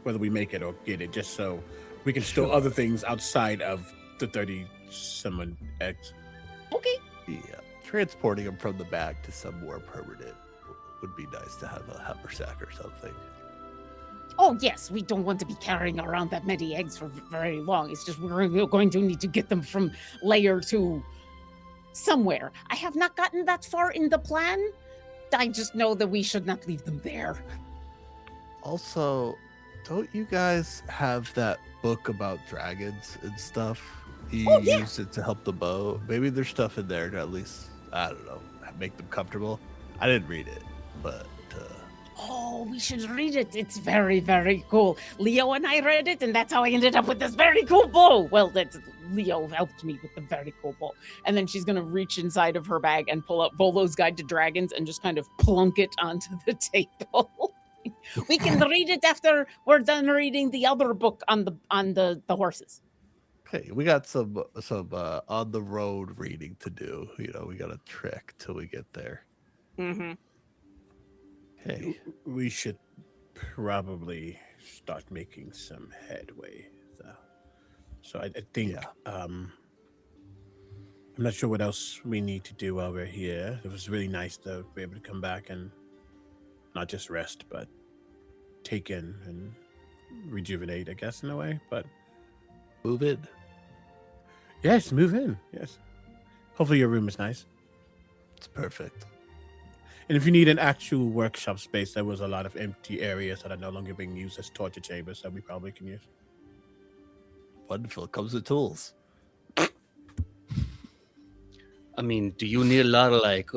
Speaker 3: whether we make it or get it, just so we can store
Speaker 4: Sure.
Speaker 3: other things outside of the 30-some eggs.
Speaker 2: Okay.
Speaker 4: yeah. Transporting them from the bag to somewhere permanent would be nice to have a haversack or something.
Speaker 2: Oh, yes, we don't want to be carrying around that many eggs for very long. It's just we're going to need to get them from layer to somewhere. I have not gotten that far in the plan. I just know that we should not leave them there.
Speaker 4: Also, don't you guys have that book about dragons and stuff? You
Speaker 2: yeah.
Speaker 4: use it to help the bow. Maybe there's stuff in there to at least, I don't know, make them comfortable. I didn't read it, but
Speaker 2: Oh, we should read it. It's very, very cool. Leo and I read it, and that's how I ended up with this very cool bow. Well, Leo helped me with the very cool bow. And then she's going to reach inside of her bag and pull up Volo's Guide to Dragons and just kind of plunk it onto the table. We can read it after we're done reading the other book on the horses.
Speaker 4: okay, we got some on the road reading to do. You know, we got a trek till we get there.
Speaker 2: Mm-hmm.
Speaker 4: Okay.
Speaker 3: We should probably start making some headway. So I think
Speaker 4: Yeah.
Speaker 3: I'm not sure what else we need to do while we're here. It was really nice to be able to come back and not just rest, but take in and rejuvenate, I guess, in a way. But
Speaker 4: Move in.
Speaker 3: yes, move in. Yes. Hopefully your room is nice.
Speaker 4: It's perfect.
Speaker 3: And if you need an actual workshop space, there was a lot of empty areas that are no longer being used as torture chambers that we probably can use.
Speaker 4: Wonderful. It comes with tools.
Speaker 5: I mean, do you need a lot of like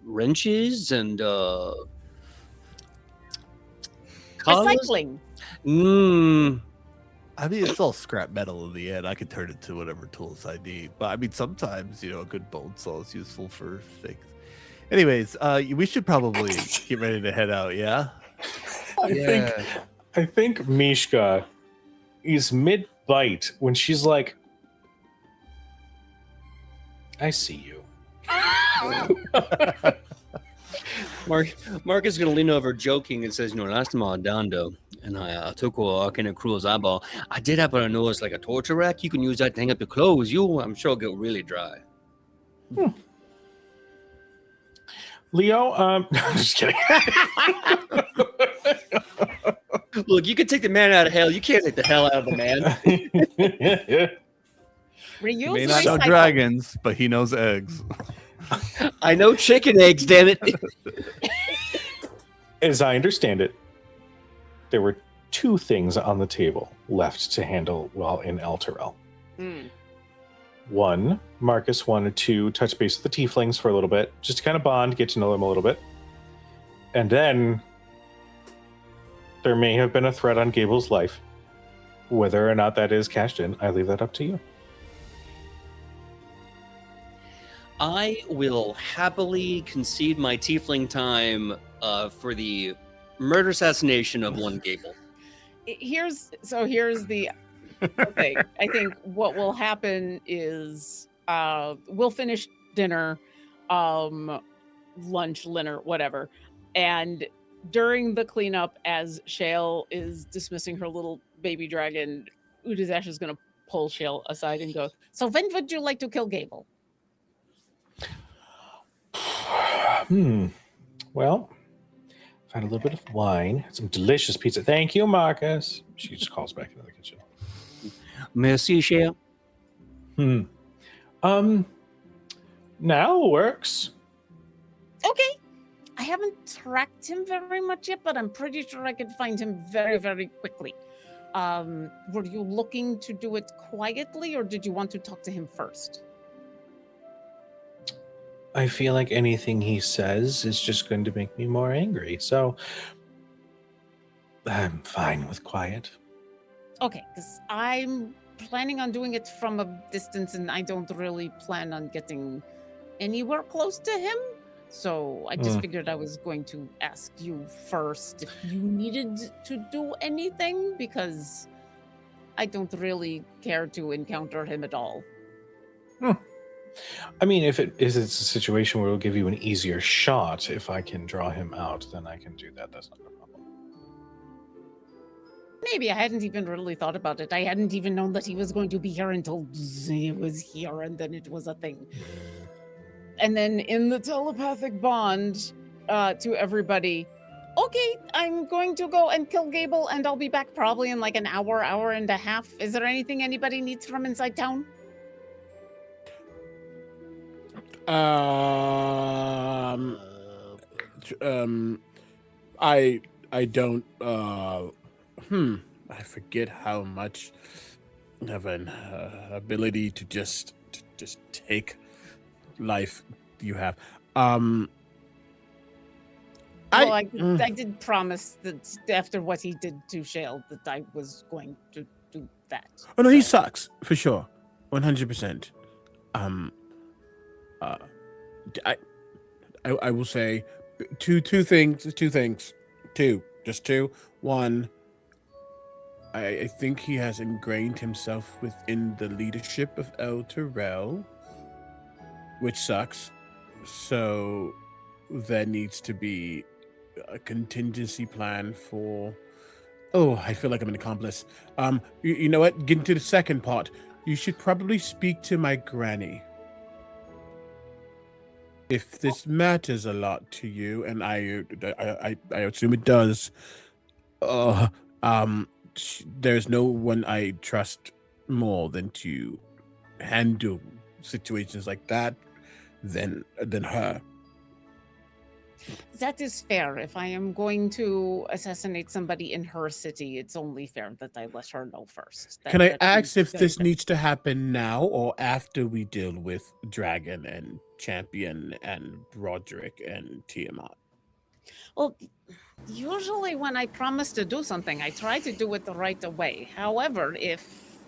Speaker 5: wrenches and collars?
Speaker 2: Recycling.
Speaker 4: I mean, it's all scrap metal in the end. I can turn it to whatever tools I need. But I mean, sometimes, you know, a good bone saw is useful for things. Anyways, we should probably get ready to head out, yeah?
Speaker 1: I think Mishka is mid-bite when she's like, I see you.
Speaker 5: Mark is going to lean over joking and says, last time I was down though, and I took Arcana Cruel's eyeball, I did happen to notice like a torture rack. You can use that to hang up your clothes. I'm sure it'll get really dry.
Speaker 1: Leo, I'm just kidding.
Speaker 5: Look, you can take the man out of hell. You can't take the hell out of the man.
Speaker 2: Reuse,
Speaker 6: He may not know
Speaker 2: recycle.
Speaker 6: dragons, but he knows eggs.
Speaker 5: I know chicken eggs, damn it.
Speaker 1: As I understand it, there were two things on the table left to handle while in El Terrell.
Speaker 2: Mm.
Speaker 1: One, Marcus wanted to touch base with the tieflings for a little bit, just to kind of bond, get to know them a little bit. And then there may have been a threat on Gable's life. Whether or not that is cashed in, I leave that up to you.
Speaker 5: I will happily concede my tiefling time for the murder assassination of one Gable.
Speaker 2: Here's the thing. I think what will happen is we'll finish dinner, lunch, dinner, whatever, and during the cleanup, as Shale is dismissing her little baby dragon, Udizash is going to pull Shale aside and go, "So when would you like to kill Gable?"
Speaker 1: Well, found a little bit of wine, some delicious pizza. Thank you, Marcus. She just calls back into the kitchen.
Speaker 5: Merci, cher.
Speaker 1: Now works.
Speaker 2: Okay. I haven't tracked him very much yet, but I'm pretty sure I could find him very, very quickly. Were you looking to do it quietly, or did you want to talk to him first?
Speaker 1: I feel like anything he says is just going to make me more angry, so I'm fine with quiet.
Speaker 2: Okay, because I'm planning on doing it from a distance, and I don't really plan on getting anywhere close to him. So I just figured I was going to ask you first if you needed to do anything, because I don't really care to encounter him at all.
Speaker 1: I mean, if it's a situation where it'll give you an easier shot, if I can draw him out, then I can do that. That's not a problem.
Speaker 2: Maybe I hadn't even really thought about it. I hadn't even known that he was going to be here until he was here, and then it was a thing. And then in the telepathic bond to everybody, okay, I'm going to go and kill Gable, and I'll be back probably in like an hour, hour and a half. Is there anything anybody needs from inside town?
Speaker 3: I don't I forget how much of an ability to just take life you have.
Speaker 2: I did promise that after what he did to Shale that I was going to do that.
Speaker 3: Oh no, he sucks for sure, 100%. I will say two things. Just two. One, I think he has ingrained himself within the leadership of El Terrell, which sucks. So there needs to be a contingency plan for. Oh, I feel like I'm an accomplice. You know what? Getting to the second part, you should probably speak to my granny. If this matters a lot to you, and I assume it does, there's no one I trust more than to handle situations like that than her.
Speaker 2: That is fair. If I am going to assassinate somebody in her city, it's only fair that I let her know first.
Speaker 3: Can I ask if this needs to happen now or after we deal with Dragon and Champion and Roderick and Tiamat?
Speaker 2: Well, usually when I promise to do something, I try to do it the right way. However, if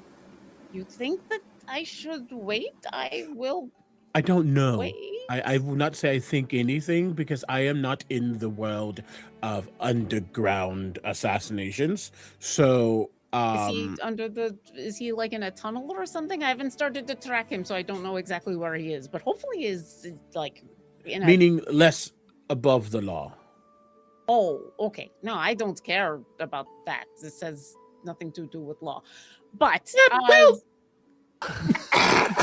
Speaker 2: you think that I should wait, I will.
Speaker 3: I don't know.
Speaker 2: Wait.
Speaker 3: I will not say I think anything because I am not in the world of underground assassinations. So
Speaker 2: is he like in a tunnel or something? I haven't started to track him, so I don't know exactly where he is. But hopefully is like in
Speaker 3: meaning less above the law.
Speaker 2: Oh, okay. No, I don't care about that. This has nothing to do with law. But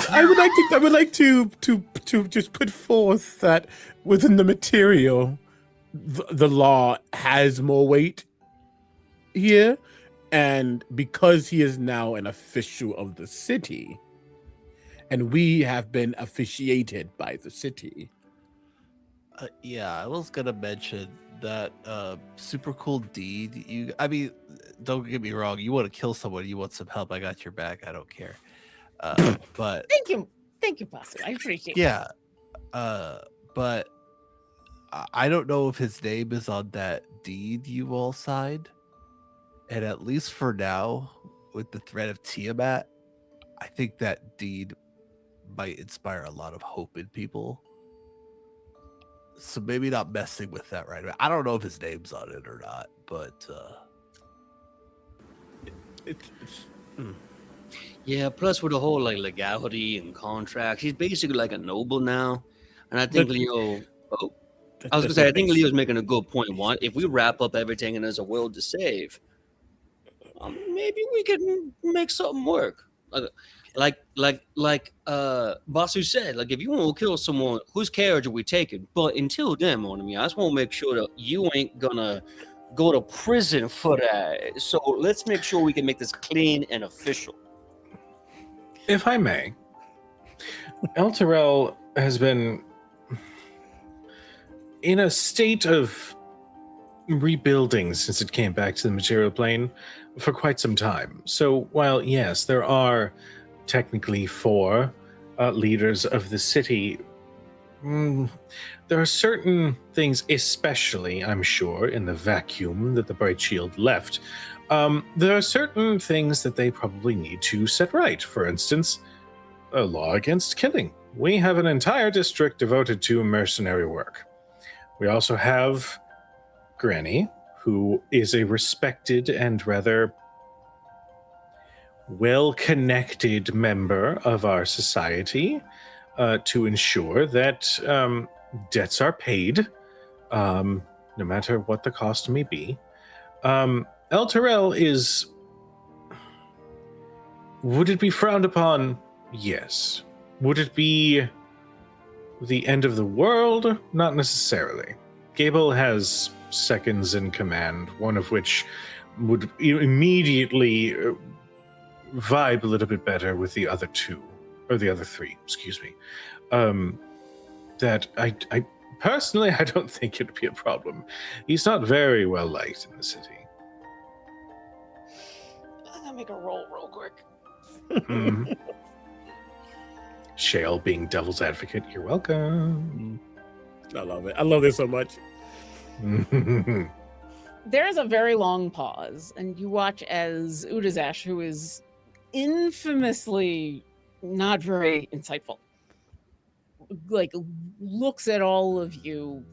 Speaker 3: I would like to just put forth that within the material, the law has more weight here, and because he is now an official of the city, and we have been officiated by the city.
Speaker 4: Yeah, I was gonna mention that super cool deed. I mean, don't get me wrong. You want to kill someone, you want some help. I got your back. I don't care. But
Speaker 2: thank you, Pastor. I appreciate it.
Speaker 4: Yeah, but I don't know if his name is on that deed you all signed. And at least for now, with the threat of Tiamat, I think that deed might inspire a lot of hope in people. So maybe not messing with that right away. I don't know if his name's on it or not, but
Speaker 5: Yeah, plus with the whole like legality and contracts, he's basically like a noble now. And I think Leo I was gonna say I think Leo's making a good point. One, if we wrap up everything and there's a will to save, maybe we can make something work. Like Basu said, like if you want to kill someone, whose carriage are we taking? But until then, I just want to make sure that you ain't gonna go to prison for that. So let's make sure we can make this clean and official.
Speaker 1: If I may, El Terrell has been in a state of rebuilding since it came back to the material plane for quite some time. So while, yes, there are technically 4 leaders of the city, there are certain things, especially, I'm sure, in the vacuum that the Bright Shield left, there are certain things that they probably need to set right. For instance, a law against killing. We have an entire district devoted to mercenary work. We also have Granny, who is a respected and rather well-connected member of our society to ensure that debts are paid, no matter what the cost may be. El Terrell is... Would it be frowned upon? Yes. Would it be the end of the world? Not necessarily. Gable has seconds in command, one of which would immediately vibe a little bit better with the other two, or the other three, excuse me. That I personally, I don't think it'd be a problem. He's not very well liked in the city.
Speaker 2: I'm gonna make a roll real quick.
Speaker 1: Shale being devil's advocate, you're welcome.
Speaker 3: I love it. I love this so much.
Speaker 2: There is a very long pause, and you watch as Udazash, who is infamously not very insightful, like looks at all of you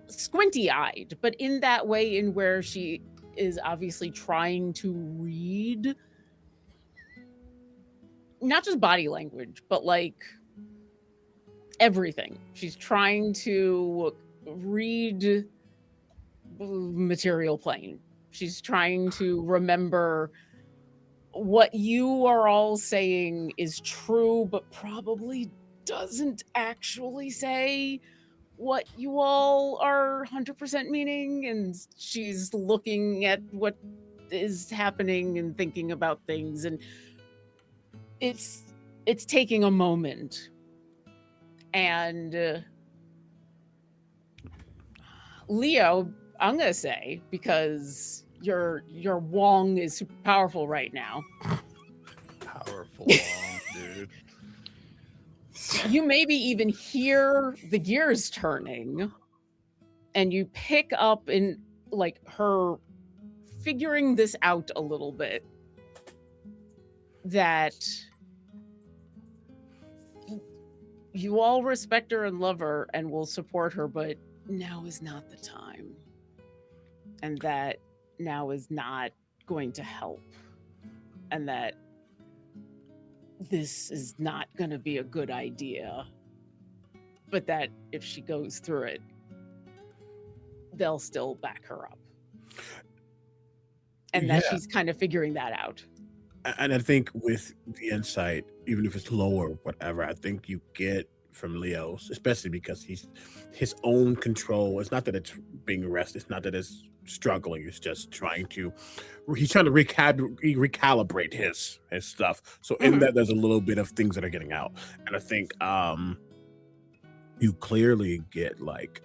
Speaker 2: squinty-eyed, but in that way in where she is obviously trying to read not just body language, but like everything. She's trying to read material plane. She's trying to remember what you are all saying is true, but probably doesn't actually say what you all are 100% meaning. And she's looking at what is happening and thinking about things. And it's taking a moment. And Leo, I'm gonna say, because your Wong is super powerful right now.
Speaker 6: Powerful Wong, dude.
Speaker 2: You maybe even hear the gears turning, and you pick up in like her figuring this out a little bit, that you all respect her and love her and will support her, but now is not the time. And that now is not going to help. And that this is not going to be a good idea. But that if she goes through it, they'll still back her up. And that she's kind of figuring that out.
Speaker 3: And I think with the insight, even if it's low or whatever, I think you get from Leo's, especially because he's his own control. It's not that it's being arrested. It's not that it's struggling. It's just he's trying to recalibrate his stuff. So in that, there's a little bit of things that are getting out. And I think you clearly get like,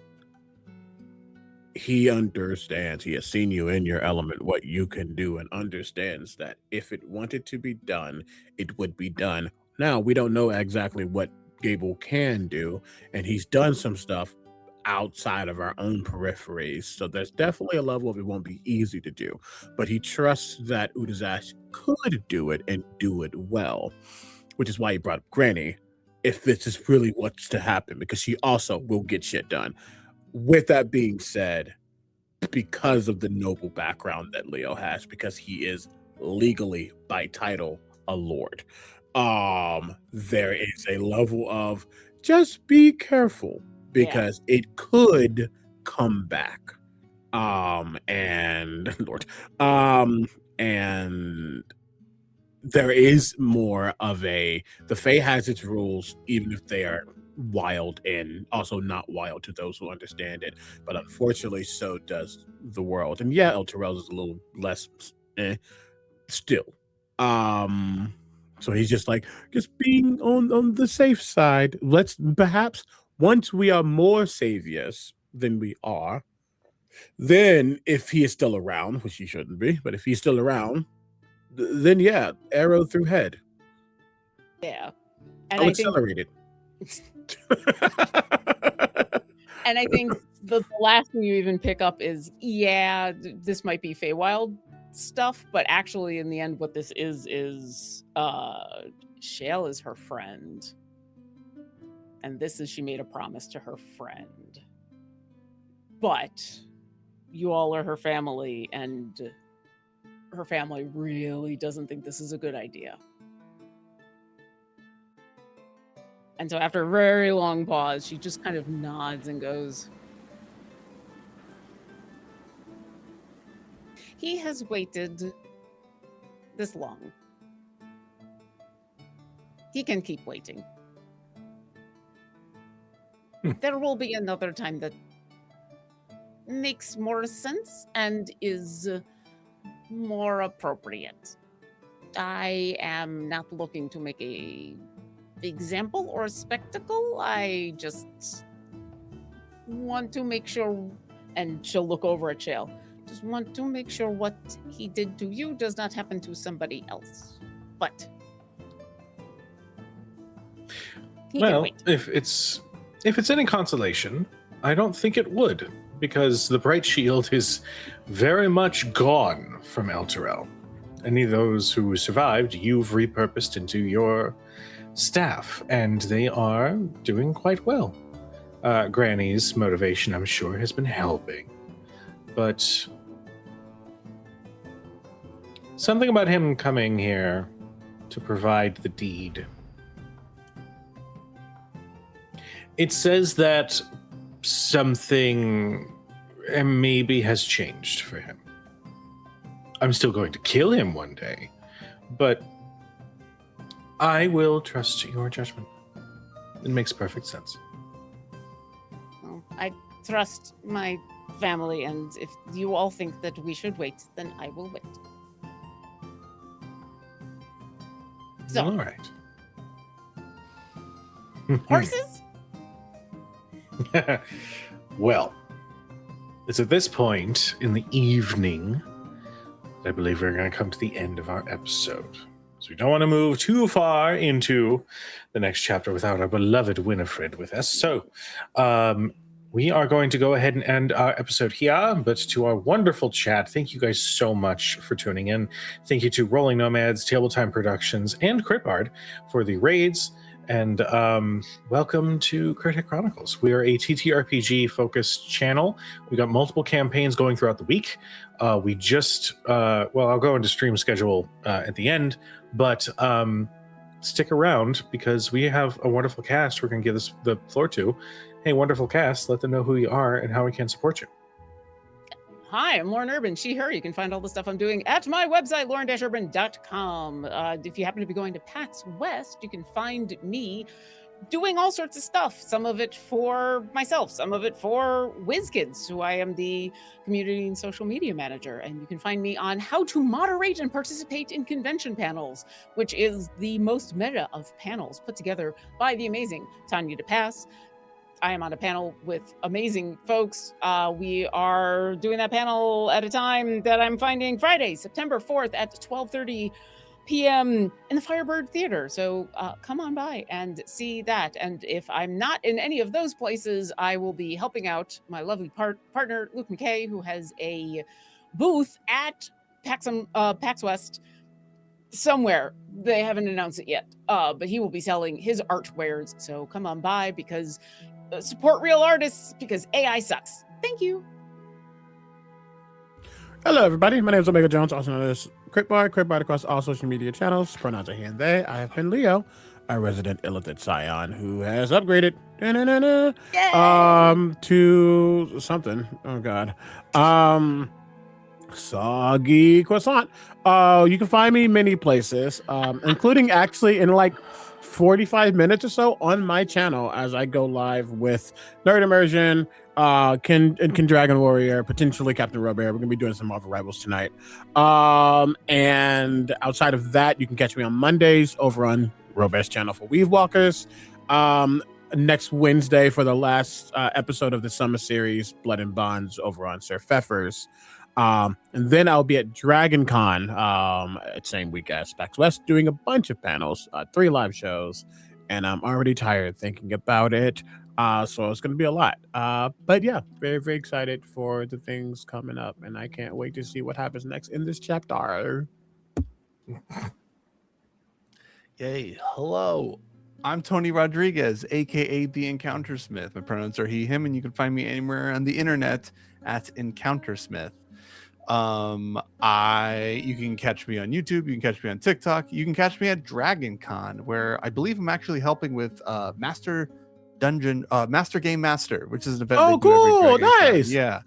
Speaker 3: he understands, he has seen you in your element, what you can do, and understands that if it wanted to be done, it would be done. Now, we don't know exactly what Gable can do, and he's done some stuff outside of our own peripheries, so there's definitely a level of it won't be easy to do, but he trusts that Udazash could do it and do it well, which is why he brought up Granny, if this is really what's to happen, because she also will get shit done. With that being said, because of the noble background that Leo has, because he is legally by title a lord, there is a level of just be careful, because it could come back. And there is more of the Fae has its rules, even if they are wild and also not wild to those who understand it, but unfortunately so does the world. And yeah, El Terrell is a little less still. So he's just being on the safe side. Let's perhaps, once we are more saviors than we are, then if he is still around, which he shouldn't be, but if he's still around, then yeah, arrow through head.
Speaker 2: Yeah. And
Speaker 3: I'll accelerate it.
Speaker 2: And I think the last thing you even pick up is, this might be Feywild stuff, but actually in the end what this is Shale is her friend. And this is, she made a promise to her friend. But you all are her family, and her family really doesn't think this is a good idea. And so after a very long pause, she just kind of nods and goes, he has waited this long. He can keep waiting. There will be another time that makes more sense and is more appropriate. I am not looking to make a example or a spectacle. I just want to make sure, and she'll look over at Shale, just want to make sure what he did to you does not happen to somebody else. But he can
Speaker 1: Well,
Speaker 2: wait.
Speaker 1: if it's any consolation, I don't think it would, because the Bright Shield is very much gone from Elturel. Any of those who survived, you've repurposed into your staff, and they are doing quite well. Granny's motivation, I'm sure, has been helping. But something about him coming here to provide the deed. It says that something maybe has changed for him. I'm still going to kill him one day, but I will trust your judgment. It makes perfect sense.
Speaker 2: Well, I trust my family, and if you all think that we should wait, then I will wait. So,
Speaker 1: All right.
Speaker 2: horses?
Speaker 1: Well, it's at this point in the evening that I believe we're going to come to the end of our episode. So we don't want to move too far into the next chapter without our beloved Winifred with us. So we are going to go ahead and end our episode here. But to our wonderful chat, thank you guys so much for tuning in. Thank you to Rolling Nomads, Table Time Productions, and Critbard for the raids. And welcome to Critic Chronicles. We are a TTRPG-focused channel. We got multiple campaigns going throughout the week. We just, I'll go into stream schedule at the end, but stick around because we have a wonderful cast we're going to give this the floor to. Hey, wonderful cast, let them know who you are and how we can support you.
Speaker 2: Hi, I'm Lauren Urban, she, her. You can find all the stuff I'm doing at my website, lauren-urban.com. If you happen to be going to PAX West, you can find me doing all sorts of stuff. Some of it for myself, some of it for WizKids, who I am the community and social media manager. And you can find me on how to moderate and participate in convention panels, which is the most meta of panels put together by the amazing Tanya DePass. I am on a panel with amazing folks. We are doing that panel at a time that I'm finding Friday, September 4th at 12:30 p.m. in the Firebird Theater. So come on by and see that. And if I'm not in any of those places, I will be helping out my lovely partner, Luke McKay, who has a booth at PAX West somewhere. They haven't announced it yet, but he will be selling his art wares. So come on by because support real artists because AI sucks. Thank you.
Speaker 3: Hello, everybody. My name is Omega Jones, also known as Critbard across all social media channels. Pronouns are he and they. I have been Leo, a resident Illithid scion who has upgraded to something. Oh, God. Soggy croissant. You can find me many places, including actually in like 45 minutes or so on my channel as I go live with Nerd Immersion, Ken Dragon Warrior, potentially Captain Robert. We're gonna be doing some Marvel Rivals tonight. And outside of that, you can catch me on Mondays over on Robert's channel for Weave Walkers. Next Wednesday for the last episode of the summer series, Blood and Bonds, over on Sir Pfeffer's. And then I'll be at Dragon Con same week as PAX West doing a bunch of panels, 3 live shows, and I'm already tired thinking about it. So it's going to be a lot. But yeah, very, very excited for the things coming up, and I can't wait to see what happens next in this chapter.
Speaker 6: Yay. Hello. I'm Tony Rodriguez, aka the Encounter Smith. My pronouns are he, him, and you can find me anywhere on the internet at Encounter Smith. You can catch me on YouTube, you can catch me on TikTok, you can catch me at Dragon Con, where I believe I'm actually helping with Master Game Master, which is an event
Speaker 3: Oh,
Speaker 6: they do every
Speaker 3: cool.
Speaker 6: Dragon Con.
Speaker 3: Nice.
Speaker 6: Yeah,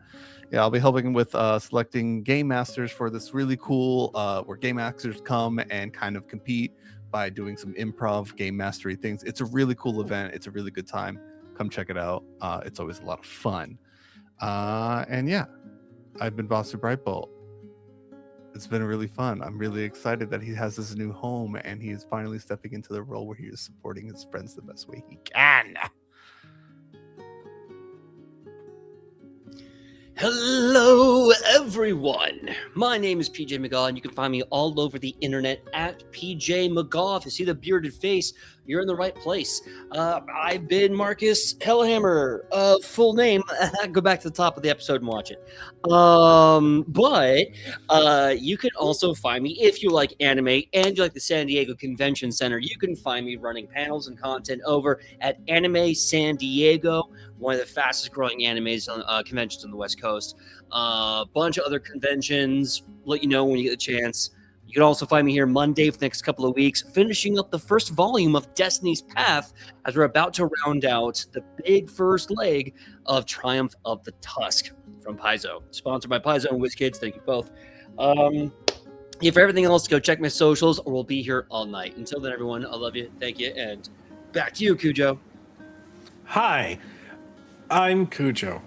Speaker 6: I'll be helping with selecting game masters for this really cool where game masters come and kind of compete by doing some improv game mastery things. It's a really cool event. It's a really good time. Come check it out. It's always a lot of fun. And yeah, I've been Boster Brightbolt. It's been really fun. I'm really excited that he has this new home and he is finally stepping into the role where he is supporting his friends the best way he can.
Speaker 5: Hello, everyone. My name is PJ McGaw, and you can find me all over the internet at PJ McGaw. If you see the bearded face, you're in the right place. I've been Marcus Hellhammer. Full name. Go back to the top of the episode and watch it. But you can also find me, if you like anime and you like the San Diego Convention Center, you can find me running panels and content over at Anime San Diego, one of the fastest growing animes conventions on the West Coast. A bunch of other conventions. Let you know when you get a chance. You can also find me here Monday for the next couple of weeks, finishing up the first volume of Destiny's Path as we're about to round out the big first leg of Triumph of the Tusk from Paizo. Sponsored by Paizo and WizKids. Thank you both. For everything else, go check my socials or we'll be here all night. Until then, everyone, I love you. Thank you. And back to you, Cujo.
Speaker 1: Hi, I'm Cujo.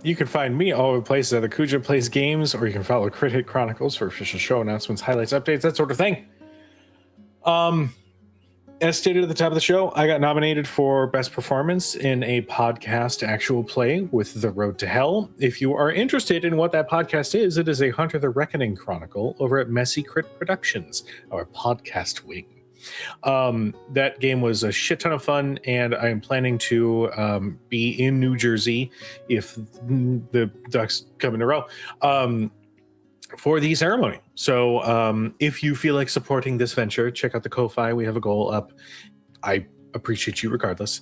Speaker 1: You can find me all over the places at the Cujo Plays Games, or you can follow Crit Hit Chronicles for official show announcements, highlights, updates, that sort of thing. As stated at the top of the show, I got nominated for Best Performance in a podcast actual play with The Road to Hell. If you are interested in what that podcast is, it is a Hunter the Reckoning Chronicle over at Messy Crit Productions, our podcast wing. That game was a shit ton of fun, and I am planning to be in New Jersey if the Ducks come in a row for the ceremony. So if you feel like supporting this venture, check out the Ko-Fi. We have a goal up. I appreciate you regardless.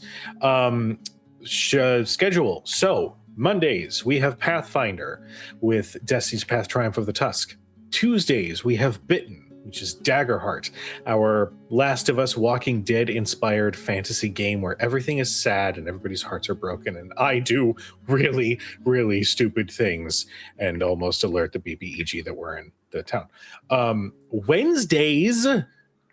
Speaker 1: Schedule. So Mondays, we have Pathfinder with Destiny's Path Triumph of the Tusk. Tuesdays, we have Bitten, which is Daggerheart, our Last of Us Walking Dead inspired fantasy game where everything is sad and everybody's hearts are broken and I do really, really stupid things and almost alert the BBEG that we're in the town. Wednesdays,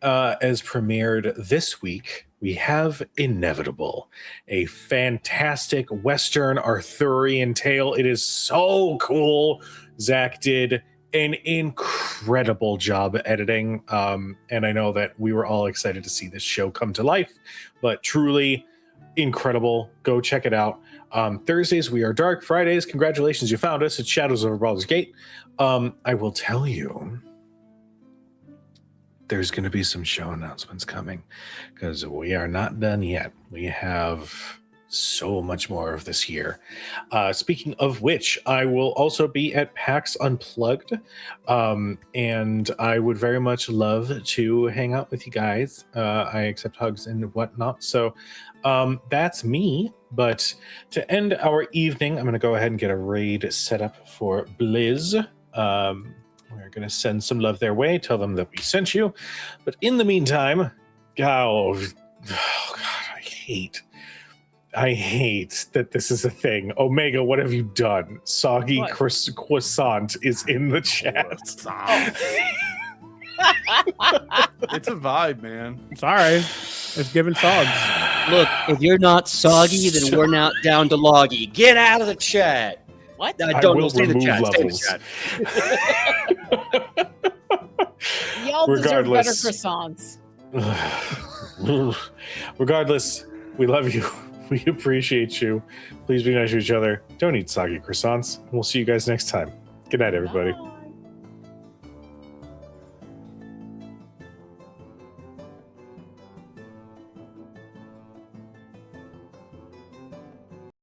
Speaker 1: as premiered this week, we have Inevitable, a fantastic Western Arthurian tale. It is so cool. Zach did an incredible job editing, and I know that we were all excited to see this show come to life, but truly incredible. Go check it out. Thursdays we are dark. Fridays, congratulations, you found us. It's Shadows Over Baldur's Gate. I will tell you, there's going to be some show announcements coming because we are not done yet. We have so much more of this year. Speaking of which, I will also be at PAX Unplugged, and I would very much love to hang out with you guys. I accept hugs and whatnot. So that's me. But to end our evening, I'm going to go ahead and get a raid set up for Blizz. We're going to send some love their way, tell them that we sent you. But in the meantime, God, I hate that this is a thing. Omega, what have you done? Soggy croissant is in the chat.
Speaker 6: It's a vibe, man.
Speaker 3: Sorry. It's giving sogs.
Speaker 5: Look, if you're not soggy, then we're not down to loggy. Get out of the chat.
Speaker 2: What?
Speaker 5: Don't stay in the chat. Stay in the chat.
Speaker 2: Y'all deserve better croissants.
Speaker 1: Regardless, we love you. We appreciate you. Please be nice to each other. Don't eat soggy croissants. We'll see you guys next time. Good night, everybody.
Speaker 2: Bye.